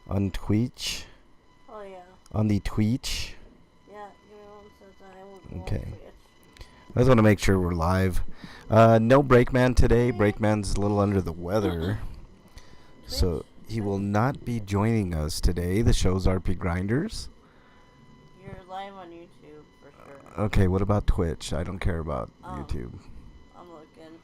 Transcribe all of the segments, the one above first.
On Twitch? Oh, yeah. On the Twitch? Yeah, give me 1 second. I will go Okay. on Twitch. I just want to make sure we're live. No Breakman today. Breakman's a little under the weather. So he will not be joining us today. The show's RPGrinders. You're live on YouTube for sure. Okay, what about Twitch? I don't care about YouTube. I'm looking.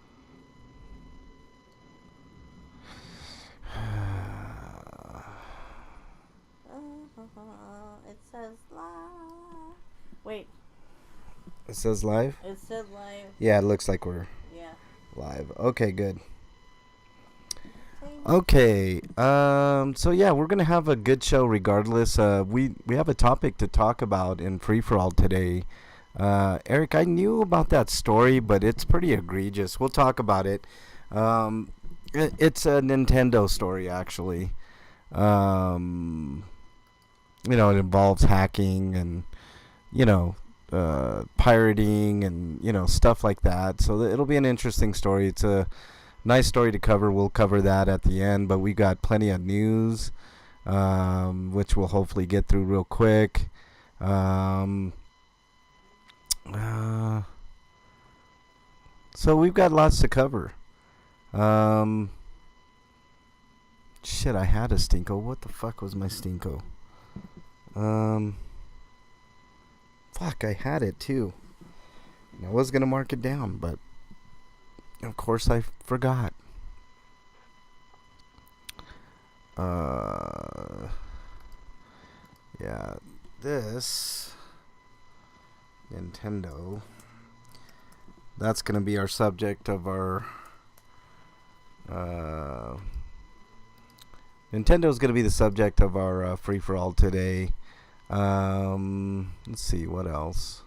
It says live. Wait. It says live? It said live. Yeah, it looks like we're live. Okay, good. Okay, so yeah, we're gonna have a good show regardless. We have a topic to talk about in Free For All today. Eric, I knew about that story, but it's pretty egregious. We'll talk about it. It's a Nintendo story, actually. It involves hacking and pirating and stuff like that. So it'll be an interesting story. It's a nice story to cover. We'll cover that at the end, but we got plenty of news, which we'll hopefully get through real quick. So we've got lots to cover. Shit, I had a Stinko. What the fuck was my Stinko? Fuck, I had it too. I was gonna mark it down, but of course I forgot. Yeah, this Nintendo. That's gonna be our subject of our. Nintendo's gonna be the subject of our free for all today. Let's see what else.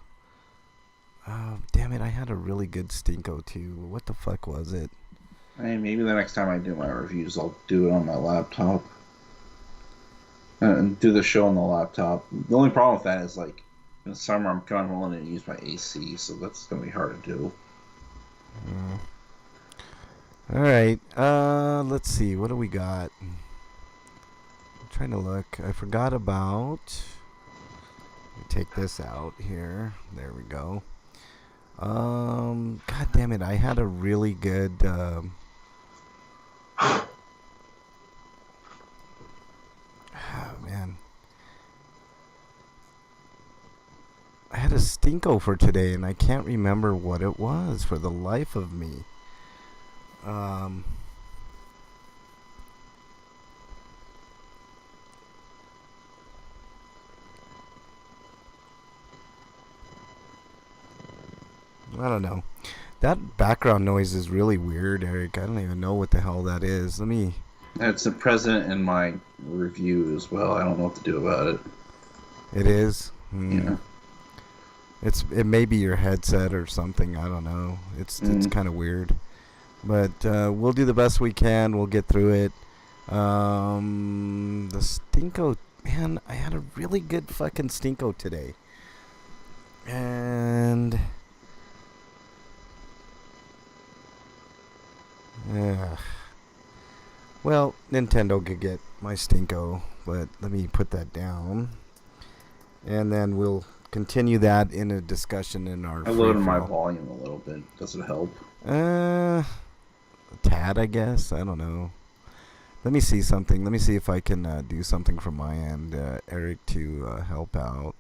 Damn it! I had a really good Stinko too. What the fuck was it? Hey, maybe the next time I do my reviews, I'll do it on my laptop and do the show on the laptop. The only problem with that is, like, in the summer, I'm kind of willing to use my AC, so that's gonna be hard to do. All right. Let's see. What do we got? I'm trying to look. I forgot about. Let me take this out here. There we go. God damn it! I had a really good. Oh man. I had a Stinko for today, and I can't remember what it was for the life of me. I don't know. That background noise is really weird, Eric. I don't even know what the hell that is. Let me... It's present in my review as well. I don't know what to do about it. It is? Yeah. It may be your headset or something. I don't know. It's kind of weird. But we'll do the best we can. We'll get through it. The Stinko... Man, I had a really good fucking Stinko today. And... well, Nintendo could get my Stinko, but let me put that down. And then we'll continue that in a discussion in our... I lowered my volume a little bit. Does it help? A tad, I guess. I don't know. Let me see something. Let me see if I can do something from my end, Eric, to help out.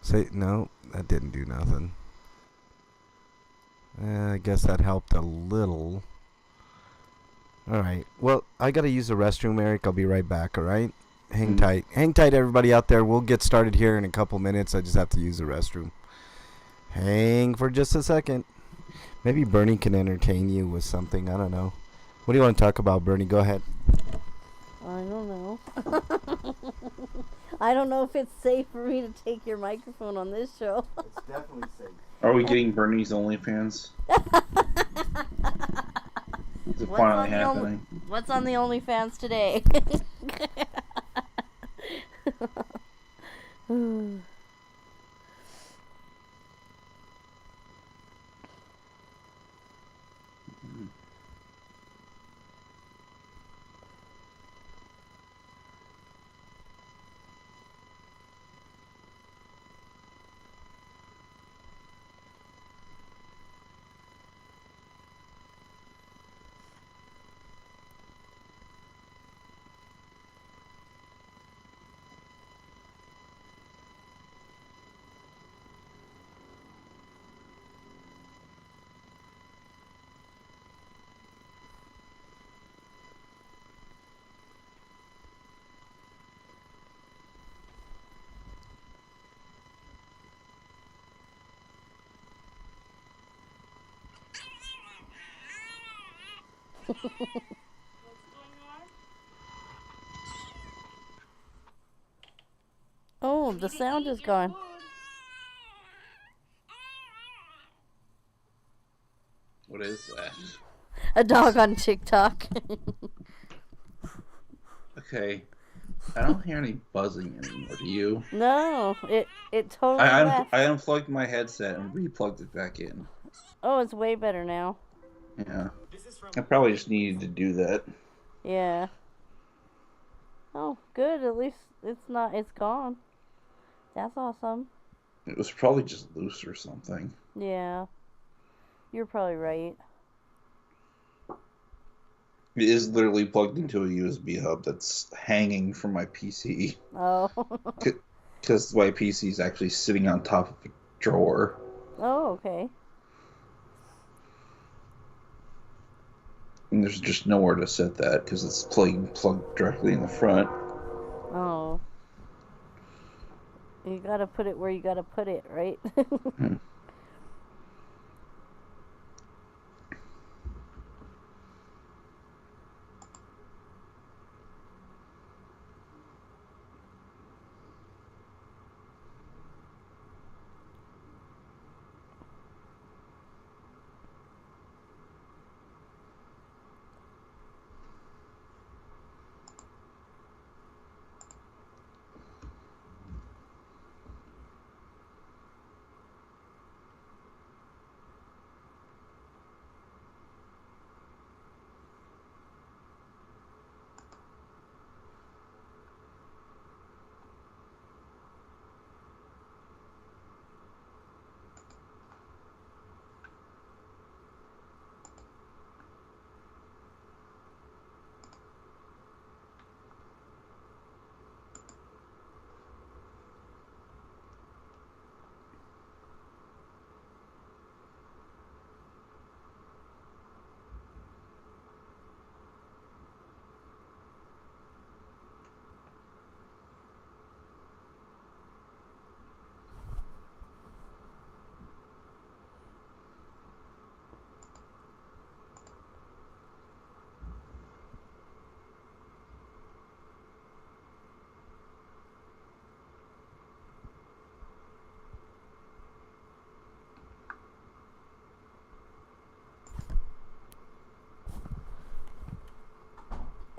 Say no, that didn't do nothing. I guess that helped a little. Alright, well, I gotta use the restroom, Eric. I'll be right back, alright? Hang tight. Hang tight, everybody out there. We'll get started here in a couple minutes. I just have to use the restroom. Hang for just a second. Maybe Bernie can entertain you with something. I don't know. What do you want to talk about, Bernie? Go ahead. I don't know. I don't know if it's safe for me to take your microphone on this show. It's definitely safe. Are we getting Bernie's OnlyFans? Is it finally happening? What's on the OnlyFans today? Oh, the sound is gone. What is that? A dog on TikTok. Okay. I don't hear any buzzing anymore. Do you? No, it totally left. I unplugged my headset and replugged it back in. Oh, it's way better now. Yeah. I probably just needed to do that. Yeah. Oh, good. At least it's gone. That's awesome. It was probably just loose or something. Yeah. You're probably right. It is literally plugged into a USB hub that's hanging from my PC. Oh. Because my PC is actually sitting on top of a drawer. Oh, okay. And there's just nowhere to set that because it's plugged directly in the front. Oh. You gotta put it where you gotta put it, right?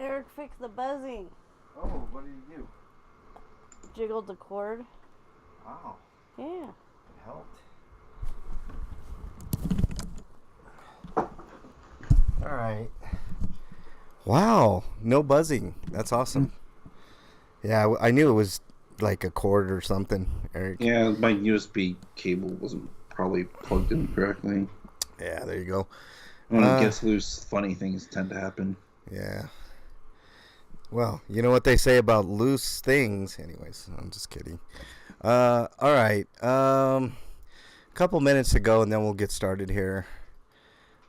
Eric, fix the buzzing. Oh, what did you do? Jiggled the cord. Wow, Yeah. it helped. All right. Wow, no buzzing. That's awesome. Yeah, I knew it was like a cord or something, Eric. Yeah, my USB cable wasn't probably plugged in correctly. Yeah, there you go. When it gets loose, funny things tend to happen. Yeah. Well, you know what they say about loose things. Anyways, I'm just kidding. All right. Couple minutes to go, and then we'll get started here.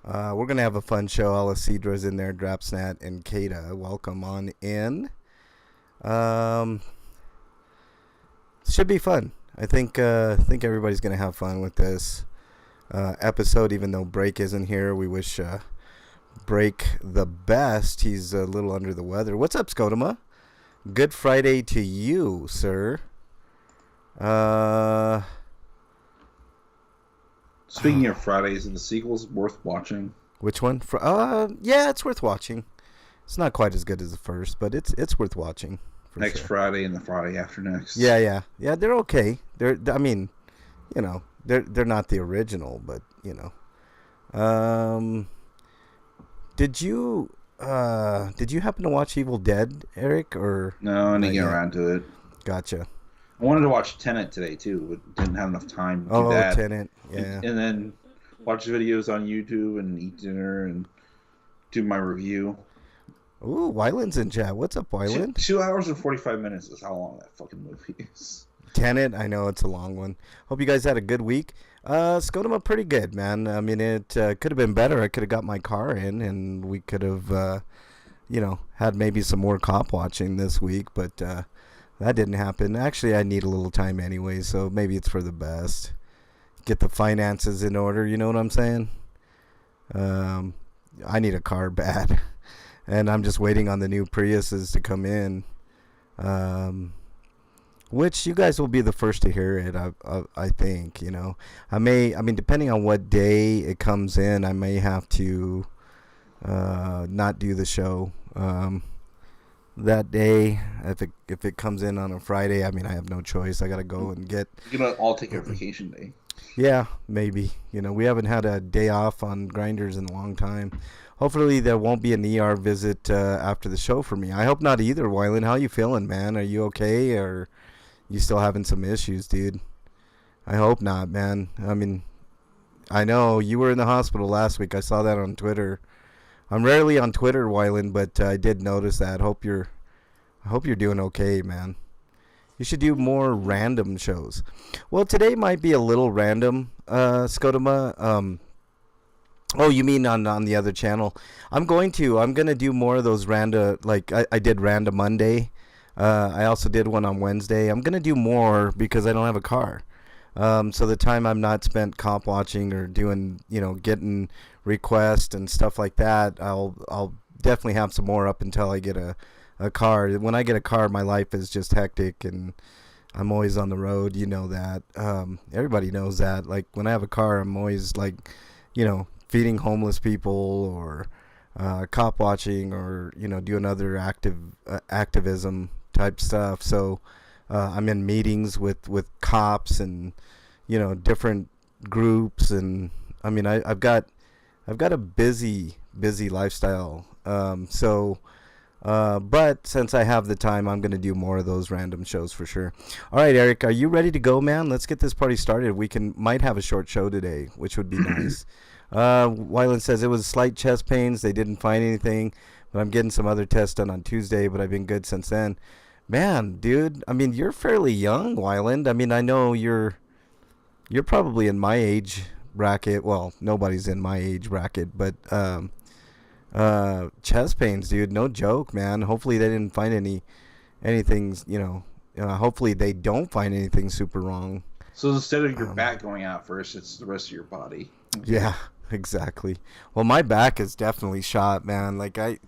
We're going to have a fun show. Alessidra's in there, Drapsnat, and Kata. Welcome on in. Should be fun. I think everybody's going to have fun with this episode, even though Break isn't here. We wish Break the best. He's a little under the weather. What's up, Skodoma? Good Friday to you, sir. Speaking of Fridays, are the sequels worth watching? Which one? Yeah, it's worth watching. It's not quite as good as the first, but it's worth watching. Next Friday and the Friday after next. Yeah. They're okay. I mean, you know, they're not the original, but you know. Did you happen to watch Evil Dead, Eric? Or no, I didn't get around to it. Gotcha. I wanted to watch Tenet today too, but didn't have enough time to do that. Tenet, yeah. And then watch videos on YouTube and eat dinner and do my review. Ooh, Wyland's in chat. What's up, Wyland? 2 hours and 45 minutes is how long that fucking movie is. Tenet, I know it's a long one. Hope you guys had a good week. Skodoma pretty good, man. I mean, it could have been better. I could have got my car in, and we could have, had maybe some more cop watching this week, but that didn't happen. Actually, I need a little time anyway, so maybe it's for the best. Get the finances in order, you know what I'm saying? I need a car bad, and I'm just waiting on the new Priuses to come in. Um, which you guys will be the first to hear it. I think, you know, I mean, depending on what day it comes in, I may have to not do the show that day. If it comes in on a Friday, I mean, I have no choice. I gotta go and get. You know, all take a vacation day. Yeah, maybe. You know, we haven't had a day off on Grinders in a long time. Hopefully there won't be an ER visit after the show for me. I hope not either, Wyland. How you feeling, man? Are you okay, or you still having some issues, dude? I hope not, man. I mean, I know you were in the hospital last week. I saw that on Twitter. I'm rarely on Twitter, Wyland, but I did notice that. I hope you're doing okay, man. You should do more random shows. Well, today might be a little random, Scotoma. Oh, you mean on the other channel? I'm gonna do more of those random, like I did Random Monday. I also did one on Wednesday. I'm gonna do more because I don't have a car. So the time I'm not spent cop watching or doing, you know, getting requests and stuff like that, I'll definitely have some more up until I get a car. When I get a car, my life is just hectic and I'm always on the road. You know that. Everybody knows that. Like when I have a car, I'm always like, you know, feeding homeless people or cop watching or, you know, doing other activism type stuff. So I'm in meetings with cops and, you know, different groups, and I mean I've got a busy lifestyle. But since I have the time, I'm going to do more of those random shows for sure. All right, Eric, are you ready to go, man? Let's get this party started. Might have a short show today, which would be nice. Wyland says it was slight chest pains. They didn't find anything, but I'm getting some other tests done on Tuesday, but I've been good since then. Man, dude, I mean, you're fairly young, Wyland. I mean, I know you're probably in my age bracket. Well, nobody's in my age bracket, but chest pains, dude, no joke, man. Hopefully they didn't find anything, you know, hopefully they don't find anything super wrong. So instead of your back going out first, it's the rest of your body. Yeah, exactly. Well, my back is definitely shot, man. Like I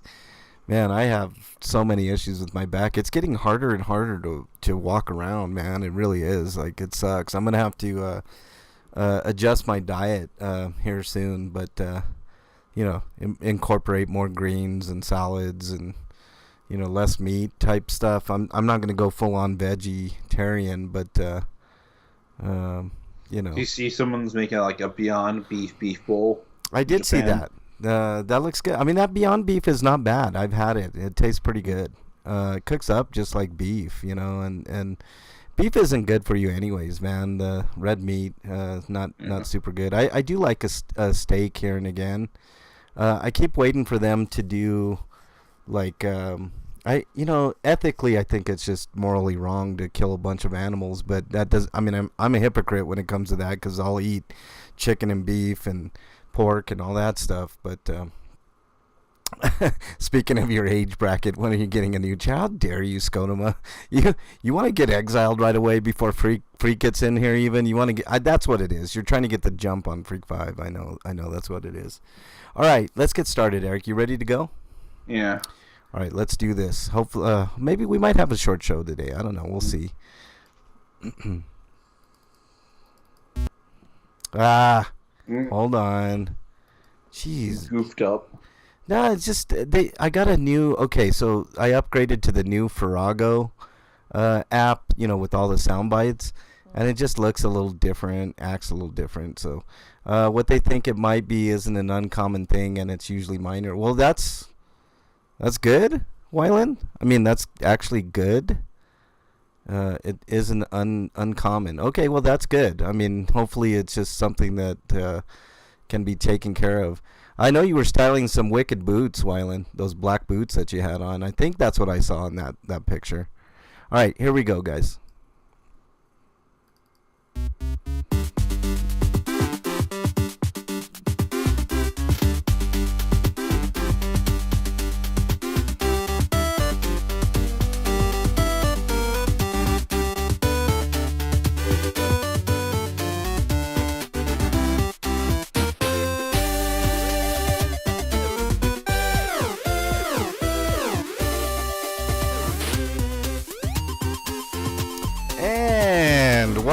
have so many issues with my back. It's getting harder and harder to walk around, man. It really is. Like, it sucks. I'm gonna have to adjust my diet here soon, but you know, incorporate more greens and salads and, you know, less meat type stuff. I'm not gonna go full on vegetarian, but you know. Do you see someone's making like a Beyond beef bowl? I did see that. That looks good. I mean, that Beyond Beef is not bad. I've had it. It tastes pretty good. It cooks up just like beef, you know, and beef isn't good for you anyways, man. The red meat not super good. I do like a steak here and again. I keep waiting for them to do like you know, ethically I think it's just morally wrong to kill a bunch of animals, but that does, I mean, I'm a hypocrite when it comes to that because I'll eat chicken and beef and pork and all that stuff. But speaking of your age bracket, when are you getting a new child? How dare you, Skonoma? You want to get exiled right away before Freak gets in here? Even you want to get that's what it is. You're trying to get the jump on Freak 5. I know that's what it is. All right, let's get started, Eric. You ready to go? Yeah. All right, let's do this. Hopefully, maybe we might have a short show today. I don't know. We'll see. Hold on. Jeez. Goofed up. No, it's just I got a new. Okay, so I upgraded to the new Farrago app. You know, with all the sound bites, and it just looks a little different, acts a little different. So, what they think it might be isn't an uncommon thing, and it's usually minor. Well, that's good, Wyland. I mean, that's actually good. It isn't uncommon. Okay, well, that's good. I mean, hopefully it's just something that can be taken care of. I know you were styling some wicked boots, Wyland. Those black boots that you had on. I think that's what I saw in that picture. All right, here we go, guys.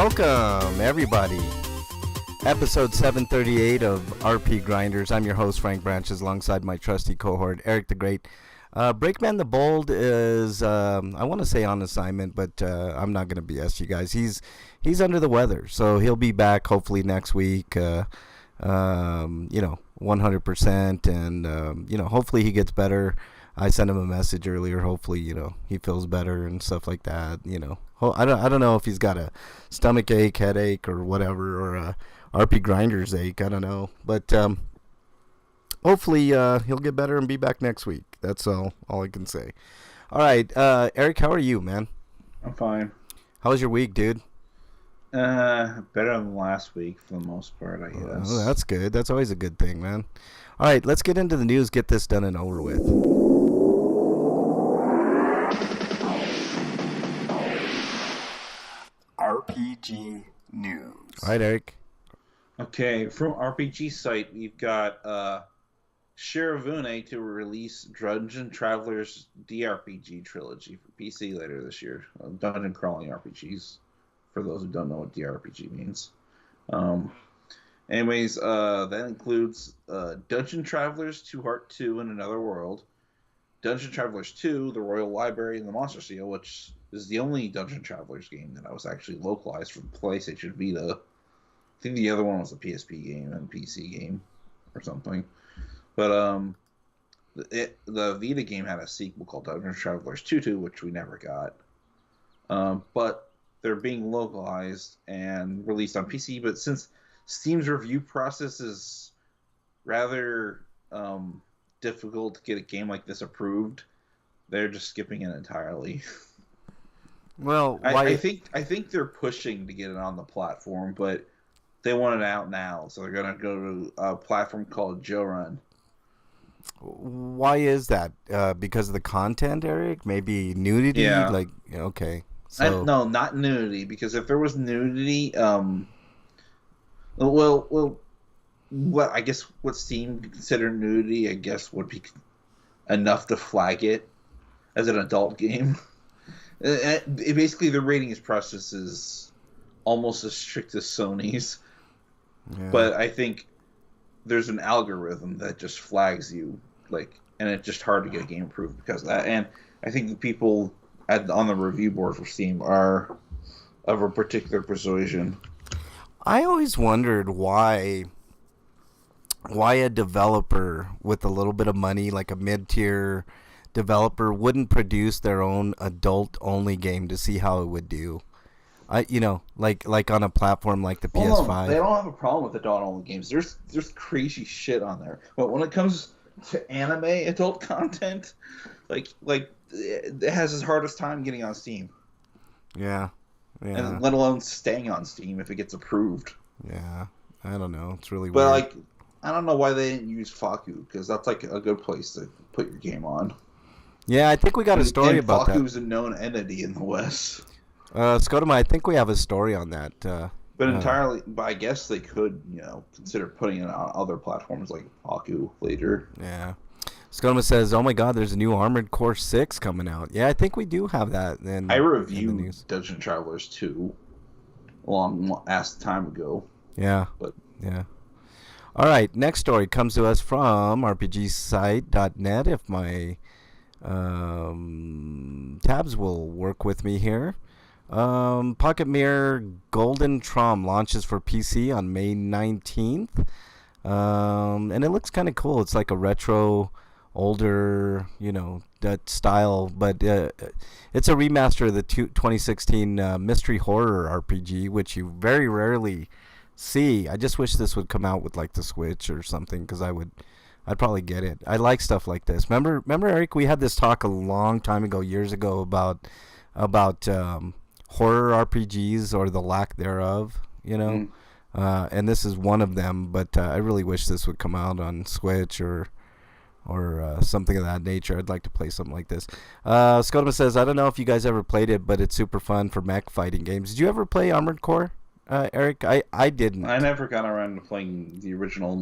Welcome, everybody. Episode 738 of RPGrinders. I'm your host, Frank Branches, alongside my trusty cohort, Eric the Great. Breakman the Bold is, I want to say on assignment, but I'm not going to BS you guys. He's under the weather, so he'll be back hopefully next week, 100%, and, hopefully he gets better. I sent him a message earlier. Hopefully, he feels better and stuff like that. I don't know if he's got a stomach ache, headache, or whatever, or a RPGrinders ache. I don't know, but hopefully he'll get better and be back next week. That's all I can say. All right, Eric, how are you, man? I'm fine. How was your week, dude? Better than last week for the most part, I guess. Oh, that's good. That's always a good thing, man. All right, let's get into the news. Get this done and over with. RPG news. All right, Eric. Okay, from RPG site, we've got Shiravune to release Dungeon Travelers DRPG trilogy for PC later this year. Dungeon crawling RPGs, for those who don't know what DRPG means. That includes Dungeon Travelers 2 Heart 2 in Another World, Dungeon Travelers 2, The Royal Library, and the Monster Seal, which is the only Dungeon Travelers game that was actually localized for PlayStation Vita. I think the other one was a PSP game and PC game or something. But the Vita game had a sequel called Dungeon Travelers 2, which we never got. But they're being localized and released on PC. But since Steam's review process is rather difficult to get a game like this approved, they're just skipping it entirely. Well, I think they're pushing to get it on the platform, but they want it out now, so they're gonna go to a platform called Jorun. Why is that? Because of the content, Eric? Maybe nudity? Yeah. Okay. So No, not nudity. Because if there was nudity, I guess what Steam considered nudity, I guess would be enough to flag it as an adult game. Basically, the ratings process is almost as strict as Sony's. Yeah. But I think there's an algorithm that just flags you, and it's just hard to get a game approved because of that. And I think the people on the review board for Steam are of a particular persuasion. I always wondered why a developer with a little bit of money, like a mid-tier developer, wouldn't produce their own adult-only game to see how it would do. Like on a platform like the PS5. They don't have a problem with adult-only games. There's crazy shit on there. But when it comes to anime adult content, it has its hardest time getting on Steam. Yeah. And let alone staying on Steam if it gets approved. Yeah. I don't know. It's really weird. But I don't know why they didn't use Faku, because that's a good place to put your game on. Yeah, I think we got a story about that. Faku's a known entity in the West. Scotama, I think we have a story on that. But I guess they could, consider putting it on other platforms like Faku later. Yeah. Scotama says, "Oh my God, there's a new Armored Core 6 coming out." Yeah, I think we do have that. I reviewed Dungeon Travelers 2 a long ass time ago. Yeah. But yeah. All right, next story comes to us from rpgsite.net. If my tabs will work with me here. Pocket Mirror Golden Trom launches for PC on May 19th. And it looks kind of cool. It's like a retro, older, that style. But it's a remaster of the 2016 mystery horror RPG, which you very rarely see. I just wish this would come out with like the Switch or something, because I'd probably get it. I like stuff like this. Remember, Eric, we had this talk a long time ago, years ago, about horror RPGs or the lack thereof, and this is one of them. But I really wish this would come out on Switch or something of that nature. I'd like to play something like this. Scotama says, "I don't know if you guys ever played it, but it's super fun for mech fighting games." Did you ever play Armored Core, Eric? I didn't. I never got around to playing the original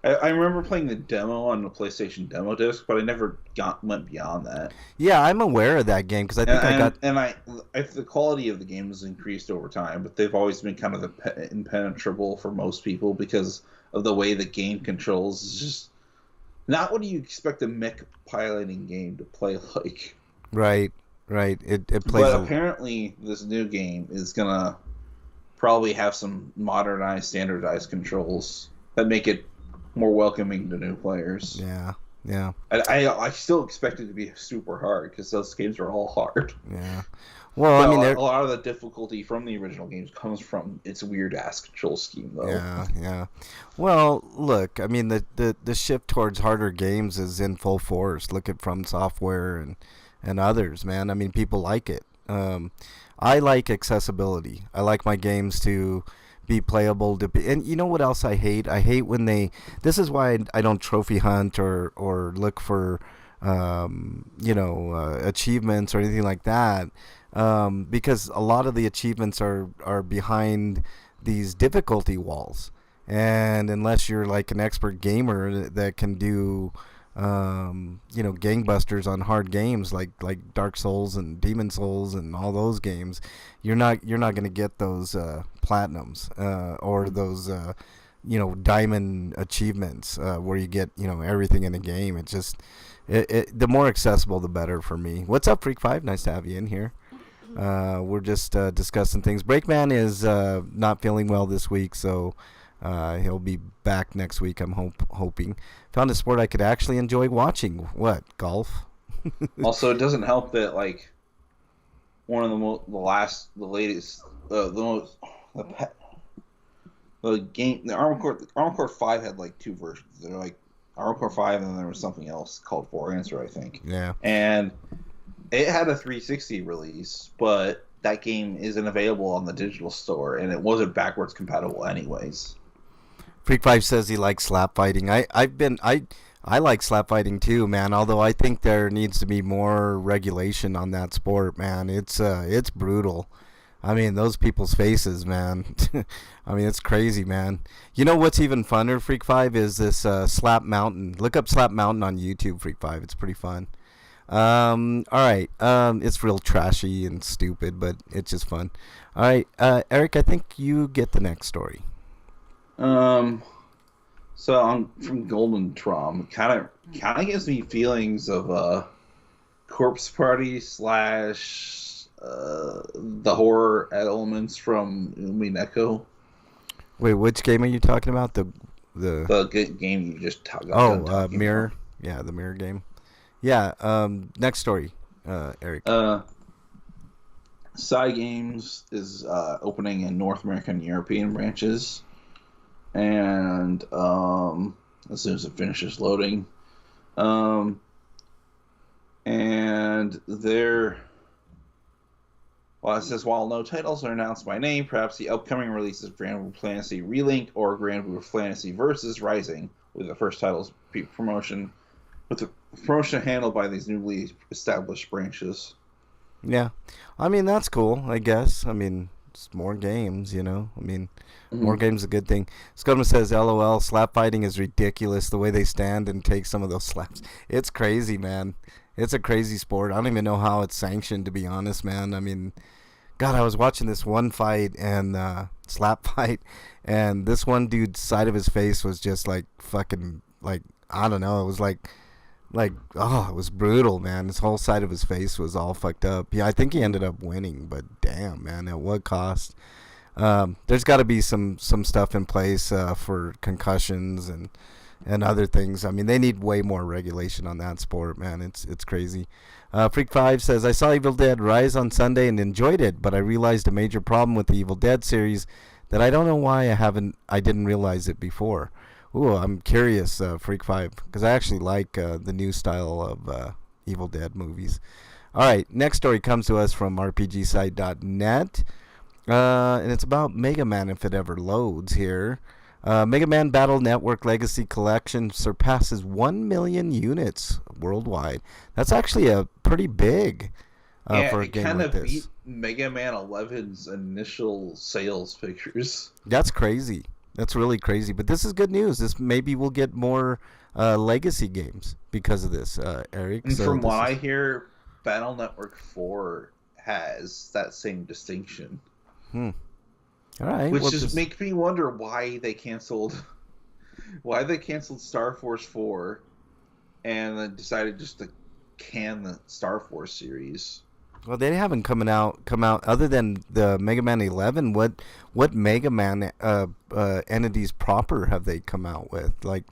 I remember playing the demo on the PlayStation demo disc, but I never went beyond that. Yeah, I'm aware of that game because I And think I got. the quality of the game has increased over time, but they've always been kind of impenetrable for most people because of the way the game controls. Is just not what you expect a mech piloting game to play like. Right, right. It plays. But apparently, this new game is gonna probably have some modernized, standardized controls that make it more welcoming to new players. Yeah, yeah. I still expect it to be super hard because those games are all hard. Yeah. Well, But I mean, a lot of the difficulty from the original games comes from its weird ass control scheme, though. yeah, yeah. Well, look, I mean, the shift towards harder games is in full force. Look at From Software and others, man. I mean, people like it. I like accessibility. I like my games to be playable. And you know what else I hate? I hate when they. This is why I don't trophy hunt or look for, achievements or anything like that. Because a lot of the achievements are behind these difficulty walls. And unless you're like an expert gamer that can do gangbusters on hard games like Dark Souls and Demon Souls and all those games, you're not going to get those platinums or those diamond achievements where you get everything in the game. It just the more accessible the better for me. What's up, Freak 5? Nice to have you in here. We're just discussing things. Breakman is not feeling well this week, so he'll be back next week, I'm hoping. Found a sport I could actually enjoy watching. What, golf? Also, it doesn't help that like one of the Armored Core 5 had like two versions. They're like Armored Core 5, and then there was something else called For Answer, I think. Yeah. And it had a 360 release, but that game isn't available on the digital store, and it wasn't backwards compatible anyways. Freak 5 says he likes slap fighting. I like slap fighting too, man. Although I think there needs to be more regulation on that sport, man. It's brutal. I mean, those people's faces, man. I mean, it's crazy, man. You know what's even funner, Freak 5, is this Slap Mountain. Look up Slap Mountain on YouTube, Freak 5. It's pretty fun. All right. It's real trashy and stupid, but it's just fun. All right, Eric, I think you get the next story. So I'm from Golden Trom. Kind of gives me feelings of Corpse Party / the horror elements from Umineko. Wait, which game are you talking about? The game you just talked about. Mirror. Yeah, the Mirror game. Yeah. Next story, Eric. Cygames is opening in North American and European branches. And as soon as it finishes loading, and it says while no titles are announced by name, perhaps the upcoming releases of Grand Blue Fantasy Relink or Grand Blue Fantasy Versus Rising, with the first titles promotion handled by these newly established branches. Yeah, I mean that's cool. I guess. I mean, it's more games, I mean. More games is a good thing. Scudman says, LOL, slap fighting is ridiculous. The way they stand and take some of those slaps. It's crazy, man. It's a crazy sport. I don't even know how it's sanctioned, to be honest, man. I mean, God, I was watching this one fight and slap fight, and this one dude's side of his face was just like fucking, like, I don't know. It was like, oh, it was brutal, man. His whole side of his face was all fucked up. Yeah, I think he ended up winning, but damn, man, at what cost? There's got to be some stuff in place for concussions and other things. I mean, they need way more regulation on that sport, man. It's crazy. Freak 5 says, I saw Evil Dead Rise on Sunday and enjoyed it, but I realized a major problem with the Evil Dead series that I don't know why I didn't realize it before. Ooh, I'm curious, Freak 5, because I actually like the new style of Evil Dead movies. All right, next story comes to us from RPGsite.net. And it's about Mega Man, if it ever loads here. Mega Man Battle Network Legacy Collection surpasses 1 million units worldwide. That's actually a pretty big for a game like this. It kind of beat Mega Man 11's initial sales figures. That's crazy. That's really crazy. But this is good news. This maybe we'll get more legacy games because of this, Eric. And So from what this is I hear, Battle Network 4 has that same distinction. all right. Which Well, just makes me wonder why they canceled Star Force 4 and then decided just to can the Star Force series. well, they haven't come out other than the Mega Man 11. What Mega Man entities proper have they come out with? Like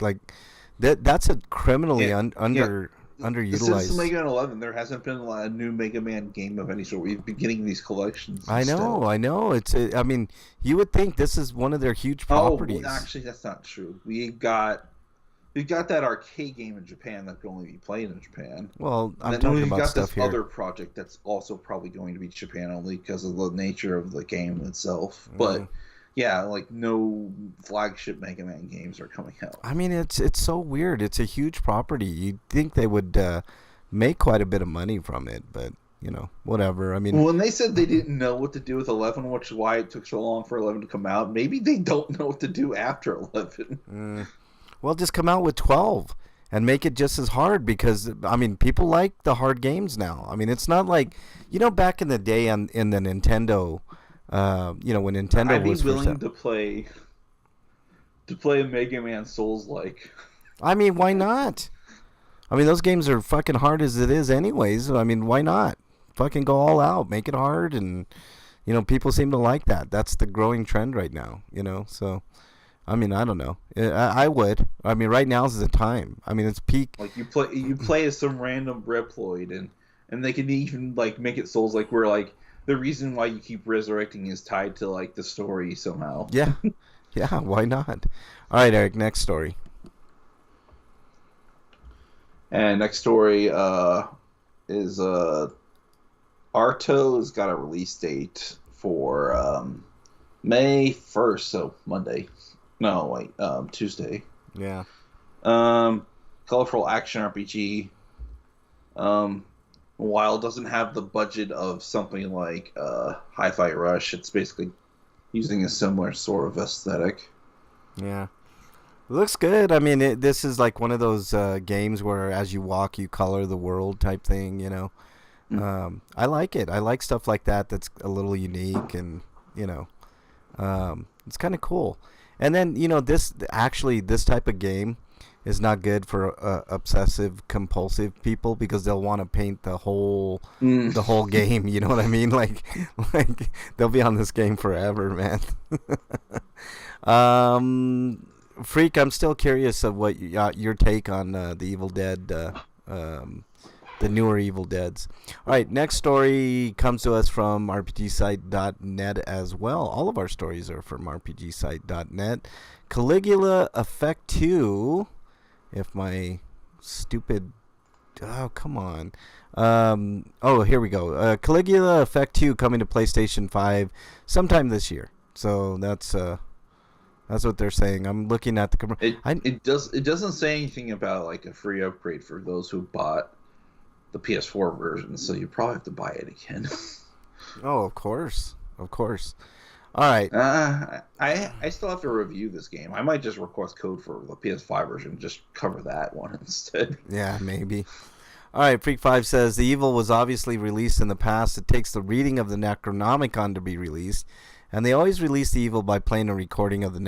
that's a criminally underutilized. Since Mega Man 11, there hasn't been a new Mega Man game of any sort. We've been getting these collections. I know. I mean, you would think this is one of their huge properties. Oh, actually, that's not true. We've got that arcade game in Japan that can only be played in Japan. Well, I'm and then talking we've about got stuff this here. other project that's also probably going to be Japan only because of the nature of the game itself. But yeah, like no flagship Mega Man games are coming out. I mean, it's so weird. It's a huge property. You'd think they would make quite a bit of money from it, but whatever. I mean, when they said they didn't know what to do with 11, which is why it took so long for 11 to come out, maybe they don't know what to do after 11. Well, just come out with 12 and make it just as hard because, I mean, people like the hard games now. I mean, it's not like, back in the day in the Nintendo, when Nintendo I'd be was willing to play a Mega Man Souls-like. I mean, why not? I mean, those games are fucking hard as it is anyways. I mean, why not? Fucking go all out. Make it hard and, people seem to like that. That's the growing trend right now, so... I mean, I don't know. I would. I mean, right now is the time. I mean, it's peak. Like you play as some random Reploid, and they can even like make it Souls like where like the reason why you keep resurrecting is tied to like the story somehow. Yeah, yeah. Why not? All right, Eric. Next story. And next story is Arto's got a release date for May 1st, so Monday. No, wait, Tuesday. Yeah. Colorful action RPG. While it doesn't have the budget of something like Hi-Fi Rush, it's basically using a similar sort of aesthetic. Yeah. It looks good. I mean, this is like one of those games where as you walk, you color the world type thing, I like it. I like stuff like that that's a little unique and, it's kind of cool. And then, this type of game is not good for obsessive compulsive people because they'll want to paint the whole game, you know what I mean? Like they'll be on this game forever, man. Freak, I'm still curious of what your take on the Evil Dead, the newer Evil Deads. All right, next story comes to us from RPGsite.net as well. All of our stories are from RPGsite.net. Caligula Effect 2. If my stupid... Oh, come on. Here we go. Caligula Effect 2 coming to PlayStation 5 sometime this year. So that's what they're saying. I'm looking at the... It doesn't say anything about like a free upgrade for those who bought the PS4 version, so you probably have to buy it again. Oh, of course. All right. I still have to review this game. I might just request code for the PS5 version, just cover that one instead. Yeah, maybe. All right, Freak 5 says, the Evil was obviously released in the past. It takes the reading of the Necronomicon to be released, and they always release the Evil by playing a recording of the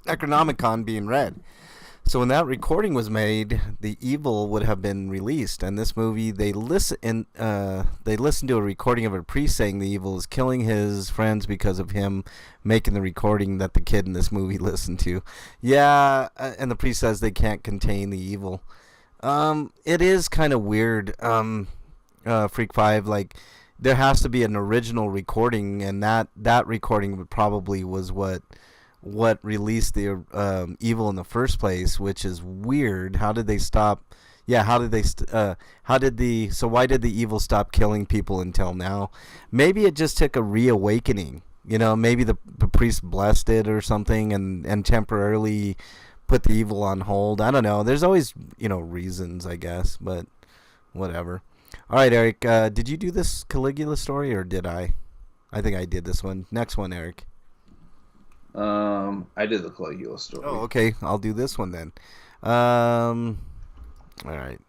Necronomicon being read. So when that recording was made, the Evil would have been released. And this movie, they listen to a recording of a priest saying the Evil is killing his friends because of him making the recording that the kid in this movie listened to. Yeah, and the priest says they can't contain the Evil. It is kind of weird, Freak 5. Like, there has to be an original recording, and that recording probably was what released the Evil in the first place, which is weird. How did they stop? Yeah, why did the Evil stop killing people until now? Maybe it just took a reawakening. Maybe the priest blessed it or something and temporarily put the Evil on hold. I don't know. There's always, reasons, I guess, but whatever. All right, Eric, did you do this Caligula story or did I? I think I did this one. Next one, Eric. I did the Caligula story. Oh, okay. I'll do this one then. All right.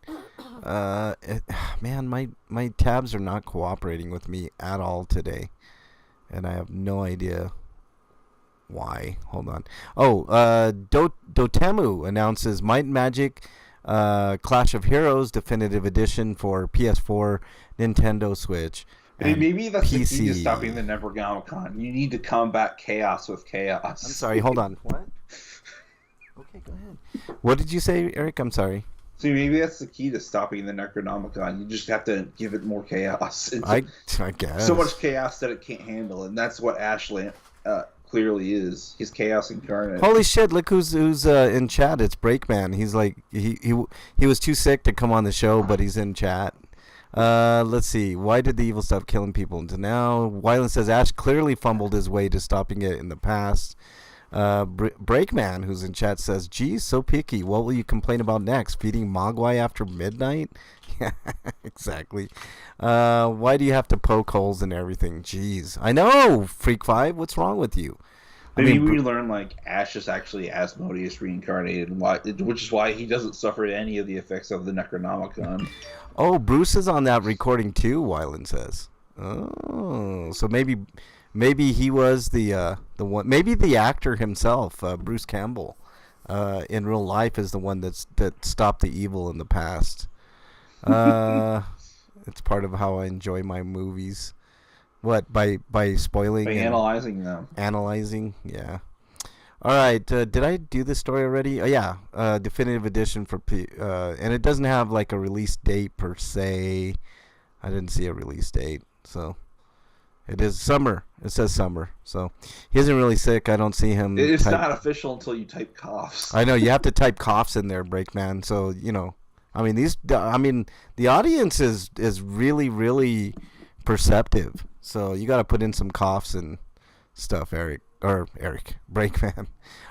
Man, my tabs are not cooperating with me at all today, and I have no idea why. Hold on. Oh, Dotemu announces Might and Magic Clash of Heroes Definitive Edition for PS4, Nintendo Switch, and Maybe that's the key to PC. stopping the Necronomicon. You need to combat chaos with chaos. I'm sorry. Hold on. What? Okay, go ahead. What did you say, Eric? I'm sorry. So maybe that's the key to stopping the Necronomicon. You just have to give it more chaos. I guess. So much chaos that it can't handle, and that's what Ashland clearly is. He's chaos incarnate. Holy shit! Look who's in chat. It's Breakman. He's like he was too sick to come on the show, but he's in chat. Let's see. Why did the evil stop killing people until now? Wyland says Ash clearly fumbled his way to stopping it in the past. Breakman, who's in chat, says, "Geez, so picky. What will you complain about next? Feeding Mogwai after midnight?" Yeah, exactly. Why do you have to poke holes in everything? Jeez, I know, Freak5. What's wrong with you? Maybe we learn like Ash is actually Asmodeus reincarnated, which is why he doesn't suffer any of the effects of the Necronomicon. Oh, Bruce is on that recording too. Wyland says. Oh, so maybe he was the one. Maybe the actor himself, Bruce Campbell, in real life is the one that stopped the evil in the past. It's part of how I enjoy my movies. What, by spoiling? By analyzing them. Analyzing, yeah. All right, did I do this story already? Oh yeah, definitive edition for and it doesn't have like a release date per se. I didn't see a release date, so it is summer. It says summer, so he isn't really sick. I don't see him. It's not official until you type coughs. I know you have to type coughs in there, Breakman. So you know, I mean the audience is really really perceptive. So you got to put in some coughs and stuff, Eric Breakman.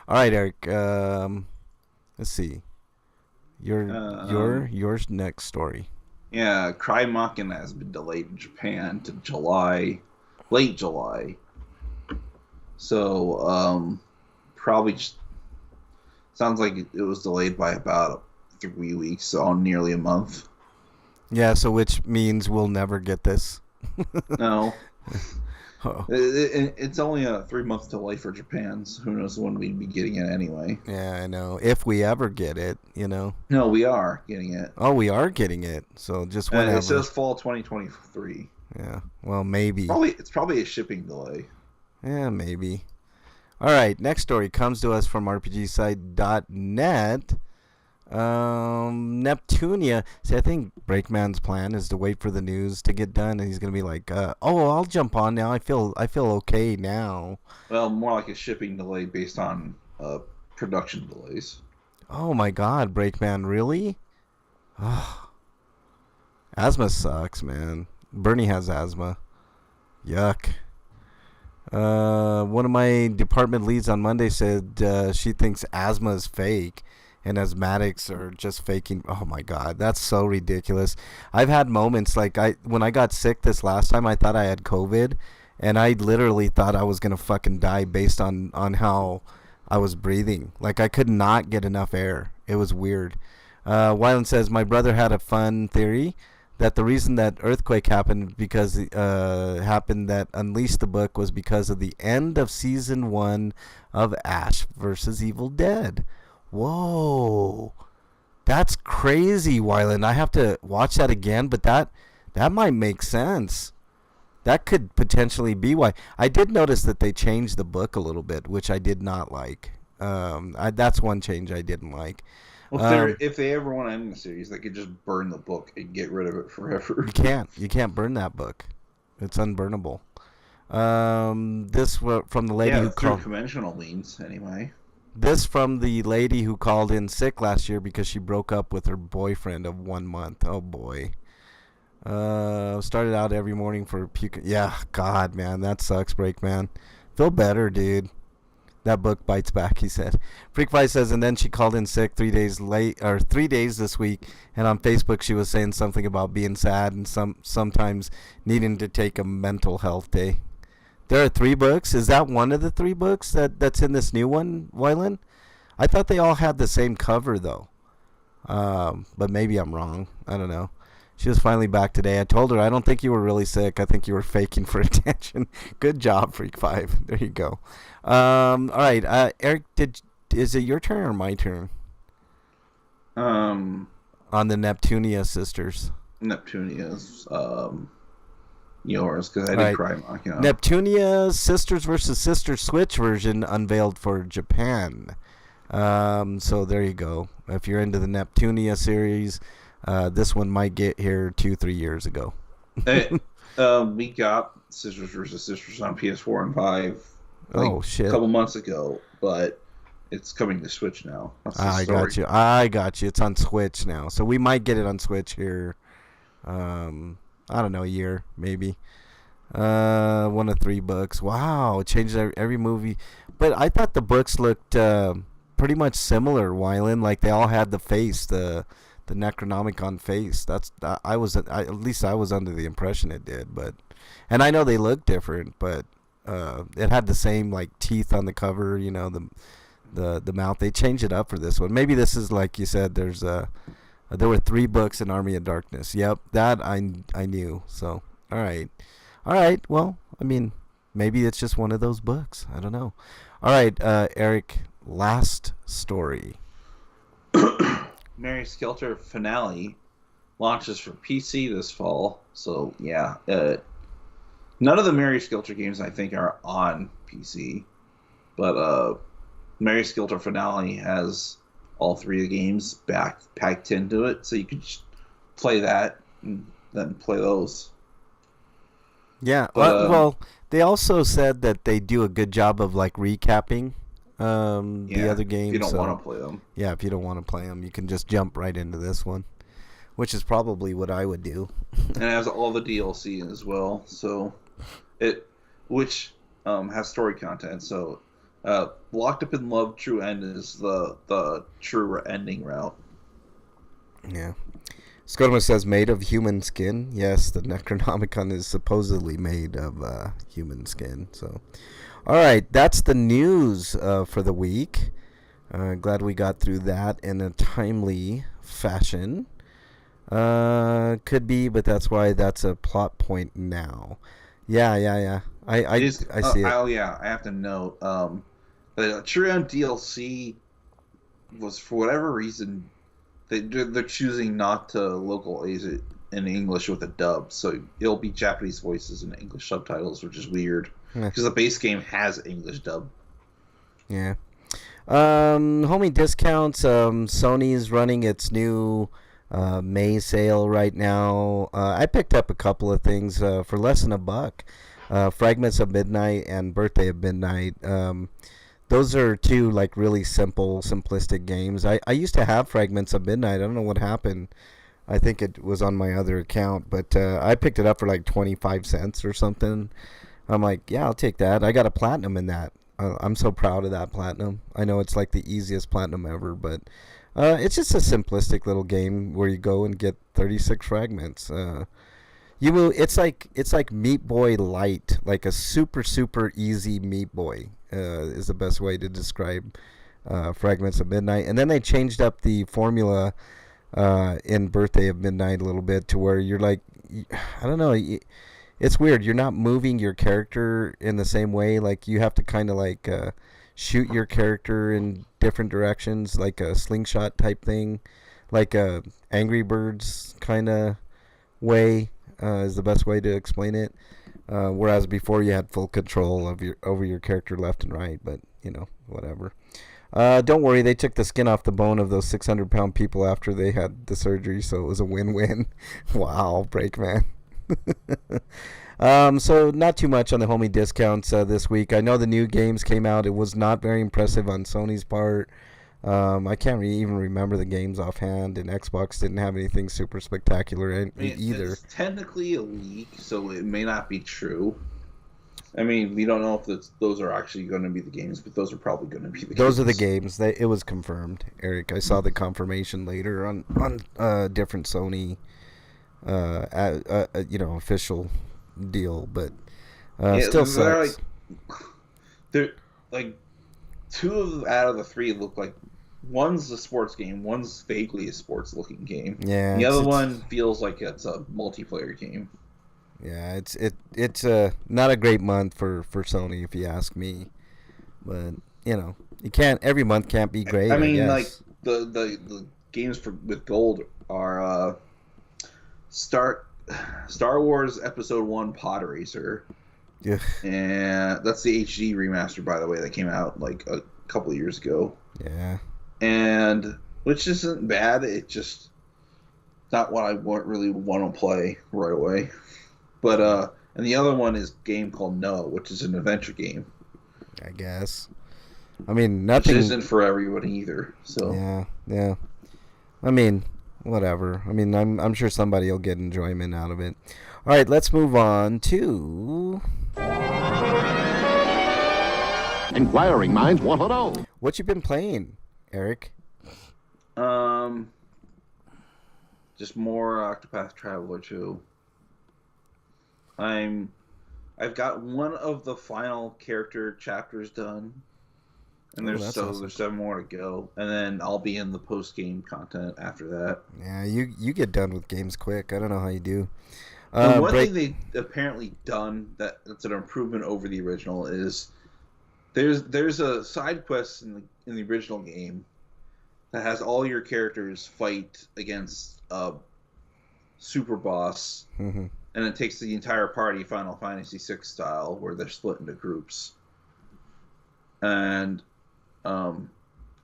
All right, Eric. Let's see. Your next story. Yeah, Cry Machina has been delayed in Japan to late July. So probably just sounds like it was delayed by about 3 weeks, so nearly a month. Yeah, so which means we'll never get this. No. Oh. It's only a 3-month delay for Japan, so who knows when we'd be getting it anyway. Yeah, I know. If we ever get it, you know. No, we are getting it. Oh, we are getting it. So just whenever. And it says fall 2023. Yeah, well, maybe. It's probably a shipping delay. Yeah, maybe. All right, next story comes to us from RPGsite.net. Neptunia. See, I think Breakman's plan is to wait for the news to get done, and he's gonna be like, "Oh, I'll jump on now. I feel okay now." Well, more like a shipping delay based on production delays. Oh my God, Breakman, really? Asthma sucks, man. Bernie has asthma. Yuck. One of my department leads on Monday said she thinks asthma is fake. And asthmatics are just faking. Oh my God, that's so ridiculous. I've had moments like when I got sick this last time, I thought I had COVID, and I literally thought I was gonna fucking die based on how I was breathing. Like I could not get enough air. It was weird. Wyland says my brother had a fun theory that the reason that earthquake happened happened that unleashed the book was because of the end of season 1 of Ash versus Evil Dead. Whoa, that's crazy, Wyland. I have to watch that again, but that might make sense. That could potentially be why. I did notice that they changed the book a little bit, which I did not like. That's one change I didn't like. Well, if they ever want to end the series, they could just burn the book and get rid of it forever. You can't burn that book. It's unburnable. This from the lady who through conventional means, anyway. This from the lady who called in sick last year because she broke up with her boyfriend of 1 month. Oh boy. Started out every morning for puke. Yeah, God, man, that sucks, Breakman. Feel better, dude. That book bites back, he said. Freakfly says, and then she called in sick 3 days this week, and on Facebook she was saying something about being sad and sometimes needing to take a mental health day. There are 3 books. Is that one of the 3 books that's in this new one, Wylan? I thought they all had the same cover though. But maybe I'm wrong. I don't know. She was finally back today. I told her I don't think you were really sick. I think you were faking for attention. Good job, Freak Five. There you go. All right, Eric. Is it your turn or my turn Um, on the Neptunia sisters? Neptunia's yours because I All did right. cry Machina. Neptunia Sisters versus Sister Switch version unveiled for Japan. So there you go. If you're into the Neptunia series, this one might get here 2-3 years ago. We got Sisters vs. Sisters on PS4 and 5 Oh shit! a couple months ago, but it's coming to Switch now. That's the I story. got you. It's on Switch now, so we might get it on Switch here. I don't know, a year maybe. One of 3 books. Wow, it changed every movie. But I thought the books looked pretty much similar, Wyland. Like they all had the face, the Necronomicon face. At least I was under the impression it did. But, and I know they look different, but it had the same like teeth on the cover. You know, the mouth. They changed it up for this one. Maybe this is like you said. There were 3 books in Army of Darkness. Yep, that I knew. So all right. Well, I mean, maybe it's just one of those books. I don't know. All right, Eric. Last story. Mary Skelter Finale launches for PC this fall. So yeah, none of the Mary Skelter games I think are on PC, but Mary Skelter Finale has all 3 games packed into it, so you could just play that and then play those. Yeah. But, well, they also said that they do a good job of like recapping the other games. If you don't want to play them. Yeah, if you don't want to play them, you can just jump right into this one, which is probably what I would do. And it has all the DLC as well, so which has story content. So Locked Up in Love True End is the true ending route. Yeah. Scotoma says made of human skin. Yes, the Necronomicon is supposedly made of human skin. So, all right, that's the news for the week. Glad we got through that in a timely fashion. Could be, but that's why that's a plot point now. Yeah. I see it. I have to note the True End DLC was, for whatever reason, they're choosing not to localize it in English with a dub, so it'll be Japanese voices and English subtitles, which is weird because the base game has English dub. Yeah. Homie discounts. Sony's running its new May sale right now. I picked up a couple of things for less than $1. Fragments of Midnight and Birthday of Midnight. Those are 2 like really simplistic games. I used to have Fragments of Midnight. I don't know what happened. I think it was on my other account, but I picked it up for like 25 cents or something. I'm like, yeah, I'll take that. I got a platinum in that. I'm so proud of that platinum. I know it's like the easiest platinum ever, but it's just a simplistic little game where you go and get 36 fragments. It's like Meat Boy Light, like a super easy Meat Boy is the best way to describe Fragments of Midnight. And then they changed up the formula in Birthday of Midnight a little bit to where you're like, I don't know, it's weird. You're not moving your character in the same way. Like you have to kind of like shoot your character in different directions, like a slingshot type thing, like a Angry Birds kind of way. Is the best way to explain it. Whereas before you had full control of over your character left and right, but whatever. Don't worry, they took the skin off the bone of those 600-pound people after they had the surgery, so it was a win-win. Wow, Breakman. So not too much on the homie discounts this week. I know the new games came out. It was not very impressive on Sony's part. I can't even remember the games offhand, and Xbox didn't have anything super spectacular either. It's technically a leak, so it may not be true. I mean, we don't know if those are actually going to be the games, but those are probably going to be the games. Those are the games. It was confirmed, Eric. I saw the confirmation later on different Sony, official deal. But Yeah, Still they're sucks. they're like out of the three look like one's a sports game, one's vaguely a sports looking game. Yeah, The other it's one feels like it's a multiplayer game. yeah, it's not a great month for Sony if you ask me. But you can't every month can't be I great, I mean, like guess. the games with gold are Star Star Wars Episode 1 Pod Racer, Yeah, and that's the HD remaster, by the way, that came out like a couple of years ago, yeah. and which isn't bad. It just not what I really want to play right away. But and the other one is a game called No, which is an adventure game, I guess. I mean, which nothing. isn't for everyone either. So Yeah, yeah. I mean, whatever. I mean, I'm sure somebody will get enjoyment out of it. All right, let's move on to Inquiring minds want to know. what you've been playing, Eric. just more Octopath Traveler 2. I've got one of the final character chapters done, and Oh, that's awesome. there's 7 more to go, and then I'll be in the post game content after that. Yeah, you get done with games quick. I don't know how you do. The one break. thing they apparently done that's an improvement over the original is there's a side quest in the original game that has all your characters fight against a super boss, Mm-hmm. and it takes the entire party Final Fantasy VI style, where they're split into groups, and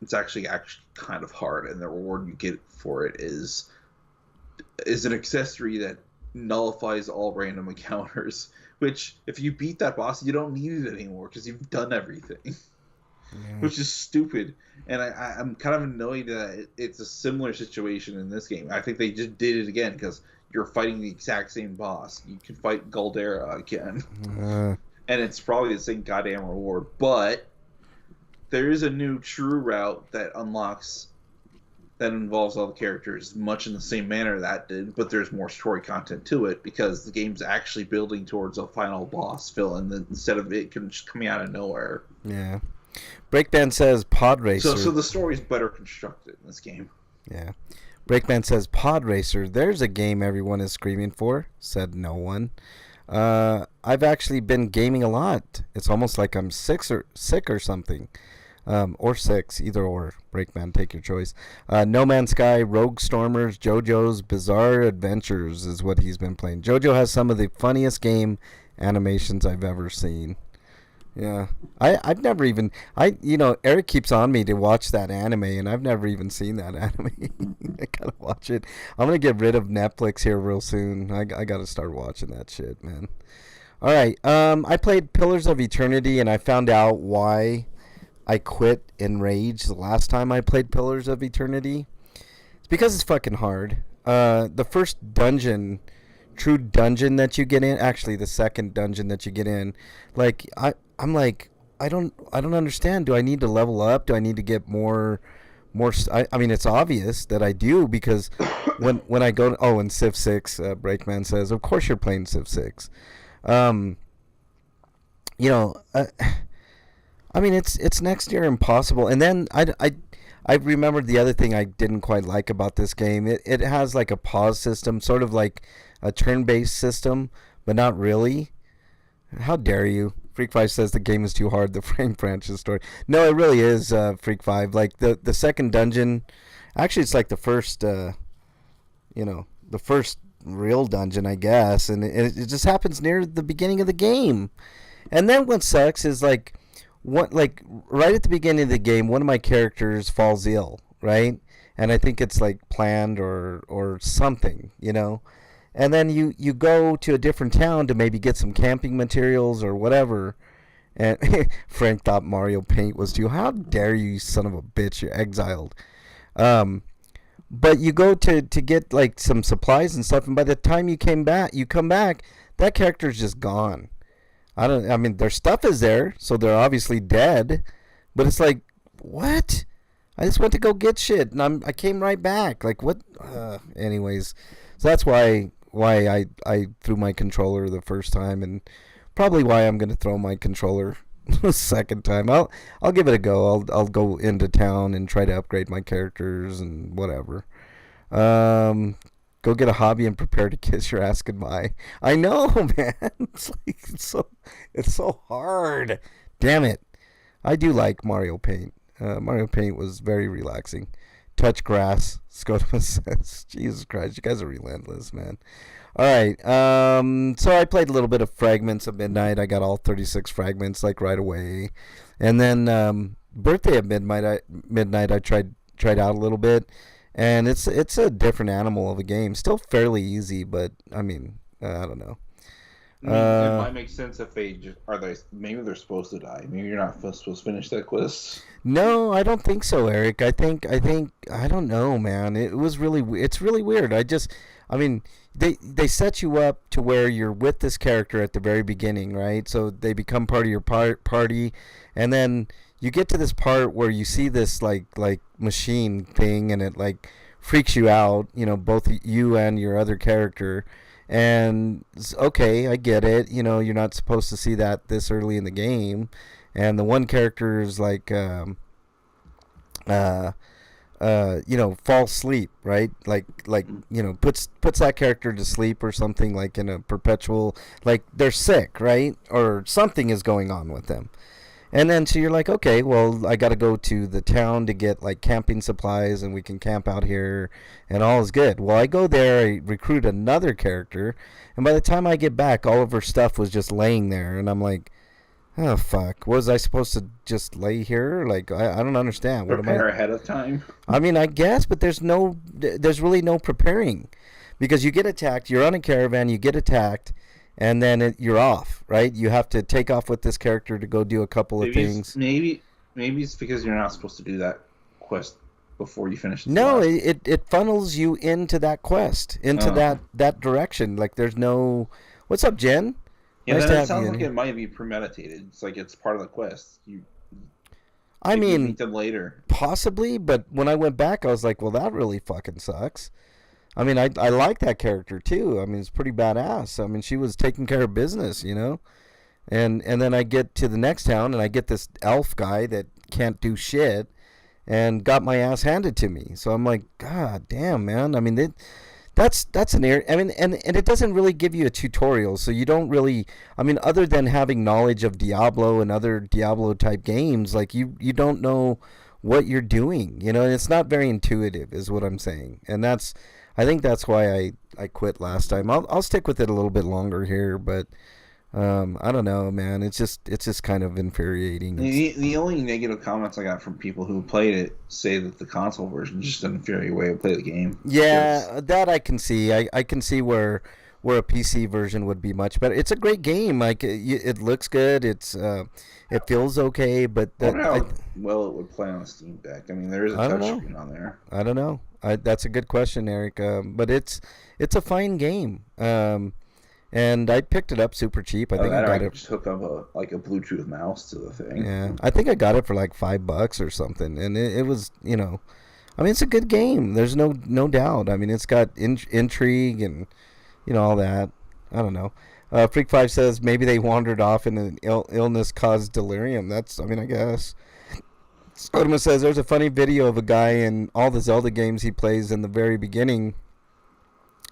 it's actually kind of hard, and the reward you get for it is an accessory that nullifies all random encounters, which if you beat that boss you don't need it anymore because you've done everything. Yeah. Which is stupid, and I'm kind of annoyed that it's a similar situation in this game. I think they just did it again because you're fighting the exact same boss. You can fight Galdera again, and it's probably the same goddamn reward, but there is a new true route that involves all the characters much in the same manner that did, but there's more story content to it because the game's actually building towards a final boss villain instead of it just coming out of nowhere. Yeah. Breakman says Pod Racer. So the story's better constructed in this game. Yeah. Breakman says Pod Racer. There's a game everyone is screaming for. Said no one. I've actually been gaming a lot. It's almost like I'm sick or something. Or 6, either or. Breakman, take your choice. No Man's Sky, Rogue Stormers, JoJo's Bizarre Adventures is what he's been playing. JoJo has some of the funniest game animations I've ever seen. Yeah, I've never even Eric keeps on me to watch that anime, and I've never even seen that anime. I gotta watch it. I'm gonna get rid of Netflix here real soon. I gotta start watching that shit, man. All right, I played Pillars of Eternity, and I found out why I quit in rage the last time I played Pillars of Eternity. It's because it's fucking hard. The first true dungeon that you get in, actually the second dungeon that you get in, like I'm like I don't understand. Do I need to level up? Do I need to get more I mean, it's obvious that I do because when I go and Civ 6, Breakman says, of course you're playing Civ 6. I mean, it's next year impossible. And then I remembered the other thing I didn't quite like about this game. It has like a pause system, sort of like a turn-based system, but not really. How dare you? Freak 5 says the game is too hard, the Frank Branches story. No, it really is, Freak 5. Like, the second dungeon, actually it's like the first, the first real dungeon, I guess, and it just happens near the beginning of the game. And then what sucks is, like right at the beginning of the game, one of my characters falls ill, right? And I think it's, like, planned or something, And then you go to a different town to maybe get some camping materials or whatever. And Frank thought Mario Paint was too. How dare you, son of a bitch? You're exiled. But you go to get like some supplies and stuff, and by the time you come back, that character's just gone. I mean, their stuff is there, so they're obviously dead. But it's like, what? I just went to go get shit, and I came right back. Like, what? Anyways, so that's why I threw my controller the first time and probably why I'm gonna throw my controller a second time. I'll give it a go. I'll go into town and try to upgrade my characters and whatever. Go get a hobby and prepare to kiss your ass goodbye. I know, man. It's so hard. Damn it. I do like Mario Paint. Mario Paint was very relaxing. Touch grass. Scotus says, Jesus Christ, you guys are relentless, man. All right. So I played a little bit of Fragments of Midnight. I got all 36 fragments like right away, and then Birthday of Midnight. I tried out a little bit, and it's a different animal of a game. Still fairly easy, but I mean, I don't know. It might make sense if maybe they're supposed to die. Maybe you're not supposed to finish that quest. No, I don't think so, Eric. I think I don't know, man. It's really weird. I mean, they set you up to where you're with this character at the very beginning, right? So they become part of your party, and then you get to this part where you see this like machine thing, and it like freaks you out, both you and your other character. And okay, I get it. You're not supposed to see that this early in the game. And the one character is like, fall asleep, right? Puts that character to sleep or something, like in a perpetual, like they're sick, right? Or something is going on with them. And then so you're like, okay, well, I got to go to the town to get like camping supplies, and we can camp out here, and all is good. Well, I go there, I recruit another character, and by the time I get back, all of her stuff was just laying there, and I'm like, oh fuck, was I supposed to just lay here? Like, I don't understand. Prepare ahead of time. I mean, I guess, but there's really no preparing, because you get attacked. You're on a caravan, you get attacked. And then you're off, right? You have to take off with this character to go do a couple of things. Maybe it's because you're not supposed to do that quest before you finish the No, it funnels you into that quest, into that direction. Like there's no... What's up, Jen? Yeah, nice then it sounds like it might be premeditated. It's like it's part of the quest. You meet them later. Possibly, but when I went back, I was like, well, that really fucking sucks. I mean, I like that character too. I mean, it's pretty badass. I mean, she was taking care of business, And then I get to the next town, and I get this elf guy that can't do shit, and got my ass handed to me. So I'm like, God damn, man. I mean, that's an area. I mean, and it doesn't really give you a tutorial, so you don't really. I mean, other than having knowledge of Diablo and other Diablo type games, like you don't know what you're doing. And it's not very intuitive, is what I'm saying, and I think that's why I quit last time. I'll stick with it a little bit longer here, but I don't know, man. It's just kind of infuriating. The only negative comments I got from people who played it say that the console version is just an inferior way to play the game. Yeah, that I can see. I can see where a PC version would be much better. It's a great game. Like it looks good. It feels okay, but I wonder how well it would play on a Steam Deck. I mean, there is a touchscreen on there. I don't know. That's a good question, Eric. But it's a fine game. And I picked it up super cheap. I think I got it. Just hook up a Bluetooth mouse to the thing. Yeah, I think I got it for like $5 or something, and it was, I mean, it's a good game. There's no doubt. I mean, it's got intrigue and all that. I don't know. Freak 5 says maybe they wandered off and an illness caused delirium. I guess. Scotimus says there's a funny video of a guy in all the Zelda games he plays. In the very beginning,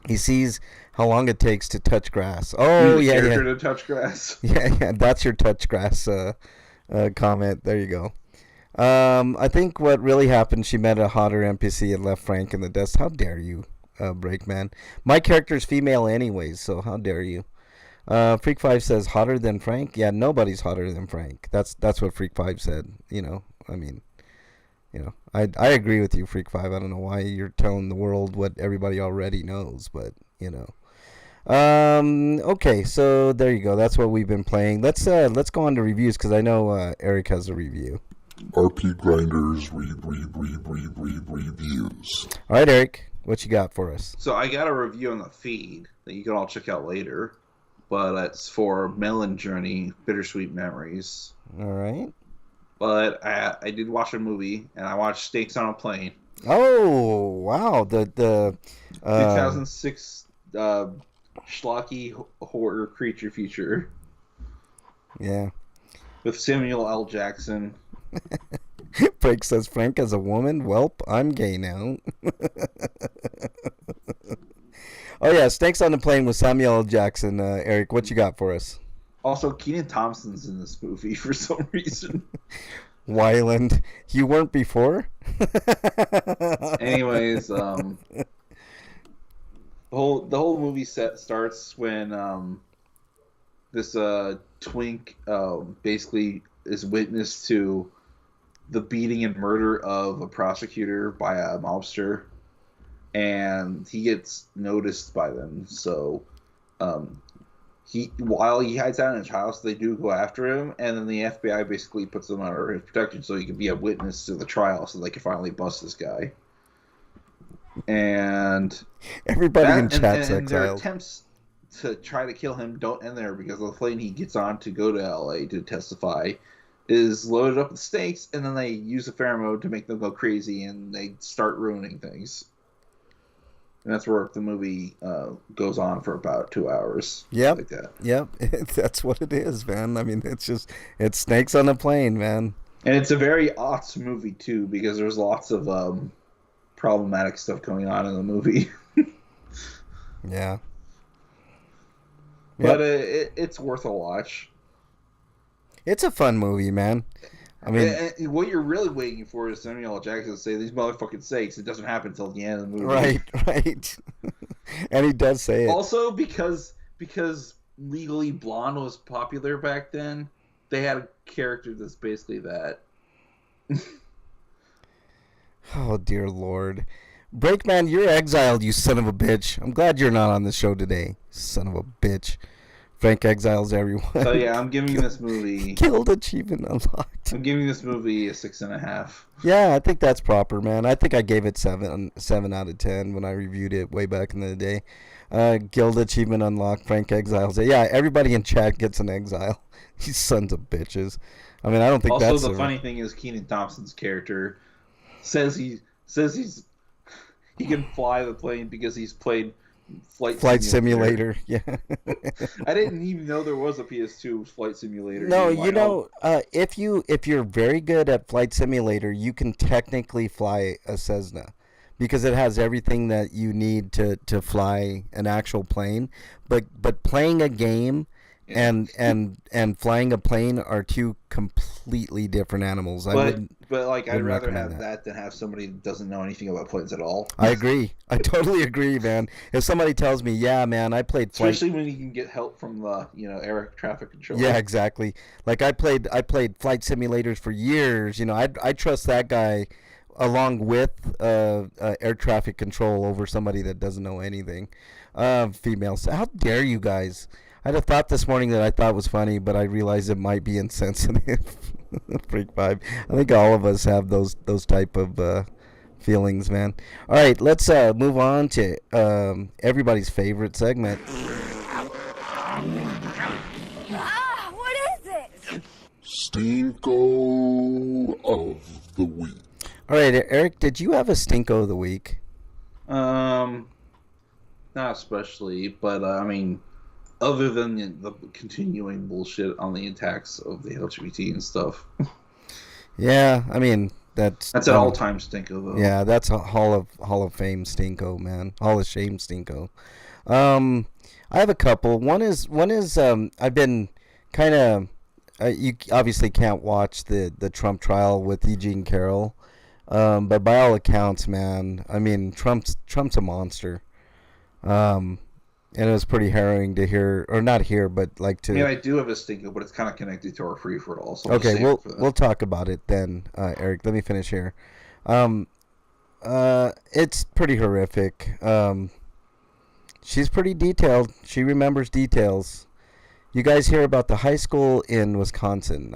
he sees how long it takes to touch grass. Oh, yeah. To touch grass. Yeah, that's your touch grass comment. There you go. I think what really happened, she met a hotter NPC and left Frank in the dust. How dare you, Breakman? My character's female anyways, so how dare you? Freak 5 says hotter than Frank. Yeah, nobody's hotter than Frank. That's what Freak 5 said. I mean, I agree with you, Freak 5. I don't know why you're telling the world what everybody already knows, but okay, so there you go. That's what we've been playing. Let's go on to reviews, because I know Eric has a review. RPGrinders reviews. All right, Eric, what you got for us? So I got a review on the feed that you can all check out later, but it's for Melon Journey: Bittersweet Memories. All right. But I did watch a movie, and I watched Snakes on a Plane. Oh, wow. The 2006 schlocky horror creature feature. Yeah. With Samuel L. Jackson. Frank says, Frank as a woman? Welp, I'm gay now. Oh, yeah, Snakes on the Plane with Samuel L. Jackson. Eric, what you got for us? Also, Kenan Thompson's in this movie for some reason. Wyland, you weren't before? Anyways, the whole movie starts when this twink basically is witness to the beating and murder of a prosecutor by a mobster, and he gets noticed by them. So while he hides out in his house, they do go after him, and then the FBI basically puts him under his protection so he can be a witness to the trial, so they can finally bust this guy. And everybody in chat's and their exiled. attempts to try to kill him don't end there, because the plane he gets on to go to LA to testify is loaded up with snakes, and then they use a pheromone to make them go crazy, and they start ruining things. And that's where the movie goes on for about 2 hours. Yep. Like that. Yep. That's what it is, man. I mean, it's snakes on a plane, man. And it's a very awesome movie, too, because there's lots of problematic stuff going on in the movie. Yeah. But it's worth a watch. It's a fun movie, man. I mean, and what you're really waiting for is Samuel L. Jackson to say these motherfucking sakes. It doesn't happen until the end of the movie. right. And he does say it. Also, because Legally Blonde was popular back then, they had a character that's basically that. Oh, dear Lord. Breakman, you're exiled, you son of a bitch. I'm glad you're not on the show today, son of a bitch. Frank exiles everyone. So yeah, I'm giving this movie... Guild achievement unlocked. I'm giving this movie a 6.5. Yeah, I think that's proper, man. I think I gave it 7 out of 10 when I reviewed it way back in the day. Guild achievement unlocked, Frank exiles it. Yeah, everybody in chat gets an exile. These sons of bitches. I mean, I don't think also, that's... Also, the funny thing is Kenan Thompson's character says he can fly the plane because he's played Flight Simulator. Yeah. I didn't even know there was a PS2 Flight Simulator. No, you know, if you're very good at Flight Simulator, you can technically fly a Cessna, because it has everything that you need to fly an actual plane. But playing a game and flying a plane are two completely different animals. But I'd rather have that than have somebody that doesn't know anything about planes at all. I agree. I totally agree, man. If somebody tells me, yeah, man, I played flight... Especially when you can get help from the, air traffic control. Yeah, exactly. Like I played flight simulators for years. I trust that guy along with air traffic control over somebody that doesn't know anything. Females. How dare you guys? I had a thought this morning that I thought was funny, but I realized it might be insensitive. Freak vibe. I think all of us have those type of feelings, man. All right, let's move on to everybody's favorite segment. What is it? Stinko of the week. All right, Eric, did you have a Stinko of the week? Not especially, but I mean, other than the continuing bullshit on the attacks of the LGBT and stuff. Yeah, I mean that's an all-time Stinko though. Yeah, that's a Hall of Fame Stinko, man. Hall of Shame Stinko. I have a couple. One is I've been kind of you obviously can't watch the Trump trial with Eugene Carroll, but by all accounts, man, I mean Trump's a monster. And it was pretty harrowing to hear, or not hear, but like to... Yeah, I do have a Stinko, but it's kind of connected to our free-for-all. So okay, we'll talk about it then, Eric. Let me finish here. It's pretty horrific. She's pretty detailed. She remembers details. You guys hear about the high school in Wisconsin.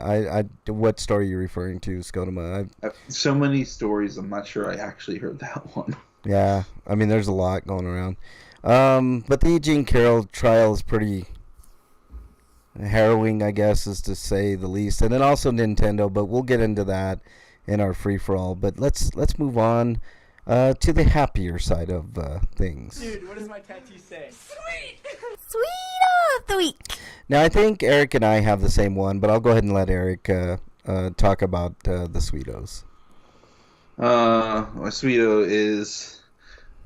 What story are you referring to, Skodoma? So many stories, I'm not sure I actually heard that one. Yeah, I mean, there's a lot going around. But the Eugene Carroll trial is pretty harrowing, I guess, is to say the least. And then also Nintendo, but we'll get into that in our free-for-all. But let's move on. to the happier side of things. Dude, what does my tattoo say? Sweet of the week. Now, I think Eric and I have the same one, but I'll go ahead and let Eric talk about the Sweetos. My Sweeto is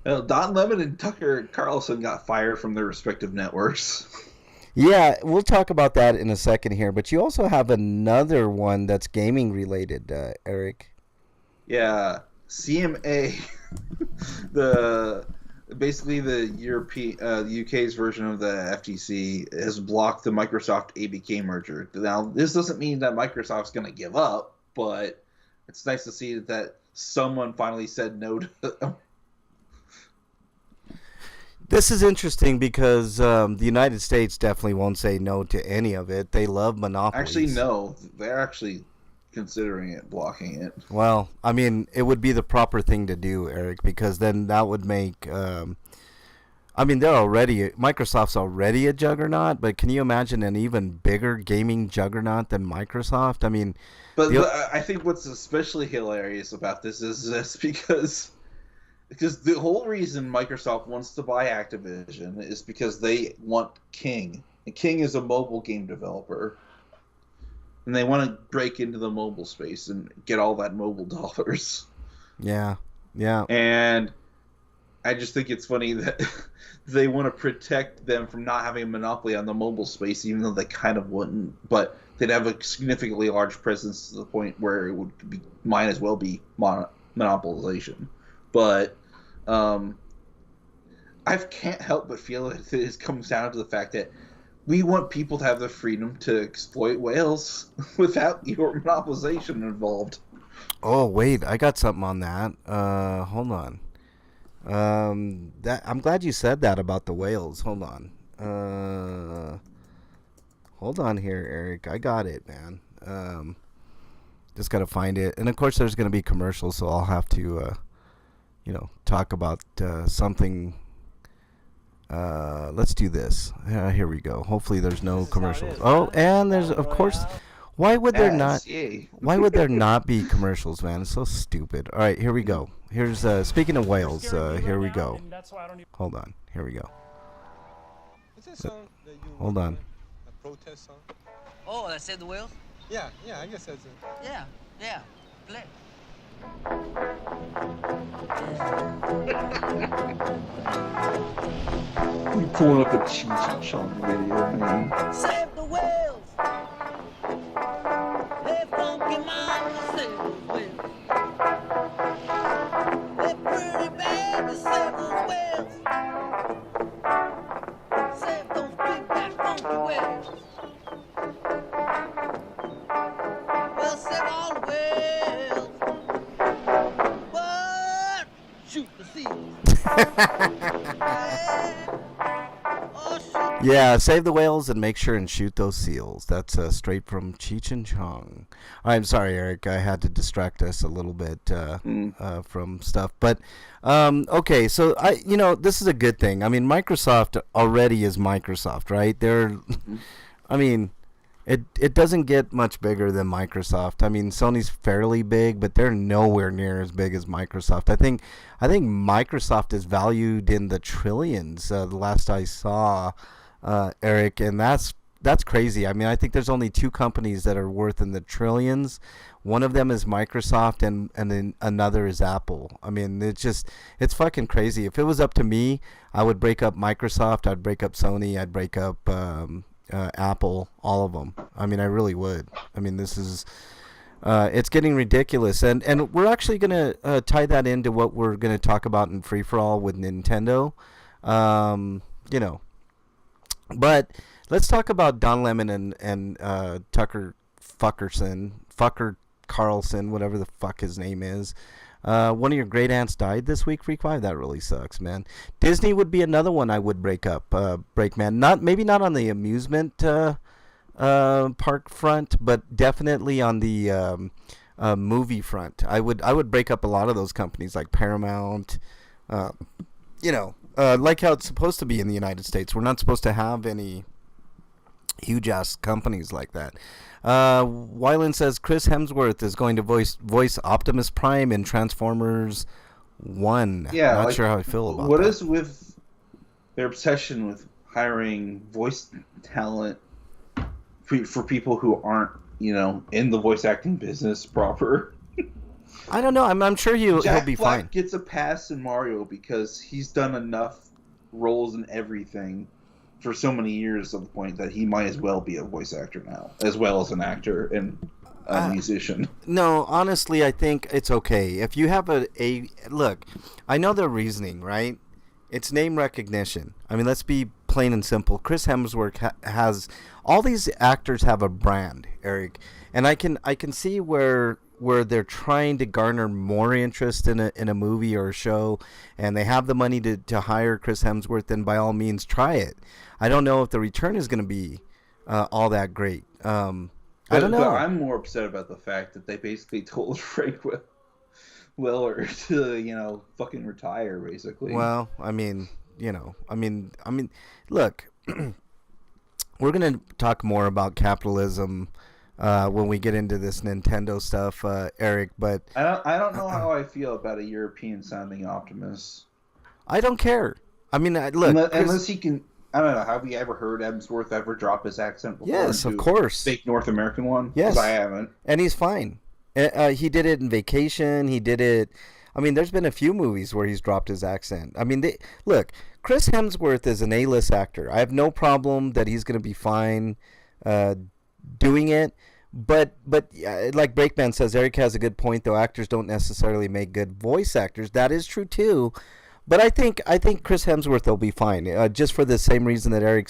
Don Lemon and Tucker Carlson got fired from their respective networks. Yeah, we'll talk about that in a second here, but you also have another one that's gaming related, Eric. Yeah, CMA, basically the UK's version of the FTC has blocked the Microsoft ABK merger. Now, this doesn't mean that Microsoft's going to give up, but it's nice to see that someone finally said no to them. This is interesting because the United States definitely won't say no to any of it. They love monopolies. Actually, no. They're actually considering it, blocking it. Well, I mean, it would be the proper thing to do, Eric, because then that would make... Microsoft's already a juggernaut, but can you imagine an even bigger gaming juggernaut than Microsoft? I mean... But I think what's especially hilarious about this is this because the whole reason Microsoft wants to buy Activision is because they want King. And King is a mobile game developer. And they want to break into the mobile space and get all that mobile dollars. Yeah. And I just think it's funny that they want to protect them from not having a monopoly on the mobile space, even though they kind of wouldn't. But they'd have a significantly large presence to the point where it would be, might as well be monopolization. But I can't help but feel that it comes down to the fact that we want people to have the freedom to exploit whales without your monopolization involved. Oh, wait, I got something on that. Hold on. I'm glad you said that about the whales. Hold on. Hold on here, Eric. I got it, man. Just got to find it. And, of course, there's going to be commercials, so I'll have to, talk about something. Let's do this. Here we go. Hopefully there's no commercials. Oh, and there's, of course... Why would there not? Why would there not be commercials, man? It's so stupid. All right, here we go. Here's speaking of whales. Here we go. Hold on. Here we go. Hold on. A protest song? Oh, that Save the Whales? Yeah, I guess that's it. Yeah, play. You pulling up a Cheech and Chong video, man. Save the whales! Hey, funky mama, save those whales. Hey, pretty baby, save those whales. Save those big back funky whales. Well, save all the whales. But shoot the seals. Yeah, save the whales and make sure and shoot those seals. That's straight from Cheech and Chong. I'm sorry, Eric. I had to distract us a little bit from stuff. But, okay, so, this is a good thing. I mean, Microsoft already is Microsoft, right? I mean, it doesn't get much bigger than Microsoft. I mean, Sony's fairly big, but they're nowhere near as big as Microsoft. I think Microsoft is valued in the trillions, the last I saw, Eric, and that's crazy. I mean, I think there's only two companies that are worth in the trillions. One of them is Microsoft, and then another is Apple. I mean, it's fucking crazy. If it was up to me, I would break up Microsoft, I'd break up Sony, I'd break up Apple, all of them. I mean, I really would. I mean, this is it's getting ridiculous, and we're actually gonna tie that into what we're gonna talk about in Free for All with Nintendo. But let's talk about Don Lemon and Tucker Carlson, whatever the fuck his name is. One of your great aunts died this week, Freak 5. That really sucks, man. Disney would be another one I would break, man. Maybe not on the amusement park front, but definitely on the movie front. I would break up a lot of those companies like Paramount. Like how it's supposed to be in the United States. We're not supposed to have any huge ass companies like that. Wyland says Chris Hemsworth is going to voice Optimus Prime in Transformers one. Yeah, Not like, sure how I feel about what that. is with their obsession with hiring voice talent for people who aren't, in the voice acting business proper? I don't know. I'm sure he'll Jack be Black fine. gets a pass in Mario because he's done enough roles in everything for so many years to the point that he might as well be a voice actor now, as well as an actor and a musician. No, honestly, I think it's okay. If you have a look, I know their reasoning, right? It's name recognition. I mean, let's be plain and simple. Chris Hemsworth has all these actors have a brand, Eric, and I can see where they're trying to garner more interest in a movie or a show, and they have the money to hire Chris Hemsworth. Then by all means, try it. I don't know if the return is going to be all that great. I don't know. But I'm more upset about the fact that they basically told Frank Weller to, fucking retire, basically. Well, I mean, look, we're gonna talk more about capitalism when we get into this Nintendo stuff, Eric. But I don't know how I feel about a European sounding Optimus. I don't care. I mean, look, unless he can. I don't know. Have you ever heard Hemsworth ever drop his accent before? Yes, of course. Fake North American one? Yes. 'Cause I haven't. And he's fine. He did it in Vacation. He did it. I mean, there's been a few movies where he's dropped his accent. I mean, look, Chris Hemsworth is an A-list actor. I have no problem that he's going to be fine doing it. But like Breakman says, Eric has a good point, though. Actors don't necessarily make good voice actors. That is true, too. But I think Chris Hemsworth will be fine, just for the same reason that Eric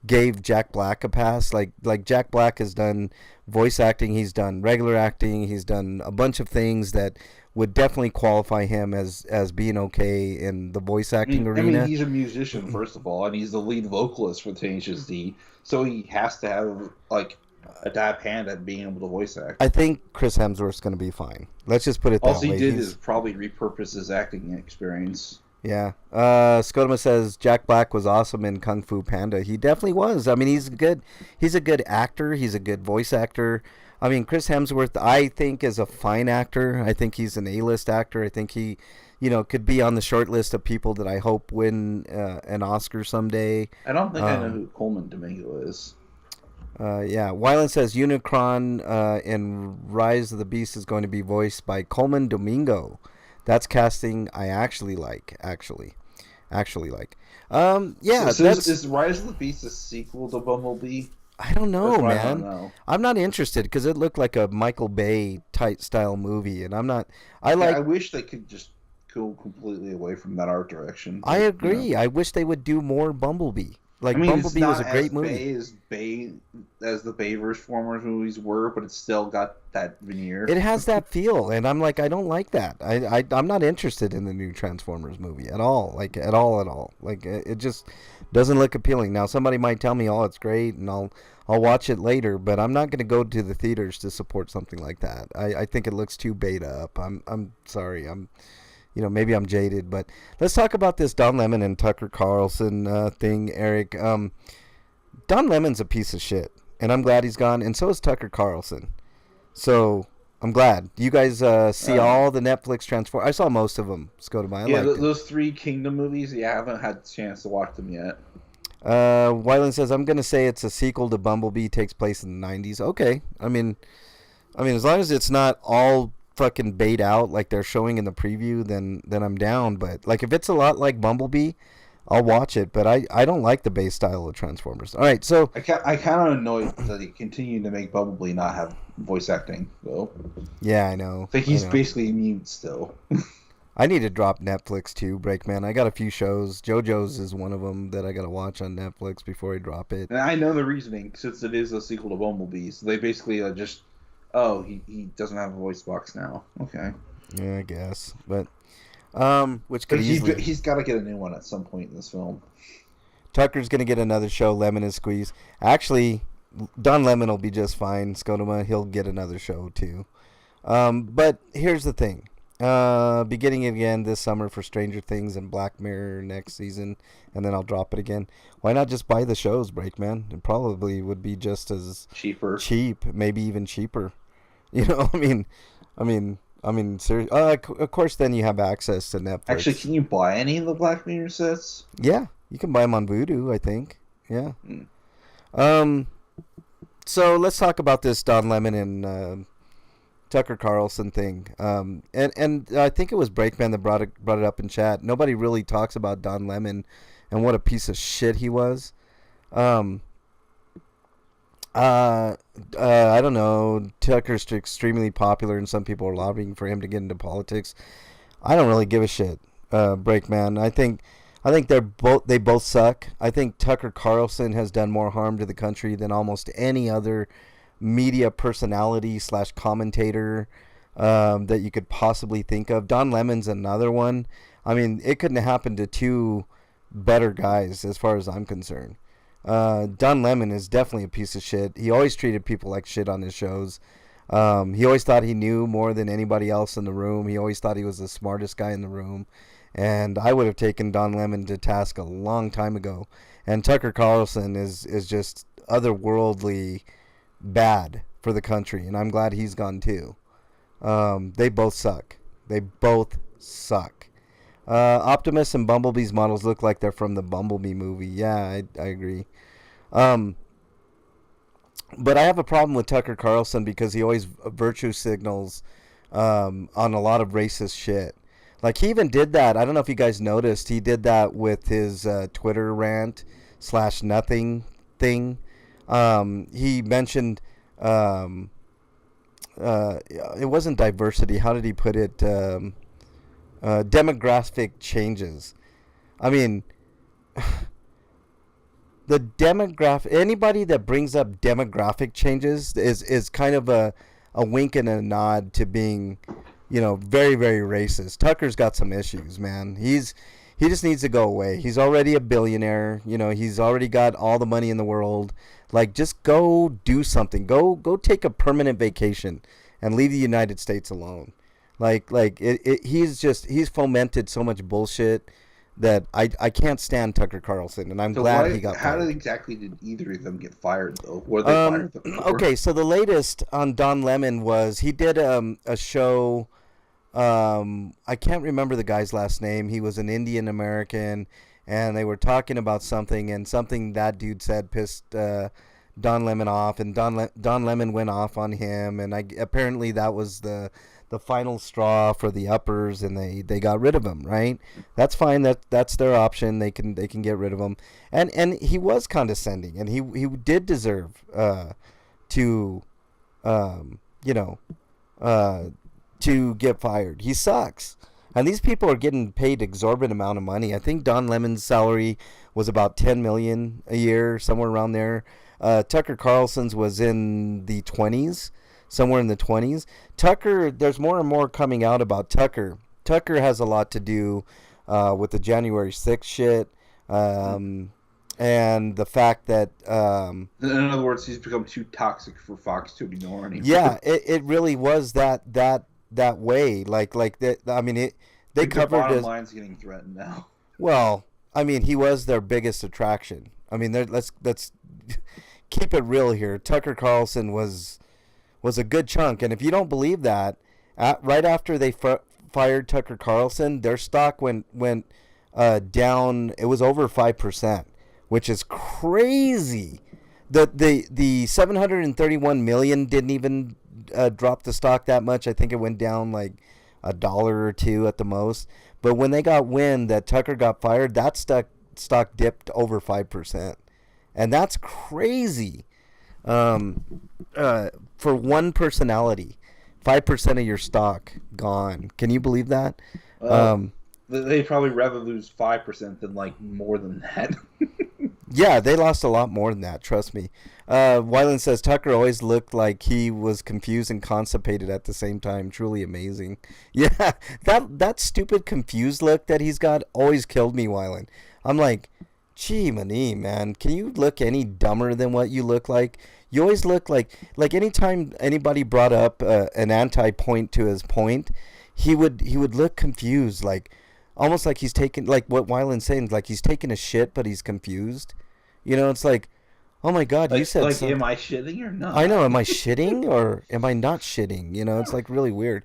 gave Jack Black a pass. Like Jack Black has done voice acting, he's done regular acting, he's done a bunch of things that would definitely qualify him as being okay in the voice acting arena. I mean, he's a musician, first of all, and he's the lead vocalist for Tenacious D, so he has to have a dab hand at being able to voice act. I think Chris Hemsworth's going to be fine. Let's just put it that way. All he did is probably repurpose his acting experience. Yeah. Scotoma says Jack Black was awesome in Kung Fu Panda. He definitely was. I mean, he's a good actor. He's a good voice actor. I mean, Chris Hemsworth, I think, is a fine actor. I think he's an A-list actor. I think he, could be on the short list of people that I hope win an Oscar someday. I don't think I know who Coleman Domingo is. Yeah, Wyland says Unicron in Rise of the Beast is going to be voiced by Coleman Domingo. That's casting I actually like. Yeah, So that's. is Rise of the Beast a sequel to Bumblebee? I don't know, That's what man. I don't know. I'm not interested because it looked like a Michael Bay type style movie, and I'm not. I wish they could just go completely away from that art direction. I agree. I wish they would do more Bumblebee. Like, I mean, Bumblebee was a great movie. It's not as the Bay vs. Transformers movies were, but it's still got that veneer. It has that feel, and I'm like, I don't like that. I'm not interested in the new Transformers movie at all. Like, at all. Like, it just doesn't look appealing. Now, somebody might tell me, oh, it's great, and I'll watch it later, but I'm not going to go to the theaters to support something like that. I think it looks too beta up. I'm sorry. Maybe I'm jaded, but let's talk about this Don Lemon and Tucker Carlson thing, Eric. Don Lemon's a piece of shit, and I'm glad he's gone, and so is Tucker Carlson. So I'm glad. You guys see all the Netflix Transform? I saw most of them. Let's go to my. Those three Kingdom movies. Yeah, I haven't had the chance to watch them yet. Wyland says I'm gonna say it's a sequel to Bumblebee. Takes place in the 90s. Okay, I mean, as long as it's not all fucking bait out like they're showing in the preview, then I'm down. But like if it's a lot like Bumblebee, I'll watch it. But I don't like the base style of Transformers. All right, so I kind of annoyed that they continue to make Bumblebee not have voice acting though. Yeah, I know. I think he's basically mute still. I need to drop Netflix too, Breakman. I got a few shows. JoJo's is one of them that I got to watch on Netflix before I drop it. And I know the reasoning since it is a sequel to Bumblebee. So they basically just, he doesn't have a voice box now. Okay. Yeah, I guess. But which could he's got to get a new one at some point in this film. Tucker's gonna get another show. Lemon is squeezed. Actually, Don Lemon will be just fine. Scotoma, he'll get another show too. But here's the thing. Beginning again this summer for Stranger Things and Black Mirror next season, and then I'll drop it again. Why not just buy the shows, Breakman? It probably would be just as cheap, maybe even cheaper. I mean, I mean, of course, then you have access to Netflix. Actually, can you buy any of the Black Mirror sets? Yeah, you can buy them on Vudu, I think. Yeah. Mm. So let's talk about this Don Lemon and Tucker Carlson thing. And I think it was Breakman that brought it up in chat. Nobody really talks about Don Lemon and what a piece of shit he was. I don't know. Tucker's extremely popular, and some people are lobbying for him to get into politics. I don't really give a shit, Breakman. I think they both suck. I think Tucker Carlson has done more harm to the country than almost any other media personality / commentator that you could possibly think of. Don Lemon's another one. I mean, it couldn't have happened to two better guys as far as I'm concerned. Don Lemon is definitely a piece of shit. He always treated people like shit on his shows. He always thought he knew more than anybody else in the room. He always thought he was the smartest guy in the room. And I would have taken Don Lemon to task a long time ago. And Tucker Carlson is just otherworldly bad for the country. And I'm glad he's gone too. They both suck. They both suck. Optimus and Bumblebee's models look like they're from the Bumblebee movie. Yeah, I agree. But I have a problem with Tucker Carlson because he always virtue signals on a lot of racist shit. Like, he even did that. I don't know if you guys noticed. He did that with his Twitter rant / nothing thing. He mentioned it wasn't diversity. How did he put it? Demographic changes. I mean, the demographic, anybody that brings up demographic changes is kind of a wink and a nod to being, very, very racist. Tucker's got some issues, man. He just needs to go away. He's already a billionaire. He's already got all the money in the world. Like, just go do something. Go take a permanent vacation and leave the United States alone. He's fomented so much bullshit that I can't stand Tucker Carlson, and I'm glad he got fired. How exactly did either of them get fired, though? What did they fire them for? Okay, so the latest on Don Lemon was he did a show. I can't remember the guy's last name. He was an Indian American, and they were talking about something, and something that dude said pissed Don Lemon off, and Don Lemon went off on him, and apparently that was the final straw for the uppers, and they got rid of him, right? That's fine. That's their option. They can get rid of him. And he was condescending, and he did deserve to get fired. He sucks. And these people are getting paid exorbitant amount of money. I think Don Lemon's salary was about $10 million a year, somewhere around there. Tucker Carlson's was in the 20s. Somewhere in the 20s. Tucker, there's more and more coming out about Tucker. Tucker has a lot to do with the January 6th shit, and the fact that... in other words, he's become too toxic for Fox to ignore anymore. Yeah, it really was that way. Like that. I mean, they covered the bottom his... line's getting threatened now. Well, I mean, he was their biggest attraction. I mean, let's keep it real here. Tucker Carlson was a good chunk, and if you don't believe that, right after they fired Tucker Carlson, their stock went down. It was over 5%, which is crazy. The 731 million didn't even drop the stock that much. I think it went down like $1 or $2 at the most. But when they got wind that Tucker got fired, that stock dipped over 5%, and that's crazy. For one personality, 5% of your stock gone. Can you believe that? They'd probably rather lose 5% than like more than that. Yeah, they lost a lot more than that. Trust me. Wyland says Tucker always looked like he was confused and constipated at the same time. Truly amazing. Yeah, that stupid confused look that he's got always killed me, Wyland. I'm like, gee, man, can you look any dumber than what you look like? You always look like anytime anybody brought up an anti-point to his point, he would look confused, like almost like he's taking, like what Wyland's saying, like he's taking a shit but he's confused. It's like, oh my God, you said am I shitting or not? I know, am I shitting or am I not shitting? It's like really weird.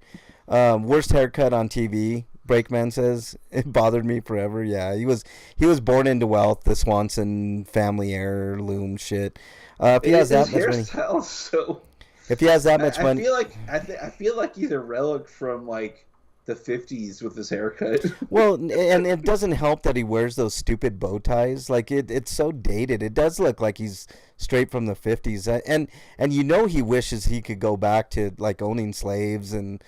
Worst haircut on TV. Breakman says it bothered me forever. Yeah, he was born into wealth. The Swanson family heirloom shit. If he has His that much money, hairstyle, so if he has that much I money, feel like I feel like he's a relic from like the 50s with his haircut. well, and it doesn't help that he wears those stupid bow ties. Like it's so dated. It does look like he's straight from the 50s. And you know he wishes he could go back to like owning slaves and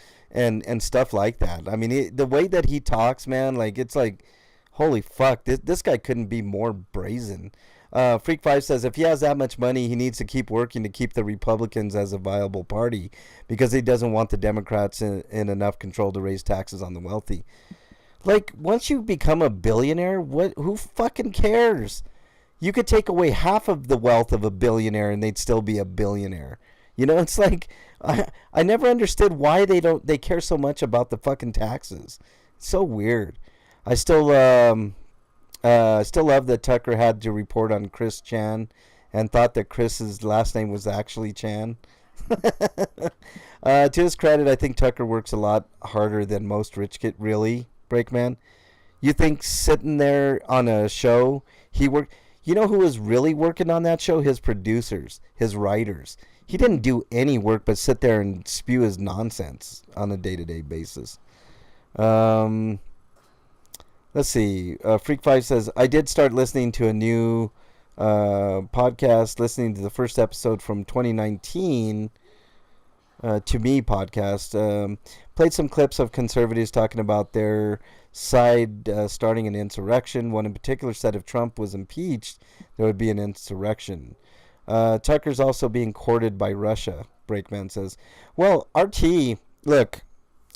stuff like that. I mean, the way that he talks, man, like it's like, holy fuck, this guy couldn't be more brazen. Freak 5 says if he has that much money, he needs to keep working to keep the Republicans as a viable party because he doesn't want the Democrats in enough control to raise taxes on the wealthy. Like, once you become a billionaire, who fucking cares? You could take away half of the wealth of a billionaire and they'd still be a billionaire. You know, it's like I never understood why they care so much about the fucking taxes. It's so weird. I still love that Tucker had to report on Chris Chan and thought that Chris's last name was actually Chan. To his credit, I think Tucker works a lot harder than most rich kid. Really, Breakman? You think sitting there on a show, he worked... You know who was really working on that show? His producers, his writers. He didn't do any work but sit there and spew his nonsense on a day-to-day basis. Let's see. Freak 5 says, I did start listening to a new podcast, listening to the first episode from 2019, To Me podcast. Played some clips of conservatives talking about their side starting an insurrection. One in particular said if Trump was impeached, there would be an insurrection. Tucker's also being courted by Russia, Breakman says. Well, RT, look,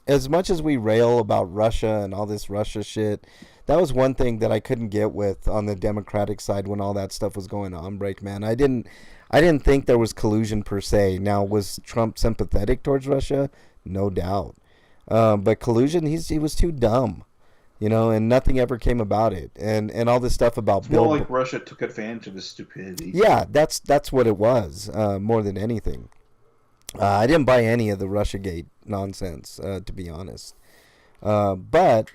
as much as we rail about Russia and all this Russia shit, that was one thing that I couldn't get with on the Democratic side when all that stuff was going on, Breakman. I didn't think there was collusion per se. Now, was Trump sympathetic towards Russia? No doubt. But collusion, he was too dumb, you know, and nothing ever came about it. And all this stuff about It's more like Russia took advantage of his stupidity. Yeah, that's what it was, more than anything. I didn't buy any of the Russiagate nonsense, to be honest. But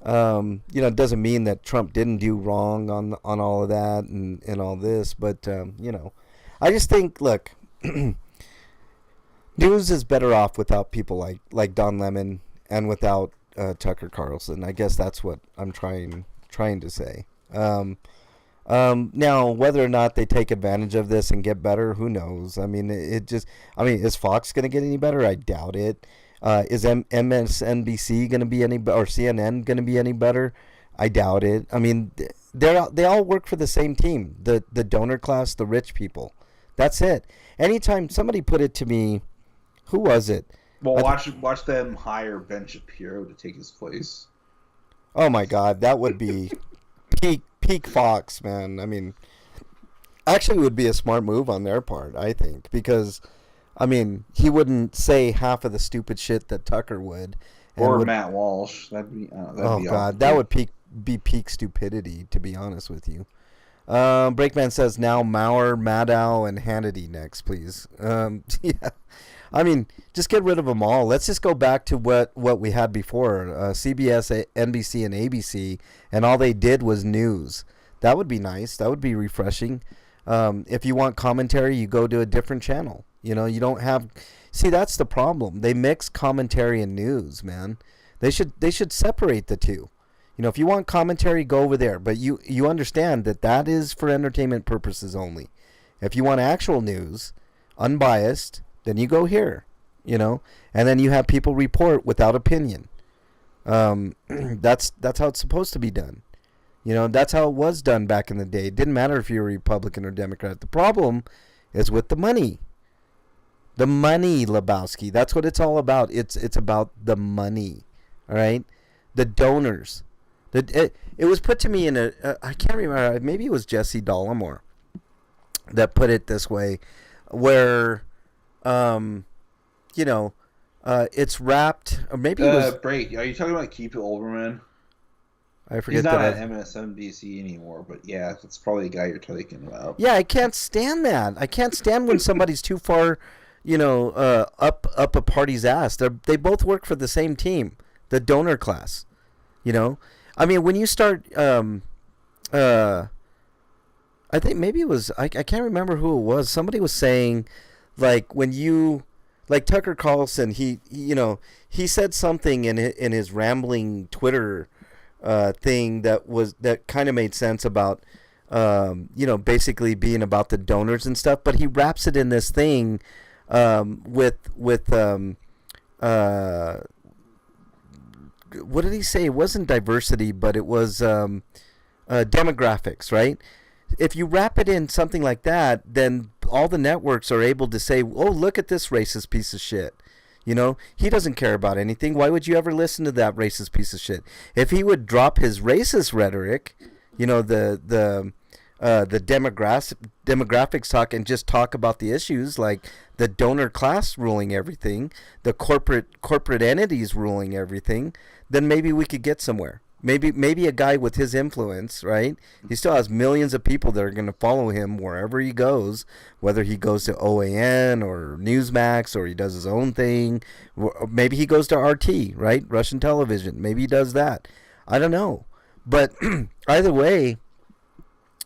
you know, it doesn't mean that Trump didn't do wrong on all of that and all this. But you know, I just think, look, news is better off without people like Don Lemon and without Tucker Carlson. I guess that's what I'm trying to say. Now, whether or not they take advantage of this and get better, who knows? I mean, is Fox going to get any better? I doubt it. Is MSNBC going to be or CNN going to be any better? I doubt it. I mean, they all work for the same team, the donor class, the rich people. That's it. Anytime somebody put it to me, who was it? Well, watch them hire Ben Shapiro to take his place. Oh my God, that would be peak Fox, man. I mean, actually, it would be a smart move on their part, I think, because, I mean, he wouldn't say half of the stupid shit that Tucker would. Or Matt Walsh. That'd be God, that would be peak stupidity, to be honest with you. Breakman says now Maurer, Maddow, and Hannity next, please. Yeah. I mean, just get rid of them all. Let's just go back to what we had before. CBS, NBC, and ABC, and all they did was news. That would be nice. That would be refreshing. If you want commentary, you go to a different channel. You know, you don't have... See, that's the problem. They mix commentary and news, man. They should separate the two. You know, if you want commentary, go over there. But you understand that is for entertainment purposes only. If you want actual news, unbiased, then you go here, you know, and then you have people report without opinion. That's how it's supposed to be done. You know, that's how it was done back in the day. It didn't matter if you were Republican or Democrat. The problem is with the money. The money, Lebowski. That's what it's all about. It's about the money. All right? The donors. It was put to me in I can't remember, maybe it was Jesse Dollamore that put it this way, where you know, it's wrapped, or maybe it was... Break, are you talking about Keith Olbermann? I forget. He's not at MSNBC anymore, but yeah, that's probably the guy you're talking about. Yeah, I can't stand that. I can't stand when somebody's too far up a party's ass. They both work for the same team, the donor class. I mean, when you start, I think maybe it was I can't remember who it was. Somebody was saying, like, when you, like Tucker Carlson, he said something in his rambling Twitter thing that kind of made sense about basically being about the donors and stuff, but he wraps it in this thing with what did he say? It wasn't diversity, but it was demographics, right? If you wrap it in something like that, then all the networks are able to say, oh, look at this racist piece of shit. He doesn't care about anything. Why would you ever listen to that racist piece of shit? If he would drop his racist rhetoric, the demographics talk, and just talk about the issues like the donor class ruling everything, the corporate entities ruling everything, then maybe we could get somewhere. Maybe a guy with his influence, right? He still has millions of people that are going to follow him wherever he goes, whether he goes to OAN or Newsmax or he does his own thing. Maybe he goes to RT, right? Russian television. Maybe he does that. I don't know. But either way,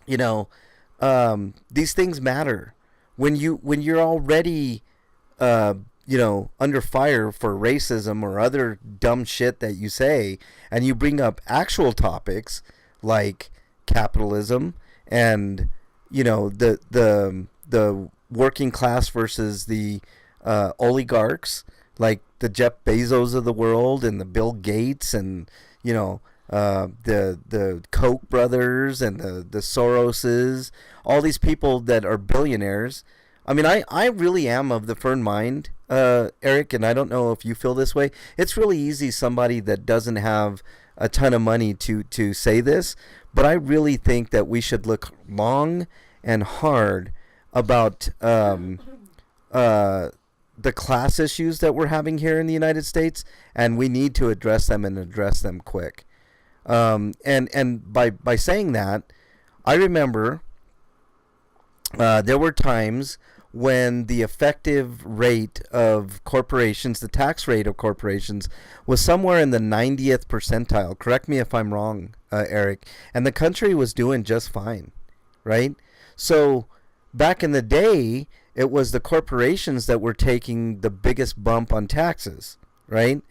these things matter. When you're already under fire for racism or other dumb shit that you say, and you bring up actual topics like capitalism and the working class versus the oligarchs, like the Jeff Bezos of the world and the Bill Gates and the Koch brothers and the Soroses, all these people that are billionaires. I mean, I really am of the firm mind, Eric, and I don't know if you feel this way. It's really easy, somebody that doesn't have a ton of money, to say this, but I really think that we should look long and hard about the class issues that we're having here in the United States, and we need to address them and address them quick. And by saying that, I remember there were times when the effective rate of corporations, the tax rate of corporations, was somewhere in the 90th percentile. Correct me if I'm wrong, Eric. And the country was doing just fine, right? So back in the day, it was the corporations that were taking the biggest bump on taxes, right?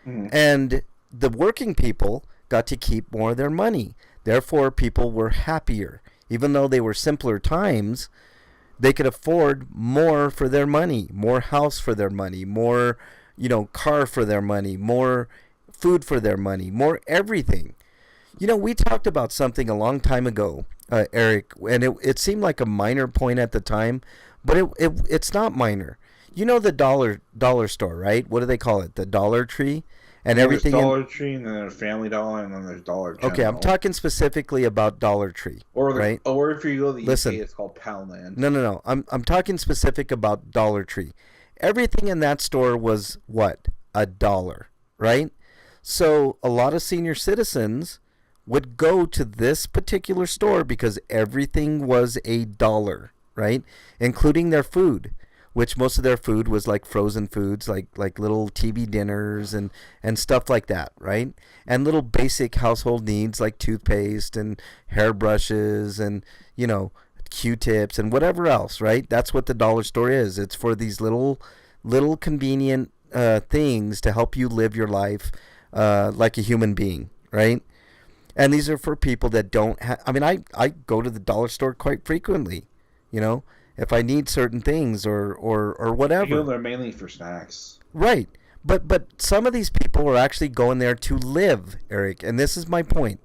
Mm-hmm. And the working people got to keep more of their money. Therefore, people were happier. Even though they were simpler times, they could afford more for their money, more house for their money, more, car for their money, more food for their money, more everything. We talked about something a long time ago, Eric, and it seemed like a minor point at the time, but it's not minor. The dollar store, right? What do they call it? The Dollar Tree? And everything. There's Dollar Tree, and then there's Family Dollar, and then there's Dollar General. Okay, I'm talking specifically about Dollar Tree. Right? Or if you go to the UK, it's called Poundland. No. I'm talking specific about Dollar Tree. Everything in that store was what? $1, right? So a lot of senior citizens would go to this particular store because everything was $1, right? Including their food, which most of their food was like frozen foods, like little TV dinners and stuff like that, right? And little basic household needs like toothpaste and hairbrushes and, Q-tips and whatever else, right? That's what the dollar store is. It's for these little convenient things to help you live your life like a human being, right? And these are for people that don't have... I mean, I go to the dollar store quite frequently, if I need certain things or whatever. They're mainly for snacks. Right. But some of these people are actually going there to live, Eric, and this is my point.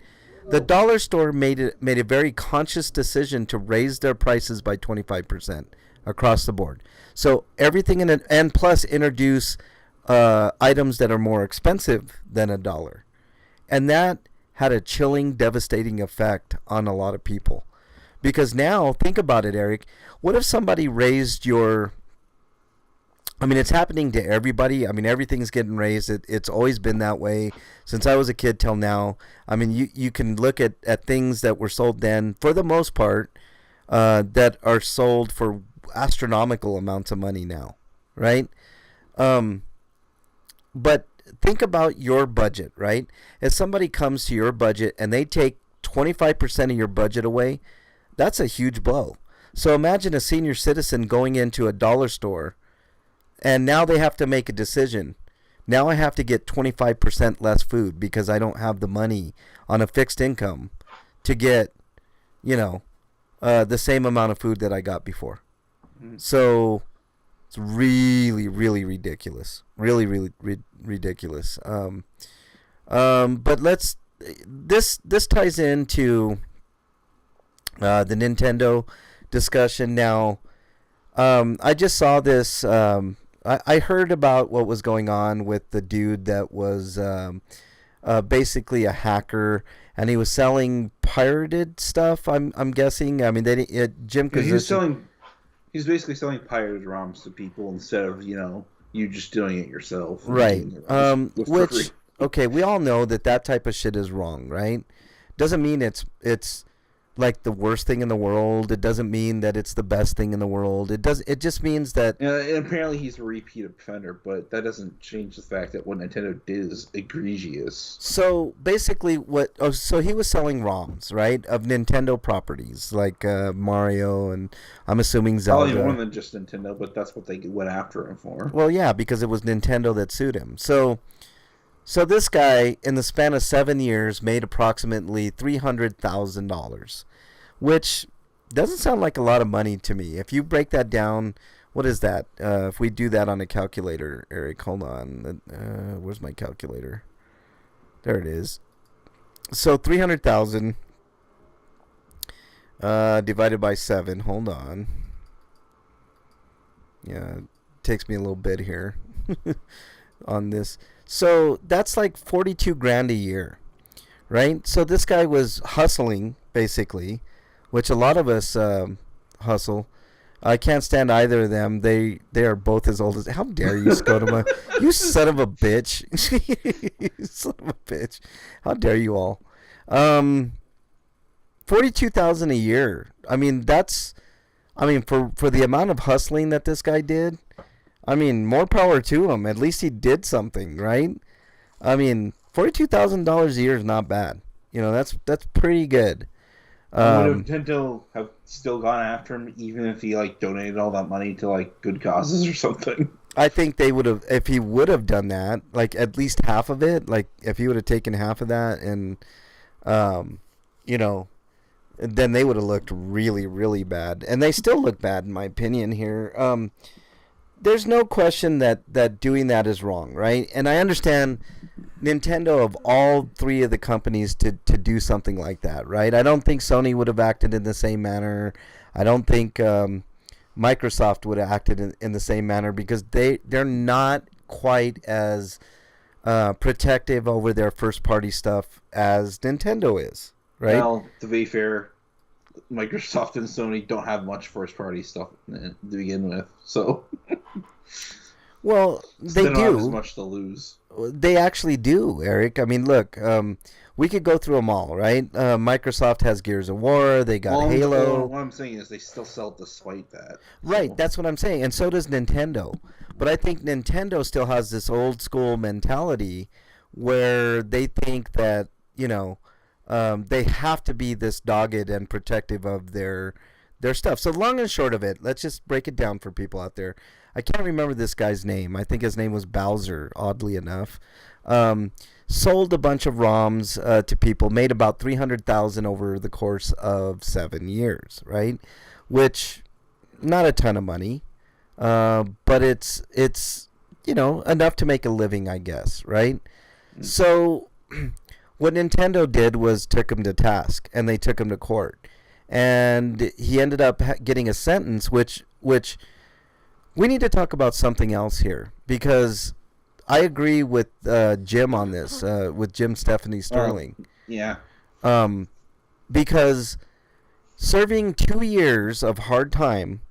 The dollar store made a very conscious decision to raise their prices by 25% across the board. So everything and plus introduce items that are more expensive than $1. And that had a chilling, devastating effect on a lot of people. Because now, think about it, Eric. What if somebody raised your... I mean, it's happening to everybody. I mean, everything's getting raised. It's always been that way since I was a kid till now. I mean, you can look at things that were sold then, for the most part, that are sold for astronomical amounts of money now, right? But think about your budget, right? If somebody comes to your budget and they take 25% of your budget away, that's a huge blow. So imagine a senior citizen going into a dollar store and now they have to make a decision. Now I have to get 25% less food because I don't have the money on a fixed income to get, the same amount of food that I got before. So it's really, really ridiculous. Really, really ridiculous. But this ties into the Nintendo discussion. Now, I just saw this. I heard about what was going on with the dude that was basically a hacker, and he was selling pirated stuff. I'm guessing. I mean, Jim. He's basically selling pirated ROMs to people instead of you just doing it yourself. Right. Okay, we all know that type of shit is wrong, right? Doesn't mean it's like the worst thing in the world. It doesn't mean that it's the best thing in the world. It just means that. And apparently he's a repeat offender, but that doesn't change the fact that what Nintendo did is egregious. So basically, so he was selling ROMs, right, of Nintendo properties like Mario and I'm assuming Zelda. Probably more than just Nintendo, but that's what they went after him for. Well, yeah, because it was Nintendo that sued him. So this guy, in the span of 7 years, made approximately $300,000, which doesn't sound like a lot of money to me. If you break that down, what is that? If we do that on a calculator, Eric, hold on. Where's my calculator? There it is. So 300,000 divided by 7. Hold on. Yeah, it takes me a little bit here on this. So that's like 42 grand a year, right? So this guy was hustling, basically, which a lot of us hustle. I can't stand either of them. They are both as old as. How dare you, Scotoma? You son of a bitch! You son of a bitch! How dare you all? 42,000 a year. I mean, for the amount of hustling that this guy did. I mean, more power to him. At least he did something, right? I mean, $42,000 a year is not bad. That's pretty good. Would Nintendo have still gone after him, even if he donated all that money to good causes or something? I think they would have, if he would have done that, at least half of it. If he would have taken half of that, and then they would have looked really, really bad, and they still look bad in my opinion here. There's no question that doing that is wrong, right? And I understand Nintendo, of all three of the companies, to do something like that, right? I don't think Sony would have acted in the same manner. I don't think Microsoft would have acted in the same manner, because they're not quite as protective over their first-party stuff as Nintendo is, right? Well, to be fair, Microsoft and Sony don't have much first-party stuff to begin with, so. Well, they don't do. have as much to lose. They actually do, Eric. I mean, look, we could go through them all, right? Microsoft has Gears of War. They got Halo. What I'm saying is they still sell it despite that. Right, so. That's what I'm saying, and so does Nintendo. But I think Nintendo still has this old school mentality where they think that they have to be this dogged and protective of their stuff. So long and short of it, let's just break it down for people out there. I can't remember this guy's name. I think his name was Bowser, oddly enough. Sold a bunch of ROMs to people, made about $300,000 over the course of 7 years, right? Which, not a ton of money, but it's enough to make a living, I guess, right? Mm-hmm. So what Nintendo did was took him to task, and they took him to court. And he ended up getting a sentence, which we need to talk about something else here, because I agree with Jim on this, with Jim Stephanie Sterling. Yeah. Because serving 2 years of hard time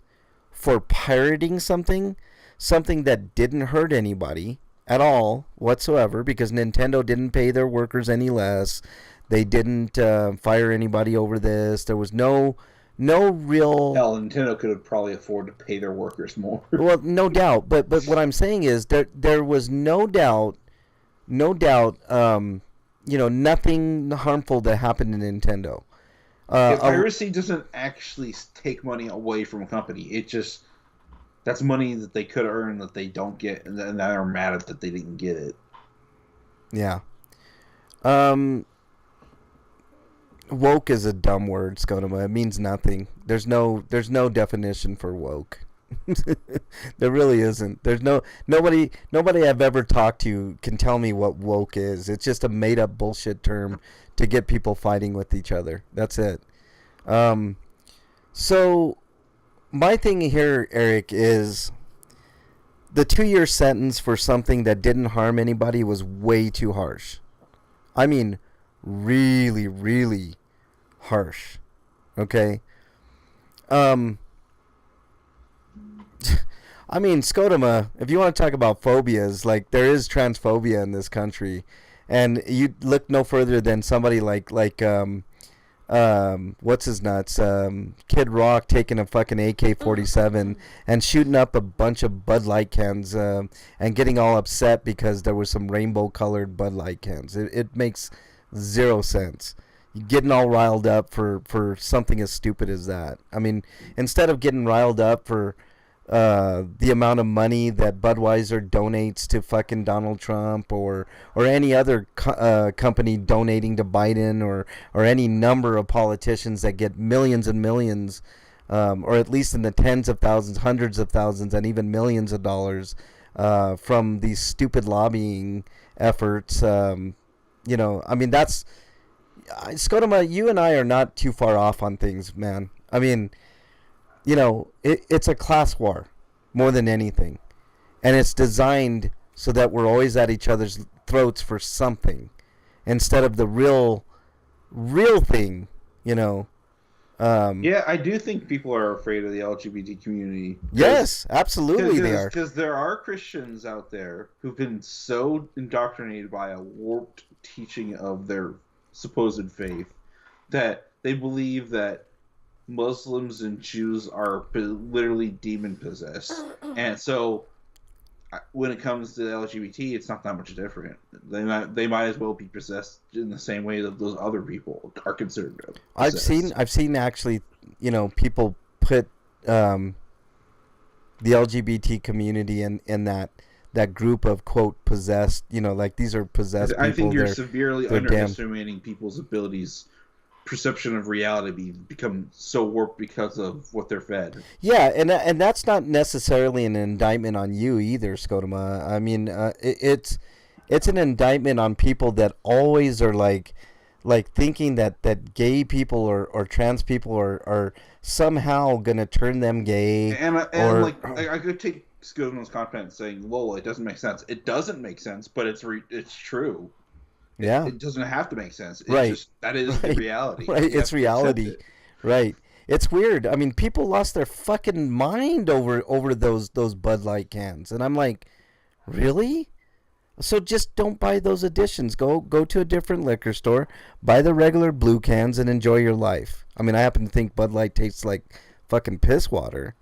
for pirating something that didn't hurt anybody at all whatsoever, because Nintendo didn't pay their workers any less. They didn't fire anybody over this. There was no no real. Hell, Nintendo could have probably afford to pay their workers more. Well, no doubt, but what I'm saying is there was no doubt, nothing harmful that happened in Nintendo. Piracy doesn't actually take money away from a company. It just that's money that they could earn that they don't get, and they're mad at that they didn't get it. Yeah. Woke is a dumb word, Skodoma. It means nothing. There's no definition for woke. There really isn't. There's nobody I've ever talked to can tell me what woke is. It's just a made up bullshit term to get people fighting with each other. That's it. So my thing here, Eric, is the 2-year sentence for something that didn't harm anybody was way too harsh. I mean, really, really harsh. Okay? I mean, Skodoma, if you want to talk about phobias, like, there is transphobia in this country. And you look no further than somebody like what's his nuts? Kid Rock taking a fucking AK-47 and shooting up a bunch of Bud Light cans and getting all upset because there was some rainbow-colored Bud Light cans. It makes zero sense. You're getting all riled up for something as stupid as that. I mean, instead of getting riled up for the amount of money that Budweiser donates to fucking Donald Trump or any other company donating to Biden or any number of politicians that get millions and millions, or at least in the tens of thousands, hundreds of thousands, and even millions of dollars from these stupid lobbying efforts. I mean, that's... Skodoma, you and I are not too far off on things, man. I mean... it's a class war more than anything. And it's designed so that we're always at each other's throats for something instead of the real thing, Yeah, I do think people are afraid of the LGBT community. Yes, absolutely they are. Because there are Christians out there who've been so indoctrinated by a warped teaching of their supposed faith that they believe that Muslims and Jews are literally demon possessed, and so when it comes to the LGBT, it's not that much different. They might as well be possessed in the same way that those other people are considered possessed. I've seen actually, people put the LGBT community in that group of quote possessed. Like these are possessed people. I think you're severely underestimating people's abilities. Perception of reality become so warped because of what they're fed. Yeah, and that's not necessarily an indictment on you either, Skodoma. I mean, it's an indictment on people that always are like thinking that gay people or trans people are somehow gonna turn them gay. And I could take Skodoma's comment saying, "Well, it doesn't make sense." It doesn't make sense, but it's true. Yeah, it doesn't have to make sense. That is right. the reality. Right, it's reality. Right. It's weird. I mean, people lost their fucking mind over those Bud Light cans, and I'm like, really? So just don't buy those editions. Go to a different liquor store, buy the regular blue cans, and enjoy your life. I mean, I happen to think Bud Light tastes like fucking piss water,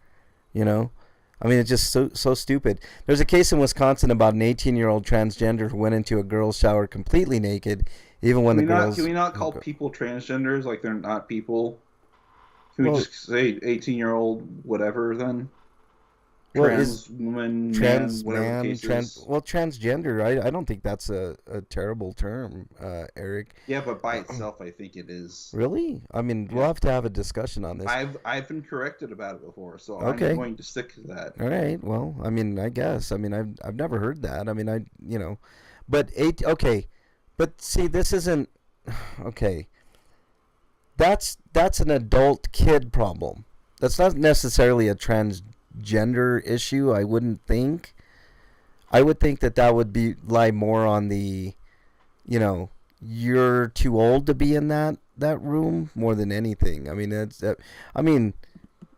I mean, it's just so stupid. There's a case in Wisconsin about an 18-year-old transgender who went into a girl's shower completely naked, even when the girls... Can we not call people transgenders like they're not people? Can we just say 18-year-old whatever then? Trans woman, trans man, whatever the case is. Well, transgender, I don't think that's a terrible term, Eric. Yeah, but by itself, I think it is. Really? I mean, we'll have to have a discussion on this. I've been corrected about it before, so okay. I'm going to stick to that. All right. Well, I mean, I guess. I mean, I've never heard that. I mean, but okay. But see, this isn't okay. That's an adult kid problem. That's not necessarily a transgender issue. I wouldn't think. I would think that would lie more on the, you're too old to be in that room more than anything. I mean,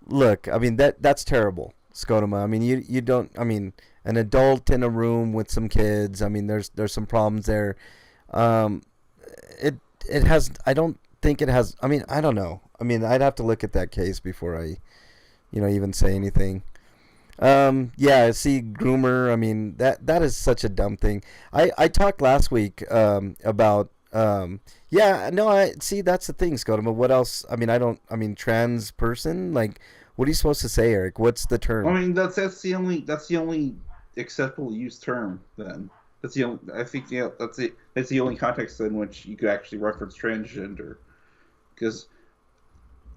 look, I mean that's terrible, Skodoma. I mean, you don't. I mean, an adult in a room with some kids. I mean, there's some problems there. It has. I don't think it has. I mean, I don't know. I mean, I'd have to look at that case before I, even say anything. Yeah, see, groomer. I mean, that is such a dumb thing. I talked last week about yeah, no, I see that's the thing, Scott. But what else? I mean, trans person. Like, what are you supposed to say, Eric? What's the term? I mean, that's the only acceptable use term. Then that's the only. I think that's the only context in which you could actually reference transgender, because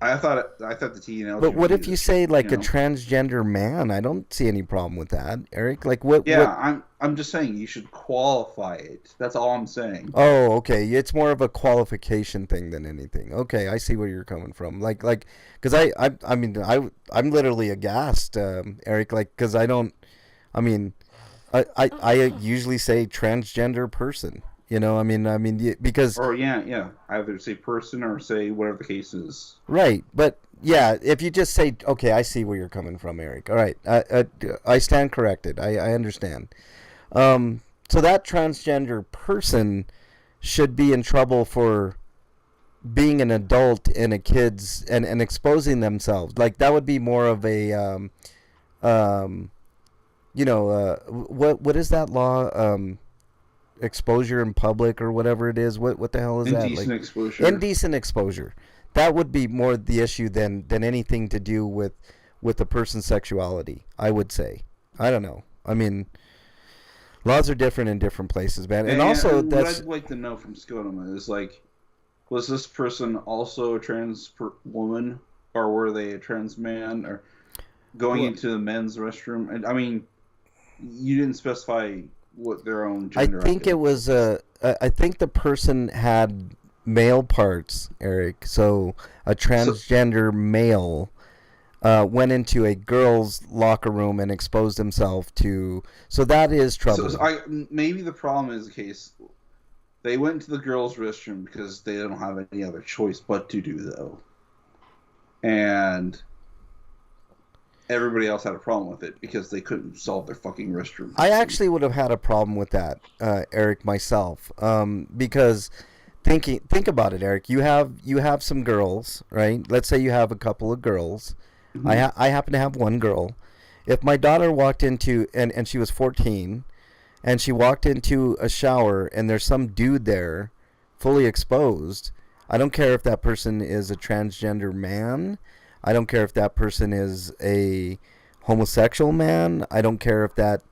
I thought the T and L. But what if you say like a transgender man? I don't see any problem with that, Eric. Like what? Yeah, I'm just saying you should qualify it. That's all I'm saying. Oh, okay. It's more of a qualification thing than anything. Okay, I see where you're coming from. Like, because I'm literally aghast, Eric. Like, because I don't. I mean, I usually say transgender person. Because or yeah, either say person or say whatever the case is. Right, but yeah, if you just say, okay, I see where you're coming from, Eric. All right, I stand corrected. I understand. So that transgender person should be in trouble for being an adult in a kid's and exposing themselves. Like that would be more of a what is that law? Exposure in public or whatever it is. What the hell is that? Indecent exposure. Indecent exposure. That would be more the issue than anything to do with a person's sexuality, I would say. I don't know. I mean, laws are different in different places, man. And also, what I'd like to know from Skodoma is like, was this person also a trans woman, or were they a trans man, or going into the men's restroom? And I mean, you didn't specify what their own gender. I think it was I think the person had male parts, Eric. So a transgender male went into a girl's locker room and exposed himself to. So that is trouble. Maybe the problem is the case. They went to the girls' restroom because they don't have any other choice but to do though, and everybody else had a problem with it because they couldn't solve their fucking restroom. I actually would have had a problem with that, Eric, myself, because think about it, Eric. You have some girls, right? Let's say you have a couple of girls. Mm-hmm. I happen to have one girl. If my daughter walked into and she was 14, and she walked into a shower and there's some dude there, fully exposed, I don't care if that person is a transgender man. I don't care if that person is a homosexual man. I don't care if that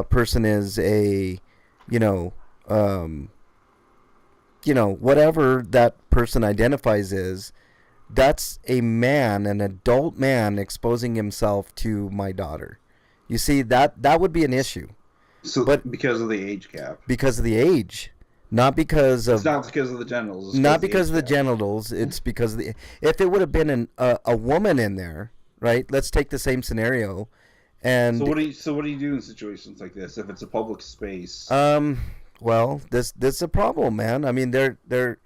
person is a, whatever that person identifies as. That's a man, an adult man, exposing himself to my daughter. You see, that would be an issue. So, but because of the age gap. Because of the age. Not because of. It's not because of the genitals. Not because of the genitals. It's because of the. If it would have been a woman in there, right? Let's take the same scenario, and. So what do you do in situations like this if it's a public space? Well, this is a problem, man. I mean, they're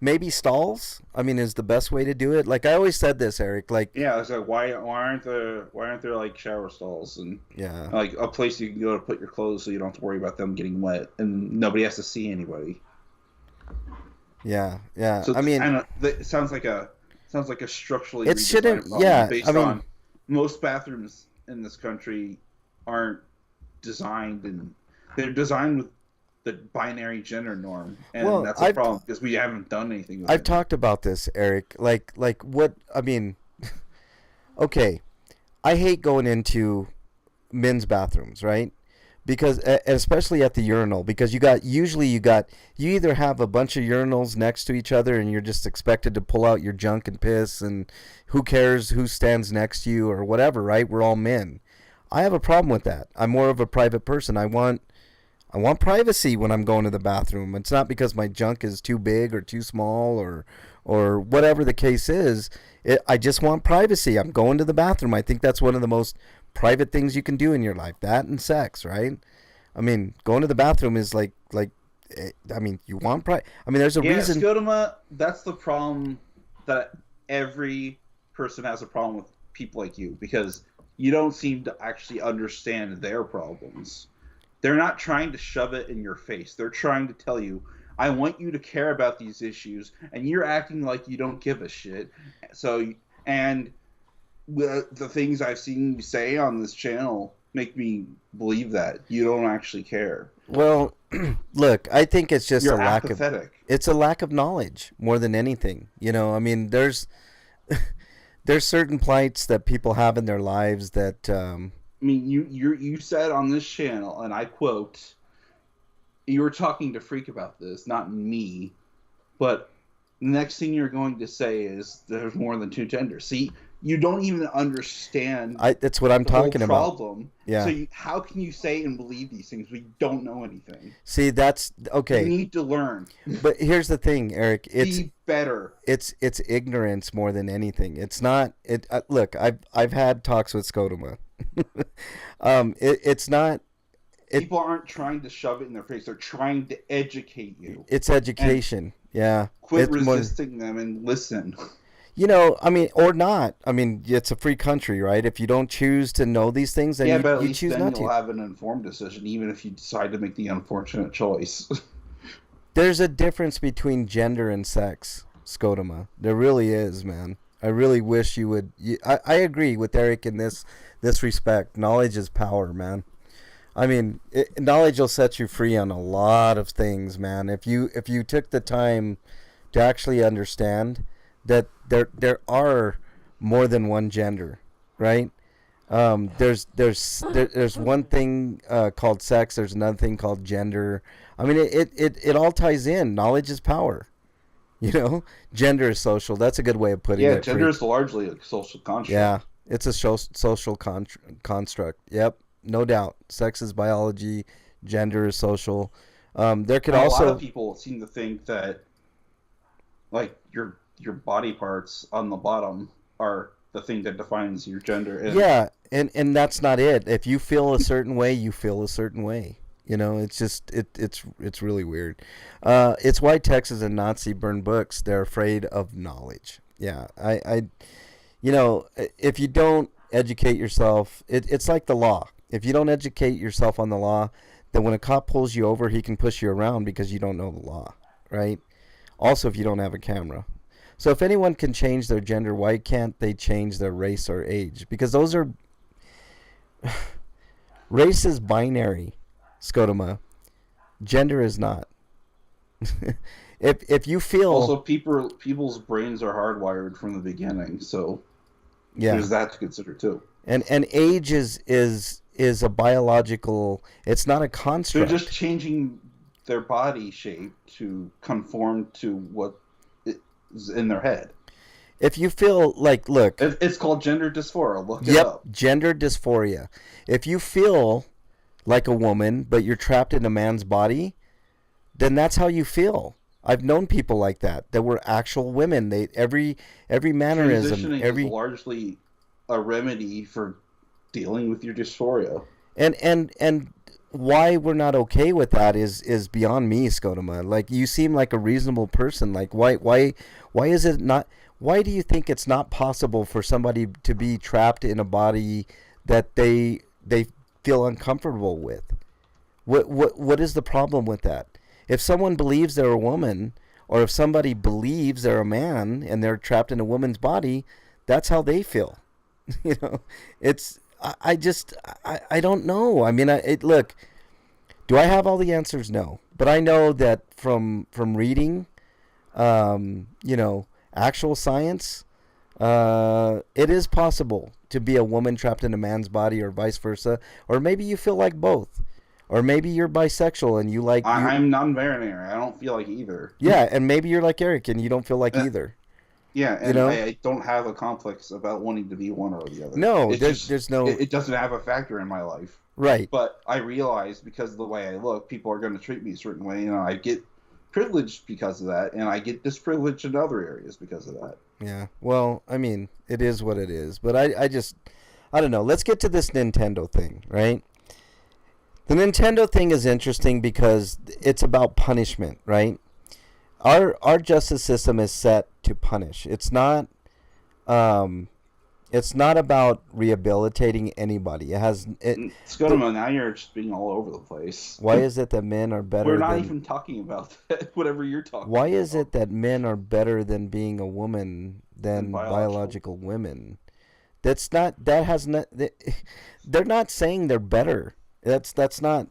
maybe stalls. I mean, is the best way to do it. Like I always said this, Eric. Like yeah, it's like why aren't there like shower stalls and like a place you can go to put your clothes so you don't have to worry about them getting wet and nobody has to see anybody. Yeah. So I mean, it sounds like a structurally. It shouldn't. Yeah, based on most bathrooms in this country aren't designed and they're designed with the binary gender norm, and that's a problem because we haven't done anything with I've talked about this, Eric. Like what I mean. Okay, I hate going into men's bathrooms, right? Because especially at the urinal, because you either have a bunch of urinals next to each other and you're just expected to pull out your junk and piss, and who cares who stands next to you or whatever, right? We're all men. I have a problem with that. I'm more of a private person. I want privacy when I'm going to the bathroom. It's not because my junk is too big or too small or whatever the case is. I just want privacy. I'm going to the bathroom. I think that's one of the most private things you can do in your life. That and sex, right? I mean, going to the bathroom is like I mean, you want I mean, there's a reason. Skodoma, that's the problem that every person has a problem with people like you because you don't seem to actually understand their problems. They're not trying to shove it in your face. They're trying to tell you, I want you to care about these issues, and you're acting like you don't give a shit. So, and the things I've seen you say on this channel make me believe that you don't actually care. Well, look, I think it's just You're a lack apathetic. of it's a lack of knowledge more than anything. You know, I mean, there's certain plights that people have in their lives that I mean, you said on this channel, and I quote, you were talking to Freak about this, not me, but the next thing you're going to say is there's more than two genders. See, you don't even understand. That's what I'm the whole talking about. Problem. Yeah. So how can you say and believe these things? We don't know anything. See, that's okay. You need to learn. But here's the thing, Eric. Be better. It's ignorance more than anything. It's not. Look, I've had talks with Scotoma. It's not. People aren't trying to shove it in their face. They're trying to educate you. It's education. Yeah. Quit resisting them and listen. You know, I mean, or not. I mean, it's a free country, right? If you don't choose to know these things, then but at you least choose then not you'll to. have an informed decision, even if you decide to make the unfortunate choice. There's a difference between gender and sex, Scotoma. There really is, man. I really wish you would. I agree with Eric in this respect. Knowledge is power, man. I mean, knowledge will set you free on a lot of things, man. If you took the time to actually understand that there are more than one gender, right? There's one thing called sex. There's another thing called gender. I mean, it all ties in. Knowledge is power. You know, gender is social. That's a good way of putting it. Yeah, gender is largely a social construct. Yeah, it's a social construct. Yep, no doubt. Sex is biology. Gender is social. There could also a lot of people seem to think that, like, your body parts on the bottom are the thing that defines your gender. Yeah, and that's not it. If you feel a certain way, you feel a certain way. You know, it's just it's really weird. It's why Texas and Nazi burn books. They're afraid of knowledge. Yeah, I you know, if you don't educate yourself, it's like the law. If you don't educate yourself on the law, then when a cop pulls you over, he can push you around because you don't know the law, right? Also, if you don't have a camera. So if anyone can change their gender, why can't they change their race or age? Because those are... Race is binary, Scotoma. Gender is not. If you feel... Also, people's brains are hardwired from the beginning, so yeah, there's that to consider too. And age is a biological... It's not a construct. They're just changing their body shape to conform to what is in their head. If you feel like, look... It's called gender dysphoria. Look it Yep, up. gender dysphoria. If you feel like a woman, but you're trapped in a man's body, then that's how you feel. I've known people like that were actual women. Every mannerism, Transitioning is largely a remedy for dealing with your dysphoria. And why we're not okay with that is beyond me, Scotoma. Like, you seem like a reasonable person. Like, why is it not? Why do you think it's not possible for somebody to be trapped in a body that they feel uncomfortable with? What is the problem with that? If someone believes they're a woman, or if somebody believes they're a man and they're trapped in a woman's body, that's how they feel. You know, I don't know. I mean, look, do I have all the answers? No, but I know that from reading, you know, actual science, it is possible to be a woman trapped in a man's body, or vice versa, or maybe you feel like both. Or maybe you're bisexual and you like... I'm non-binary. I don't feel like either. Yeah, and maybe you're like Eric and you don't feel like either. Yeah, and you know? I don't have a complex about wanting to be one or the other. No, there's no... It doesn't have a factor in my life. Right. But I realize because of the way I look, people are going to treat me a certain way, and I get privileged because of that, and I get disprivileged in other areas because of that. Yeah, well, I mean, it is what it is. But I don't know. Let's get to this Nintendo thing, right? The Nintendo thing is interesting because it's about punishment, right? Our justice system is set to punish. It's not, It's not about rehabilitating anybody. It has. Scotoma, now you're just being all over the place. Why is it that men are better? We're not even talking about that. Whatever you're talking. Why about. is it that men are better than being a woman than biological women? That's not. That has not. They're not saying they're better. That's not.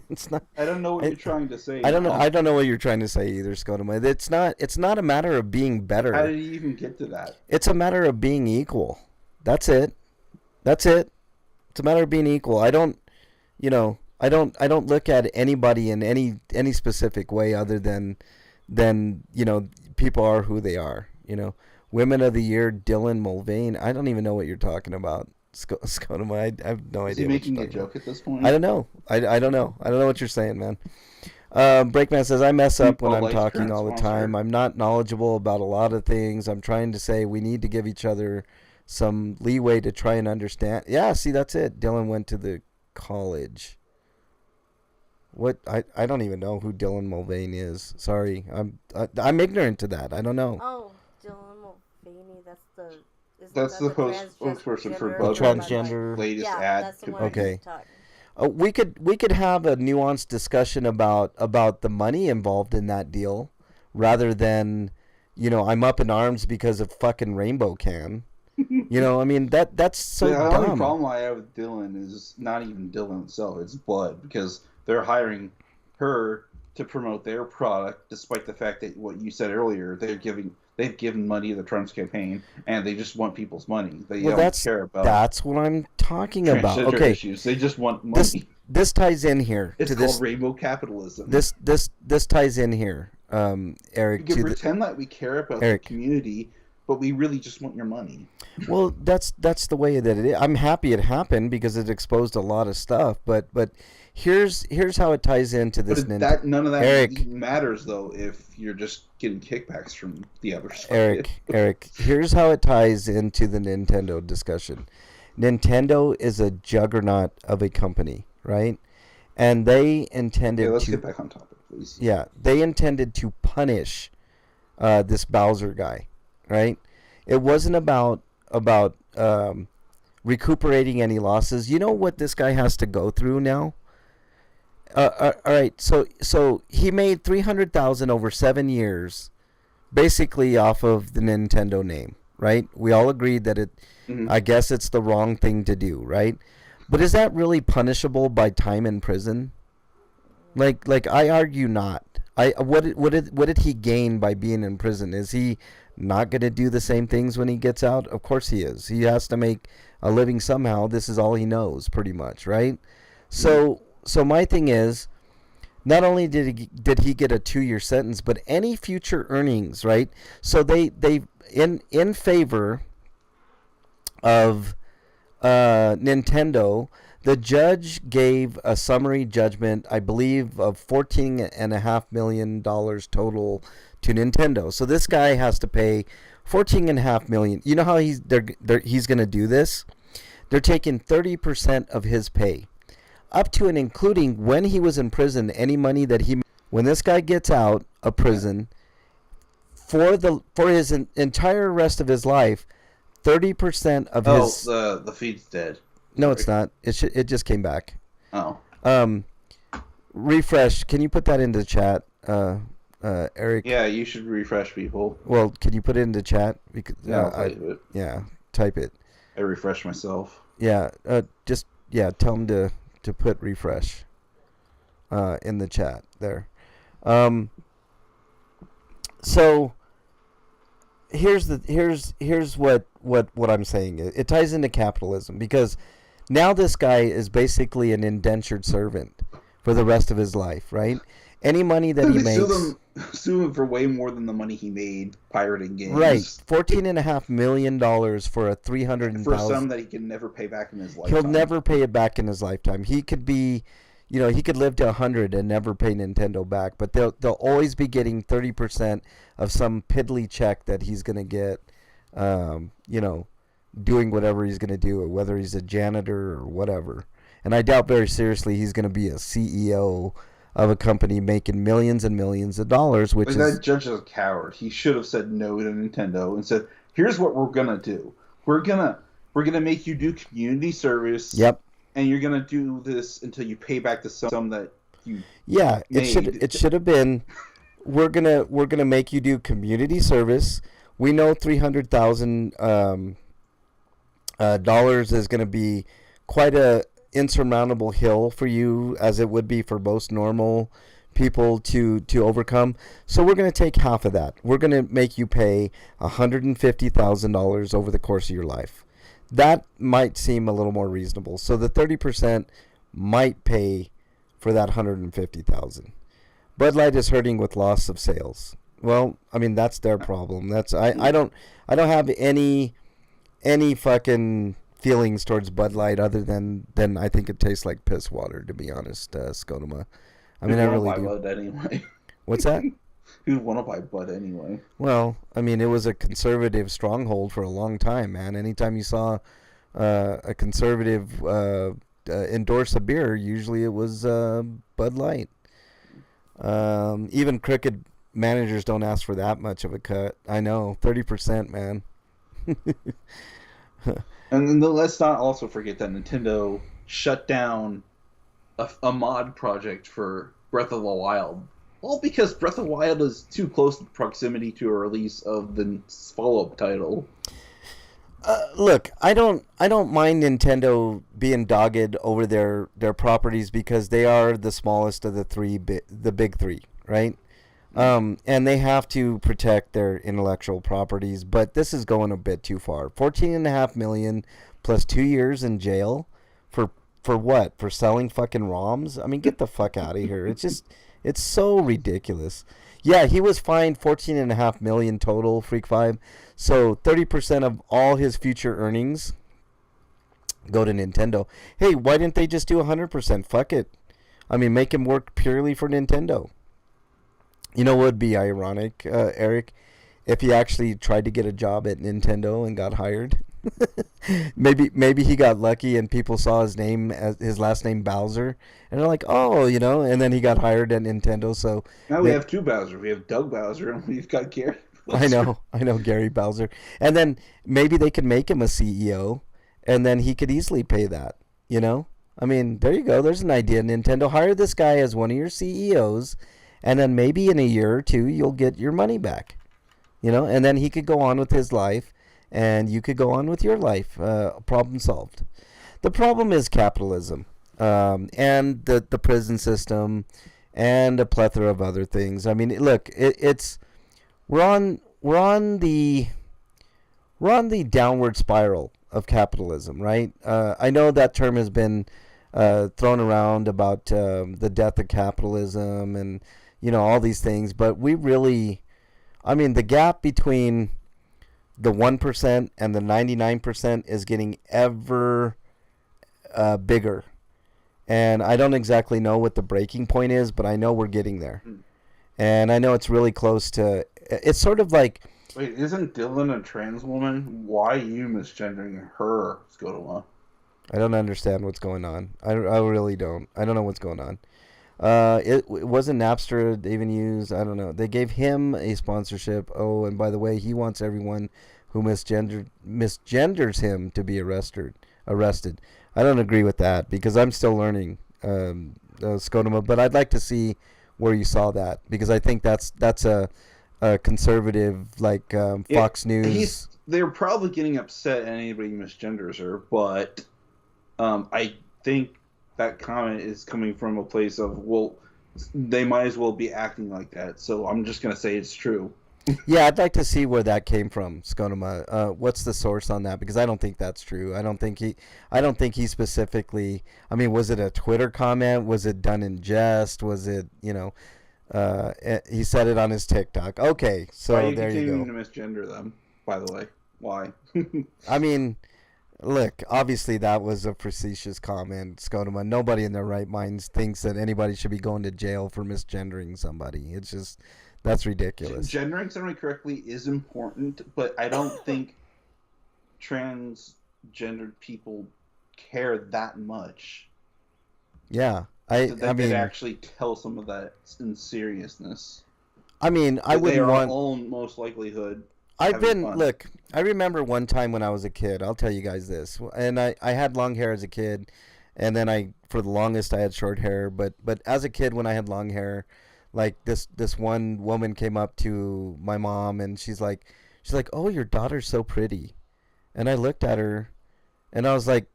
It's not. I don't know what you're trying to say. I don't know. I don't know what you're trying to say either, Scotoma. It's not. It's not a matter of being better. How did you even get to that? It's a matter of being equal. That's it. That's it. It's a matter of being equal. I don't. I don't look at anybody in any specific way other than people are who they are. Women of the Year, Dylan Mulvaney. I don't even know what you're talking about. Scotoma, I have no idea. Is he making a joke at this point? I don't know. I don't know. I don't know what you're saying, man. Breakman says, I mess up when I'm talking all the time. I'm not knowledgeable about a lot of things. I'm trying to say we need to give each other some leeway to try and understand. Yeah, see, that's it. Dylan went to the college. What? I don't even know who Dylan Mulvaney is. Sorry. I'm ignorant to that. I don't know. Oh, Dylan Mulvaney, that's the spokesperson for Bug transgender latest ad. That's the one Okay. talking. We could have a nuanced discussion about the money involved in that deal, rather than, I'm up in arms because of fucking Rainbow Can. I mean that's so dumb. The only problem I have with Dylan is not even Dylan itself; it's Bud, because they're hiring her to promote their product, despite the fact that what you said earlier, they've given money to the Trump's campaign, and they just want people's money. They don't care about. That's what I'm talking about. Okay, issues. They just want money. This ties in here. It's called rainbow capitalism. This ties in here, Eric. We can pretend that we care about the community, but we really just want your money. Well, that's the way that it is. I'm happy it happened because it exposed a lot of stuff. But here's how it ties into this. None of that matters though if you're just getting kickbacks from the other side. Eric, here's how it ties into the Nintendo discussion. Nintendo is a juggernaut of a company, right? And they intended let's get back on topic, please. Yeah, they intended to punish this Bowser guy, right? It wasn't about recuperating any losses. You know what this guy has to go through now? All right, so he made $300,000 over 7 years, basically off of the Nintendo name, right? We all agreed that I guess it's the wrong thing to do, right? But is that really punishable by time in prison? Like I argue not. What did he gain by being in prison? Is he not going to do the same things when he gets out? Of course he is. He has to make a living somehow. This is all he knows, pretty much, right? So my thing is, not only did he get a 2-year sentence, but any future earnings, right? So they in favor of Nintendo, the judge gave a summary judgment, I believe, of $14.5 million total to Nintendo. So this guy has to pay $14.5 million. You know how he's going to do this? They're taking 30% of his pay, up to and including when he was in prison. Any money that when this guy gets out of prison, for his entire rest of his life, 30% of his. Oh, the feed's dead. No, it's not. It just came back. Oh. Refresh. Can you put that into chat, Eric? Yeah, you should refresh people. Well, can you put it into chat? Because I'll type it. Yeah, type it. I refresh myself. Yeah, tell him to put refresh in the chat there. So here's what I'm saying. It ties into capitalism, because now this guy is basically an indentured servant for the rest of his life, right? Any money that he makes, sue him for way more than the money he made pirating games. Right, $14.5 million for a $300,000 for some that he can never pay back in his lifetime. He'll never pay it back in his lifetime. He could be, he could live to 100 and never pay Nintendo back, but they'll always be getting 30% of some piddly check that he's gonna get, doing whatever he's gonna do, whether he's a janitor or whatever. And I doubt very seriously he's gonna be a CEO of a company making millions and millions of dollars, which that judge is a coward. He should have said no to Nintendo and said, "Here's what we're gonna do. we're gonna make you do community service. Yep. And you're gonna do this until you pay back the sum that you it should have been, we're gonna make you do community service. We know $300,000 dollars is gonna be quite a insurmountable hill for you, as it would be for most normal people to overcome. So we're gonna take half of that. We're gonna make you pay $150,000 over the course of your life. That might seem a little more reasonable. So the 30% might pay for that $150,000. Bud Light is hurting with loss of sales. Well, I mean, that's their problem. That's I don't have any fucking feelings towards Bud Light other than I think it tastes like piss water, to be honest, Skodoma. I mean, I really do. Bud anyway. What's that? Who'd want to buy Bud anyway? Well, I mean, it was a conservative stronghold for a long time, man. Anytime you saw a conservative endorse a beer, usually it was Bud Light. Even crooked managers don't ask for that much of a cut. I know, 30%, man. And then let's not also forget that Nintendo shut down a mod project for Breath of the Wild. All because Breath of the Wild is too close in proximity to a release of the follow-up title. Look, I don't mind Nintendo being dogged over their properties, because they are the smallest of the big three, right? And they have to protect their intellectual properties, but this is going a bit too far. $14.5 million plus 2 years in jail for what? For selling fucking ROMs? I mean, get the fuck out of here. It's so ridiculous. Yeah, he was fined $14.5 million total, Freak 5. So 30% of all his future earnings go to Nintendo. Hey, why didn't they just do 100%? Fuck it. I mean, make him work purely for Nintendo. You know what would be ironic, Eric? If he actually tried to get a job at Nintendo and got hired. maybe he got lucky and people saw his name, as his last name Bowser, and they're like, oh, and then he got hired at Nintendo. So now we have two Bowser. We have Doug Bowser and we've got Gary Bowser. I know Gary Bowser. And then maybe they could make him a CEO, and then he could easily pay that. I mean, there you go. There's an idea. Nintendo, hire this guy as one of your CEOs, and then maybe in a year or two you'll get your money back. And then he could go on with his life. And you could go on with your life. Problem solved. The problem is capitalism, and the prison system, and a plethora of other things. I mean, look, we're on the downward spiral of capitalism, right? I know that term has been thrown around about the death of capitalism and all these things, but we really, I mean, the gap between the 1% and the 99% is getting ever bigger. And I don't exactly know what the breaking point is, but I know we're getting there. And I know it's really close to... It's sort of like... Wait, isn't Dylan a trans woman? Why are you misgendering her, Skodoma? I don't understand what's going on. I really don't. I don't know what's going on. It wasn't Napster they even used. I don't know. They gave him a sponsorship. Oh, and by the way, he wants everyone who misgenders him to be arrested. I don't agree with that, because I'm still learning, Skodoma. But I'd like to see where you saw that, because I think that's a conservative, like Fox News. They're probably getting upset at anybody who misgenders her, but I think that comment is coming from a place of, well, they might as well be acting like that. So I'm just going to say it's true. Yeah, I'd like to see where that came from, Skodoma. What's the source on that? Because I don't think that's true. I don't think he specifically. I mean, was it a Twitter comment? Was it done in jest? Was it, he said it on his TikTok. Okay, so there you go. Why are you continuing to misgender them, by the way? Why? I mean, look, obviously that was a facetious comment, Skodoma. Nobody in their right minds thinks that anybody should be going to jail for misgendering somebody. It's just, that's ridiculous. Gendering somebody correctly is important, but I don't think transgendered people care that much. Yeah, I mean, they'd actually tell some of that in seriousness. I mean, I wouldn't want... They are all most likelihood. I've been I remember one time when I was a kid. I'll tell you guys this. And I had long hair as a kid, and then for the longest I had short hair. But as a kid, when I had long hair, like this one woman came up to my mom, and she's like, "Oh, your daughter's so pretty," and I looked at her, and I was like,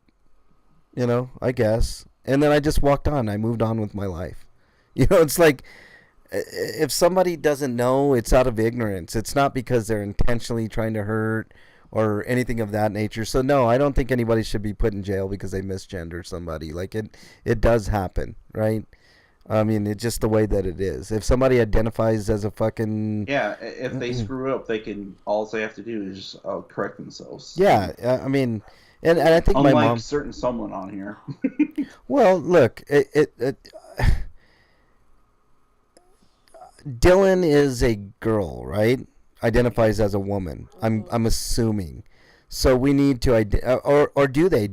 I guess. And then I just walked on. I moved on with my life. It's like, if somebody doesn't know, it's out of ignorance. It's not because they're intentionally trying to hurt or anything of that nature. So no, I don't think anybody should be put in jail because they misgender somebody. Like it does happen, right? I mean, it's just the way that it is. If somebody identifies as a fucking if they screw up, all they have to do is just correct themselves. Yeah, I mean, and I think unlike my mom, certain someone on here. well, look, Dylan is a girl, right? Identifies as a woman. I'm assuming. So we need to or do they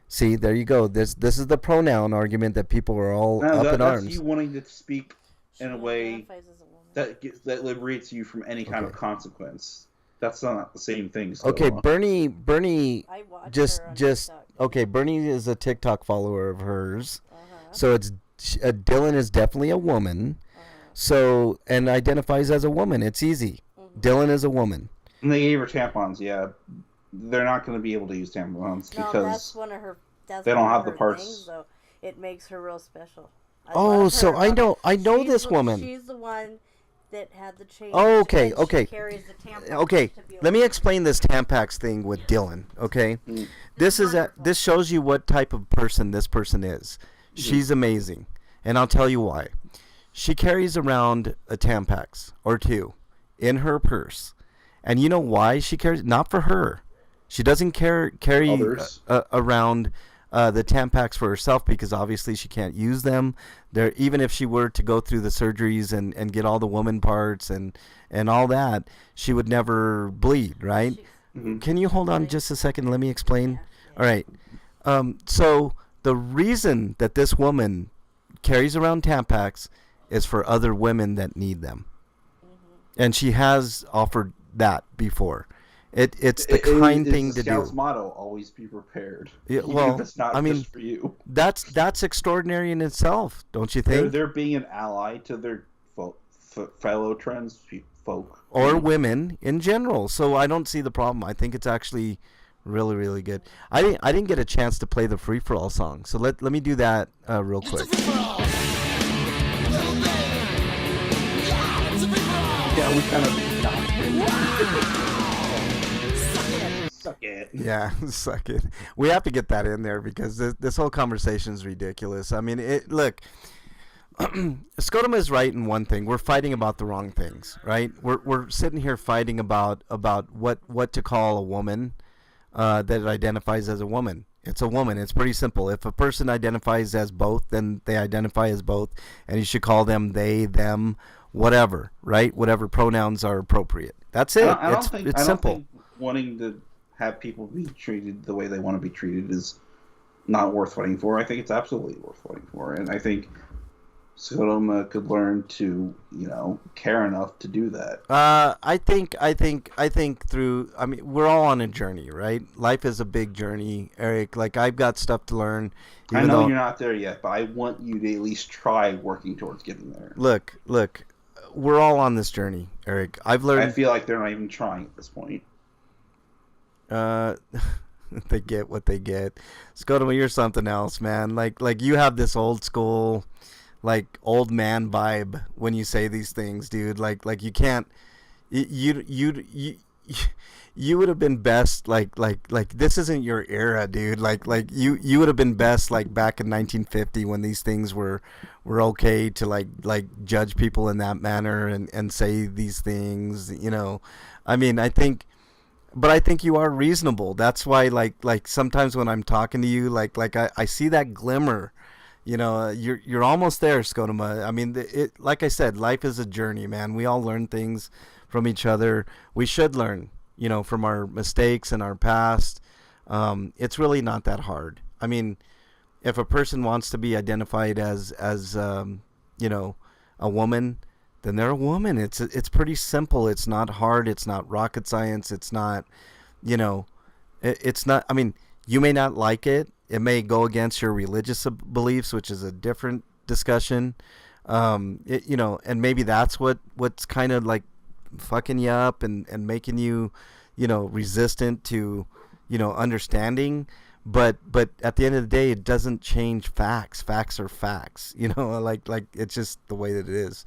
see, there you go. This is the pronoun argument that people are all up in arms. That's you wanting to speak in a way identifies as a woman. that liberates you from any kind of consequence. That's not the same thing. So. Okay, Bernie I watch just her on TikTok. okay. Bernie is a TikTok follower of hers, so it's Dylan is definitely a woman. So and identifies as a woman. It's easy. Dylan is a woman. And they gave her tampons. Yeah, they're not going to be able to use tampons because that's one of her. That's they don't one have of the her parts. Things, though. It makes her real special. So I know this woman. She's the one that had the change. Oh, okay, and okay. She carries the tampons Okay, to be let me able- explain this Tampax thing with Dylan. Okay, this shows you what type of person this person is. She's amazing, and I'll tell you why. She carries around a Tampax or two in her purse, and you know why she carries? Not for her. She doesn't carry around the Tampax for herself because obviously she can't use them. Even if she were to go through the surgeries and get all the woman parts and all that, she would never bleed, right? Can you hold on just a second? Let me explain. All right. So the reason that this woman carries around Tampax is for other women that need them, and she has offered that before. It's the kind thing to do. Scout's motto: always be prepared. Yeah, Even well, if it's not I mean, just for you. That's extraordinary in itself, don't you think? They're being an ally to their fellow trans folk or women in general. So I don't see the problem. I think it's actually really, really good. I didn't get a chance to play the free for all song, so let me do that real quick. Yeah, we kind of suck it. Yeah, suck it. We have to get that in there because this whole conversation is ridiculous. I mean, look, Scotoma is right in one thing. We're fighting about the wrong things, right? We're sitting here fighting about what to call a woman that identifies as a woman. It's a woman. It's pretty simple. If a person identifies as both, then they identify as both, and you should call them they, them, whatever, right? Whatever pronouns are appropriate. That's it. It's simple. Think wanting to have people be treated the way they want to be treated is not worth fighting for. I think it's absolutely worth fighting for, and I think Sodoma could learn to, care enough to do that. I think through. I mean, we're all on a journey, right? Life is a big journey, Eric. Like I've got stuff to learn. I know you're not there yet, but I want you to at least try working towards getting there. Look. We're all on this journey, Eric. I've learned. I feel like they're not even trying at this point. They get what they get. Scotoma, you're something else, man. Like you have this old school, like old man vibe when you say these things, dude. Like you can't. You would have been best like this isn't your era, dude. Like you would have been best like back in 1950 when these things were okay to like judge people in that manner and say these things, I mean, I think you are reasonable. That's why like sometimes when I'm talking to you, like I see that glimmer. You're almost there, Scotoma. I mean, like I said, life is a journey, man. We all learn things from each other. We should learn, from our mistakes and our past. It's really not that hard. I mean, if a person wants to be identified as a woman, then they're a woman. It's pretty simple. It's not hard. It's not rocket science. It's not, you know, it's not. I mean, you may not like it. It may go against your religious beliefs, which is a different discussion. You know, and maybe that's what's kind of like fucking you up and making you, you know, resistant to, you know, understanding. But at the end of the day, it doesn't change facts. Facts are facts. You know, like it's just the way that it is.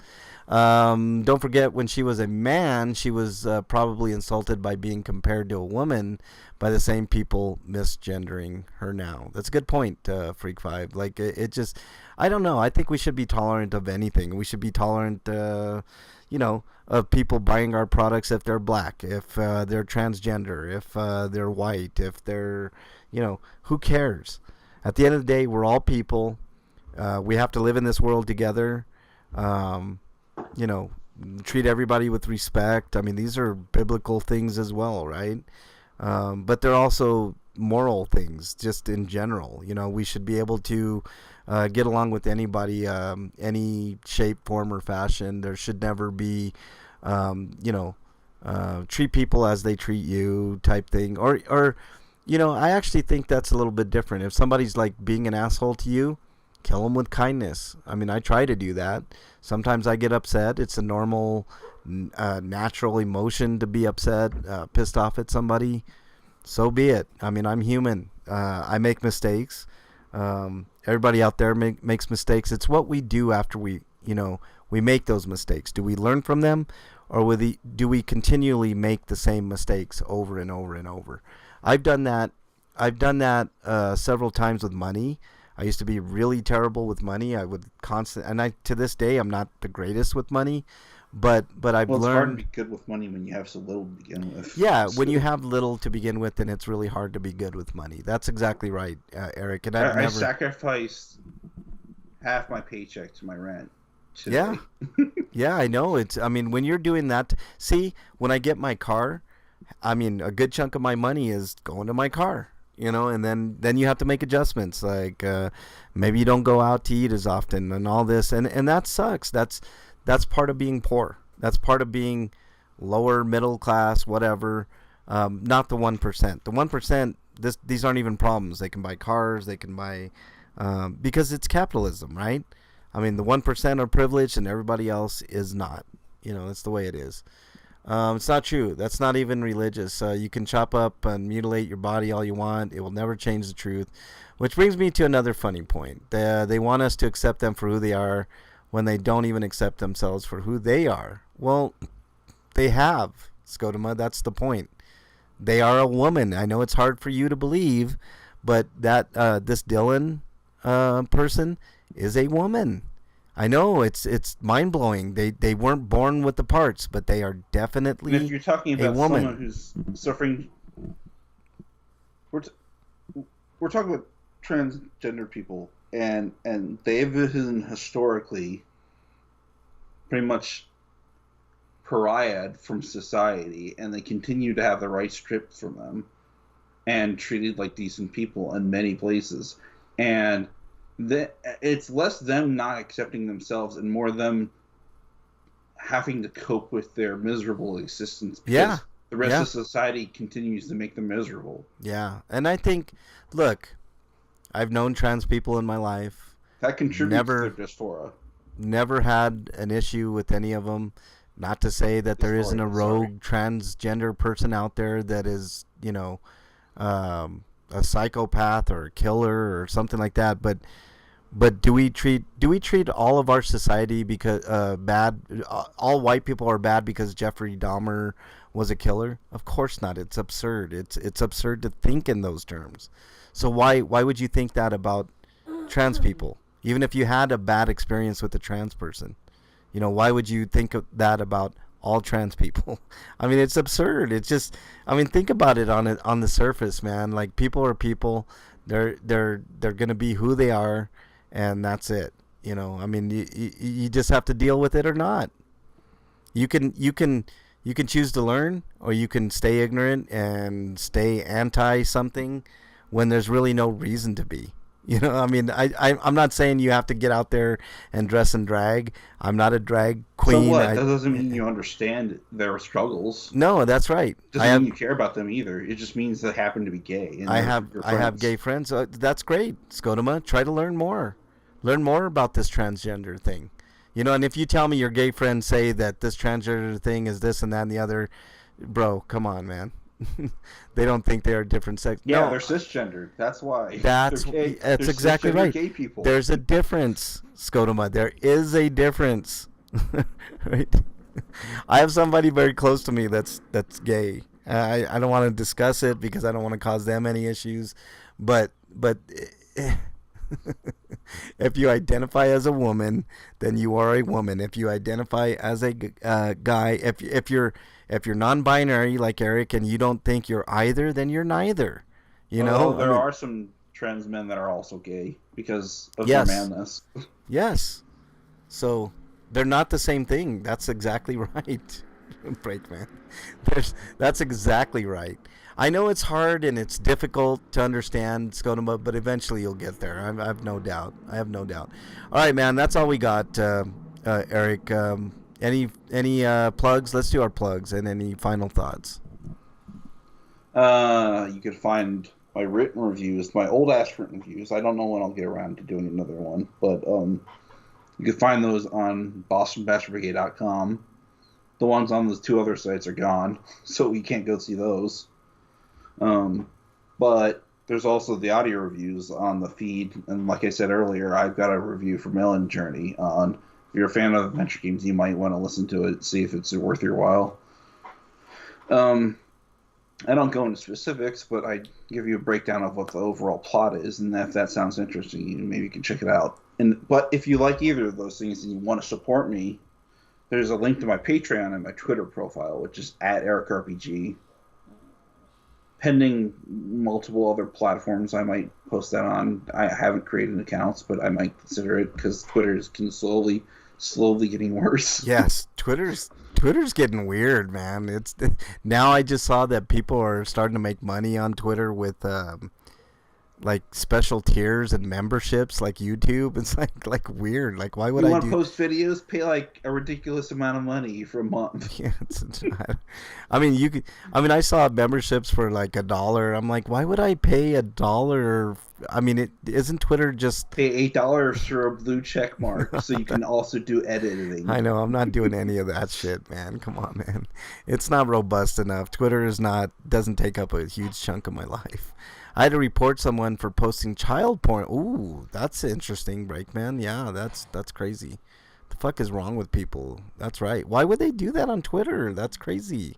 Don't forget, when she was a man, she was probably insulted by being compared to a woman by the same people misgendering her now. That's a good point, Freak 5. Like, it just, I don't know. I think we should be tolerant of anything. We should be tolerant, you know, of people buying our products if they're black, if they're transgender, if they're white, if they're, you know, who cares? At the end of the day, we're all people. We have to live in this world together. You know, treat everybody with respect. I mean, these are biblical things as well, right? But they're also moral things, just in general. You know, we should be able to get along with anybody, any shape, form, or fashion. There should never be, you know, treat people as they treat you type thing. Or, you know, I actually think that's a little bit different. If somebody's like being an asshole to you, kill them with kindness. I mean, I try to do that. Sometimes I get upset. It's a normal, natural emotion to be upset, pissed off at somebody. So be it. I mean, I'm human. I make mistakes. Everybody out there makes mistakes. It's what we do after we make those mistakes. Do we learn from them, or do we continually make the same mistakes over and over and over? I've done that several times with money. I used to be really terrible with money. I would to this day, I'm not the greatest with money, but I've learned. It's hard to be good with money when you have so little to begin with. Yeah, when you have little to begin with, then it's really hard to be good with money. That's exactly right, Eric. And I sacrificed half my paycheck to my rent today. Yeah, yeah, I know. I mean, when you're doing that, see, when I get my car, I mean, a good chunk of my money is going to my car. You know, and then you have to make adjustments, like maybe you don't go out to eat as often and all this, and that sucks. That's part of being poor. That's part of being lower middle class, whatever. Not the 1%. The 1%. These aren't even problems. They can buy cars. They can buy because it's capitalism, right? I mean, the 1% are privileged and everybody else is not. You know, that's the way it is. It's not true. That's not even religious. You can chop up and mutilate your body all you want. It will never change the truth. Which brings me to another funny point. They want us to accept them for who they are when they don't even accept themselves for who they are. Well, they have, Scotoma. That's the point. They are a woman. I know it's hard for you to believe, but that this Dylan person is a woman. I know it's mind-blowing. They weren't born with the parts, but they are definitely and if you're talking about a woman. Someone who's suffering, we're talking about transgender people, and they've been historically pretty much pariahed from society, and they continue to have the rights stripped from them and treated like decent people in many places. And it's less them not accepting themselves and more them having to cope with their miserable existence because the rest of society continues to make them miserable. Yeah, and I think, look, I've known trans people in my life. That contributes to their dysphoria. Never had an issue with any of them. Not to say that there isn't a rogue transgender person out there that is, you know, a psychopath or a killer or something like that, but do we treat all of our society because bad? All white people are bad because Jeffrey Dahmer was a killer? Of course not. It's absurd. It's absurd to think in those terms. So why would you think that about trans people? Even if you had a bad experience with a trans person, you know, why would you think of that about all trans people? I mean, it's absurd. It's just, I mean, think about it on the surface, man. Like, people are people. They're gonna be who they are. And that's it. You know, I mean, you just have to deal with it or not. You can choose to learn, or you can stay ignorant and stay anti something when there's really no reason to be. You know, I mean, I'm not saying you have to get out there and dress and drag. I'm not a drag queen. So what? That doesn't mean you understand their struggles. No, that's right. Doesn't mean you care about them either. It just means they happen to be gay. And I have gay friends. That's great, Skodoma. Try to learn more. Learn more about this transgender thing. You know, and if you tell me your gay friends say that this transgender thing is this and that and the other, bro, come on, man. They don't think they are different sex. Yeah, no, they're cisgendered. That's why. That's exactly right. Gay people. There's a difference, Skodoma. There is a difference. Right? I have somebody very close to me that's gay. I don't want to discuss it because I don't want to cause them any issues. But if you identify as a woman, then you are a woman. If you identify as a guy, if you're non-binary like Eric and you don't think you're either, then you're neither. You know, there are some trans men that are also gay because of their manness. Yes. So they're not the same thing. That's exactly right. Breakman. That's exactly right. I know it's hard and it's difficult to understand, Skodoma, but eventually you'll get there. I have no doubt. All right, man. That's all we got, Eric. Any plugs? Let's do our plugs and any final thoughts. You can find my written reviews, my old ass written reviews. I don't know when I'll get around to doing another one, but you can find those on BostonBastardBrigade.com. The ones on those two other sites are gone, so you can't go see those. But there's also the audio reviews on the feed, and like I said earlier, I've got a review for Melon Journey on. If you're a fan of adventure games, you might want to listen to it, see if it's worth your while. I don't go into specifics, but I give you a breakdown of what the overall plot is, and if that sounds interesting, maybe you can check it out. But if you like either of those things and you want to support me, there's a link to my Patreon and my Twitter profile, which is @EricRPG. Pending multiple other platforms, I might post that on. I haven't created accounts, but I might consider it because Twitter can slowly getting worse. Yes, Twitter's getting weird, man. It's now I just saw that people are starting to make money on Twitter with like special tiers and memberships like YouTube. It's like weird. Like why would you I want to post videos? Pay like a ridiculous amount of money for a month. Yeah, I mean you could. I mean I saw memberships for like $1. I'm like, why would I pay $1? I mean, isn't Twitter just pay $8 for a blue check mark so you can also do editing? I know I'm not doing any of that shit, man. Come on, man. It's not robust enough. Twitter doesn't take up a huge chunk of my life. I had to report someone for posting child porn. Ooh, that's interesting, Breakman. Yeah, that's crazy. The fuck is wrong with people? That's right. Why would they do that on Twitter? That's crazy.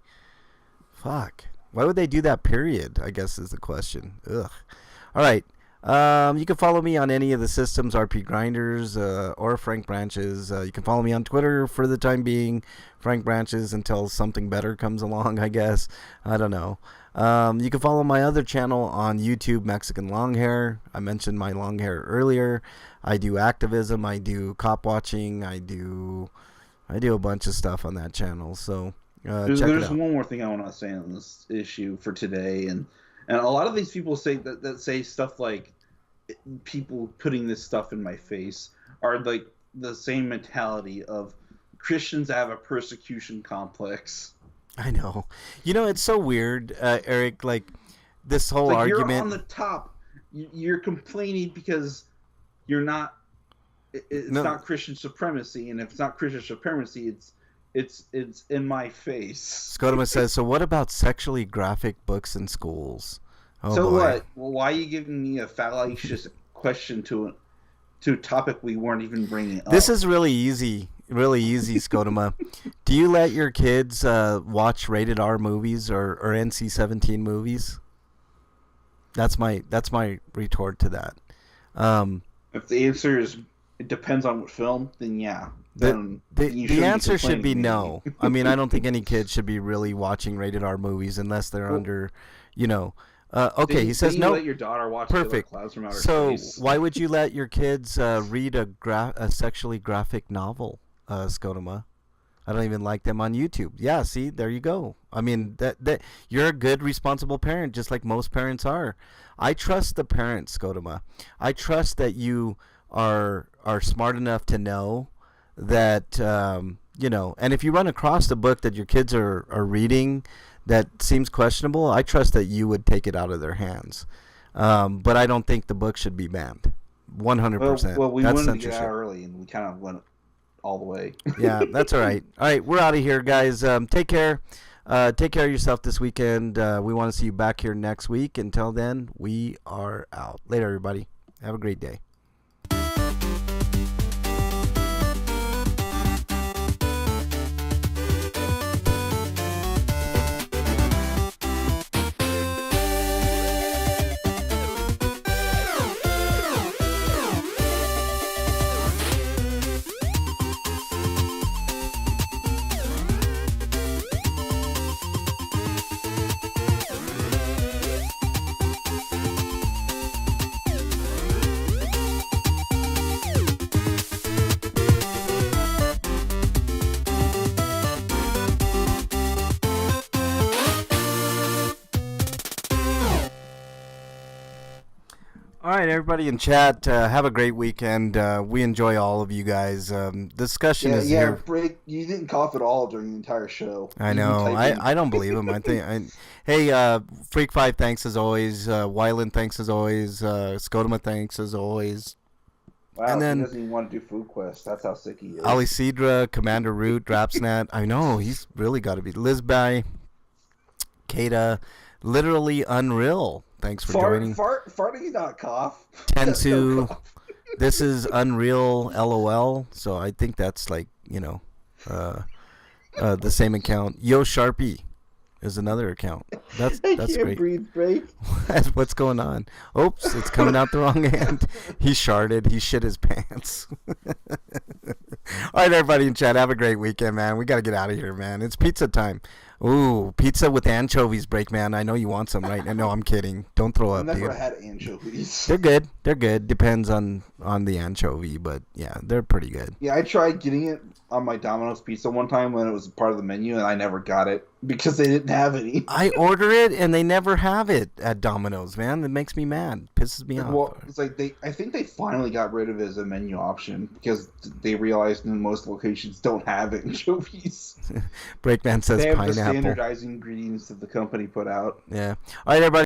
Fuck. Why would they do that, period? I guess is the question. Ugh. All right. You can follow me on any of the systems, RPGrinders or Frank Branches. You can follow me on Twitter for the time being, Frank Branches, until something better comes along, I guess. I don't know. You can follow my other channel on YouTube, Mexican Long Hair. I mentioned my long hair earlier. I do activism. I do cop watching. I do a bunch of stuff on that channel. So there's check it out. one more thing I want to say on this issue for today, and a lot of these people say that say stuff like people putting this stuff in my face are like the same mentality of Christians have a persecution complex. I know. You know, it's so weird, Eric, like this whole argument. You're on the top. You're complaining because you're not it's not Christian supremacy, and if it's not Christian supremacy, it's in my face. Skodoma says, so what about sexually graphic books in schools? Oh, so boy. what? Well, why are you giving me a fallacious question to a topic we weren't even bringing up? This is really easy, Skodoma. Do you let your kids watch rated R movies or NC-17 movies? That's my retort to that. If the answer is it depends on what film, then yeah. The answer should be no. I mean, I don't think any kid should be really watching rated R movies unless they're under, you know. Okay, he says no. Let your daughter watch perfect. Clouds from Outer So Space. why would you let your kids read a sexually graphic novel, Skodoma? I don't even like them on YouTube. Yeah, see, there you go. I mean, that you're a good, responsible parent, just like most parents are. I trust the parents, Skodoma. I trust that you are smart enough to know that, and if you run across a book that your kids are reading that seems questionable, I trust that you would take it out of their hands. But I don't think the book should be banned. 100%. Well, we That's wanted censorship. to get out early, and we kind of went all the way. Yeah, that's all right. All right, we're out of here, guys. Take care. Take care of yourself this weekend. We want to see you back here next week. Until then, we are out. Later, everybody. Have a great day. All right, everybody in chat, have a great weekend. We enjoy all of you guys. Discussion is here. Break. You didn't cough at all during the entire show. I know. I don't believe him. Hey, Freak 5, thanks as always. Wyland, thanks as always. Skodoma, thanks as always. Wow, and then he doesn't even want to do Food Quest. That's how sick he is. Ali Sidra, Commander Root, Drapsnat. I know, he's really got to be. Lizby, Kata, literally unreal. Thanks for joining. Farting, not cough. Tensu, No cough. this is Unreal LOL. So I think that's like, the same account. Yo Sharpie is another account. That's I can't great. breathe, break. What's going on? Oops, it's coming out the wrong end. He sharted. He shit his pants. All right, everybody in chat, have a great weekend, man. We got to get out of here, man. It's pizza time. Ooh, pizza with anchovies, break, man. I know you want some, right? No, I'm kidding. Don't throw I've up, never dude. had anchovies. They're good. They're good. Depends on the anchovy, but yeah, they're pretty good. Yeah, I tried getting it on my Domino's pizza one time when it was part of the menu, and I never got it because they didn't have any. I order it, and they never have it at Domino's, man. That makes me mad. Pisses me off. Well, it's like I think they finally got rid of it as a menu option because they realized in most locations don't have anchovies. Breakman says They have pineapple. the standardized ingredients that the company put out. Yeah. All right, everybody.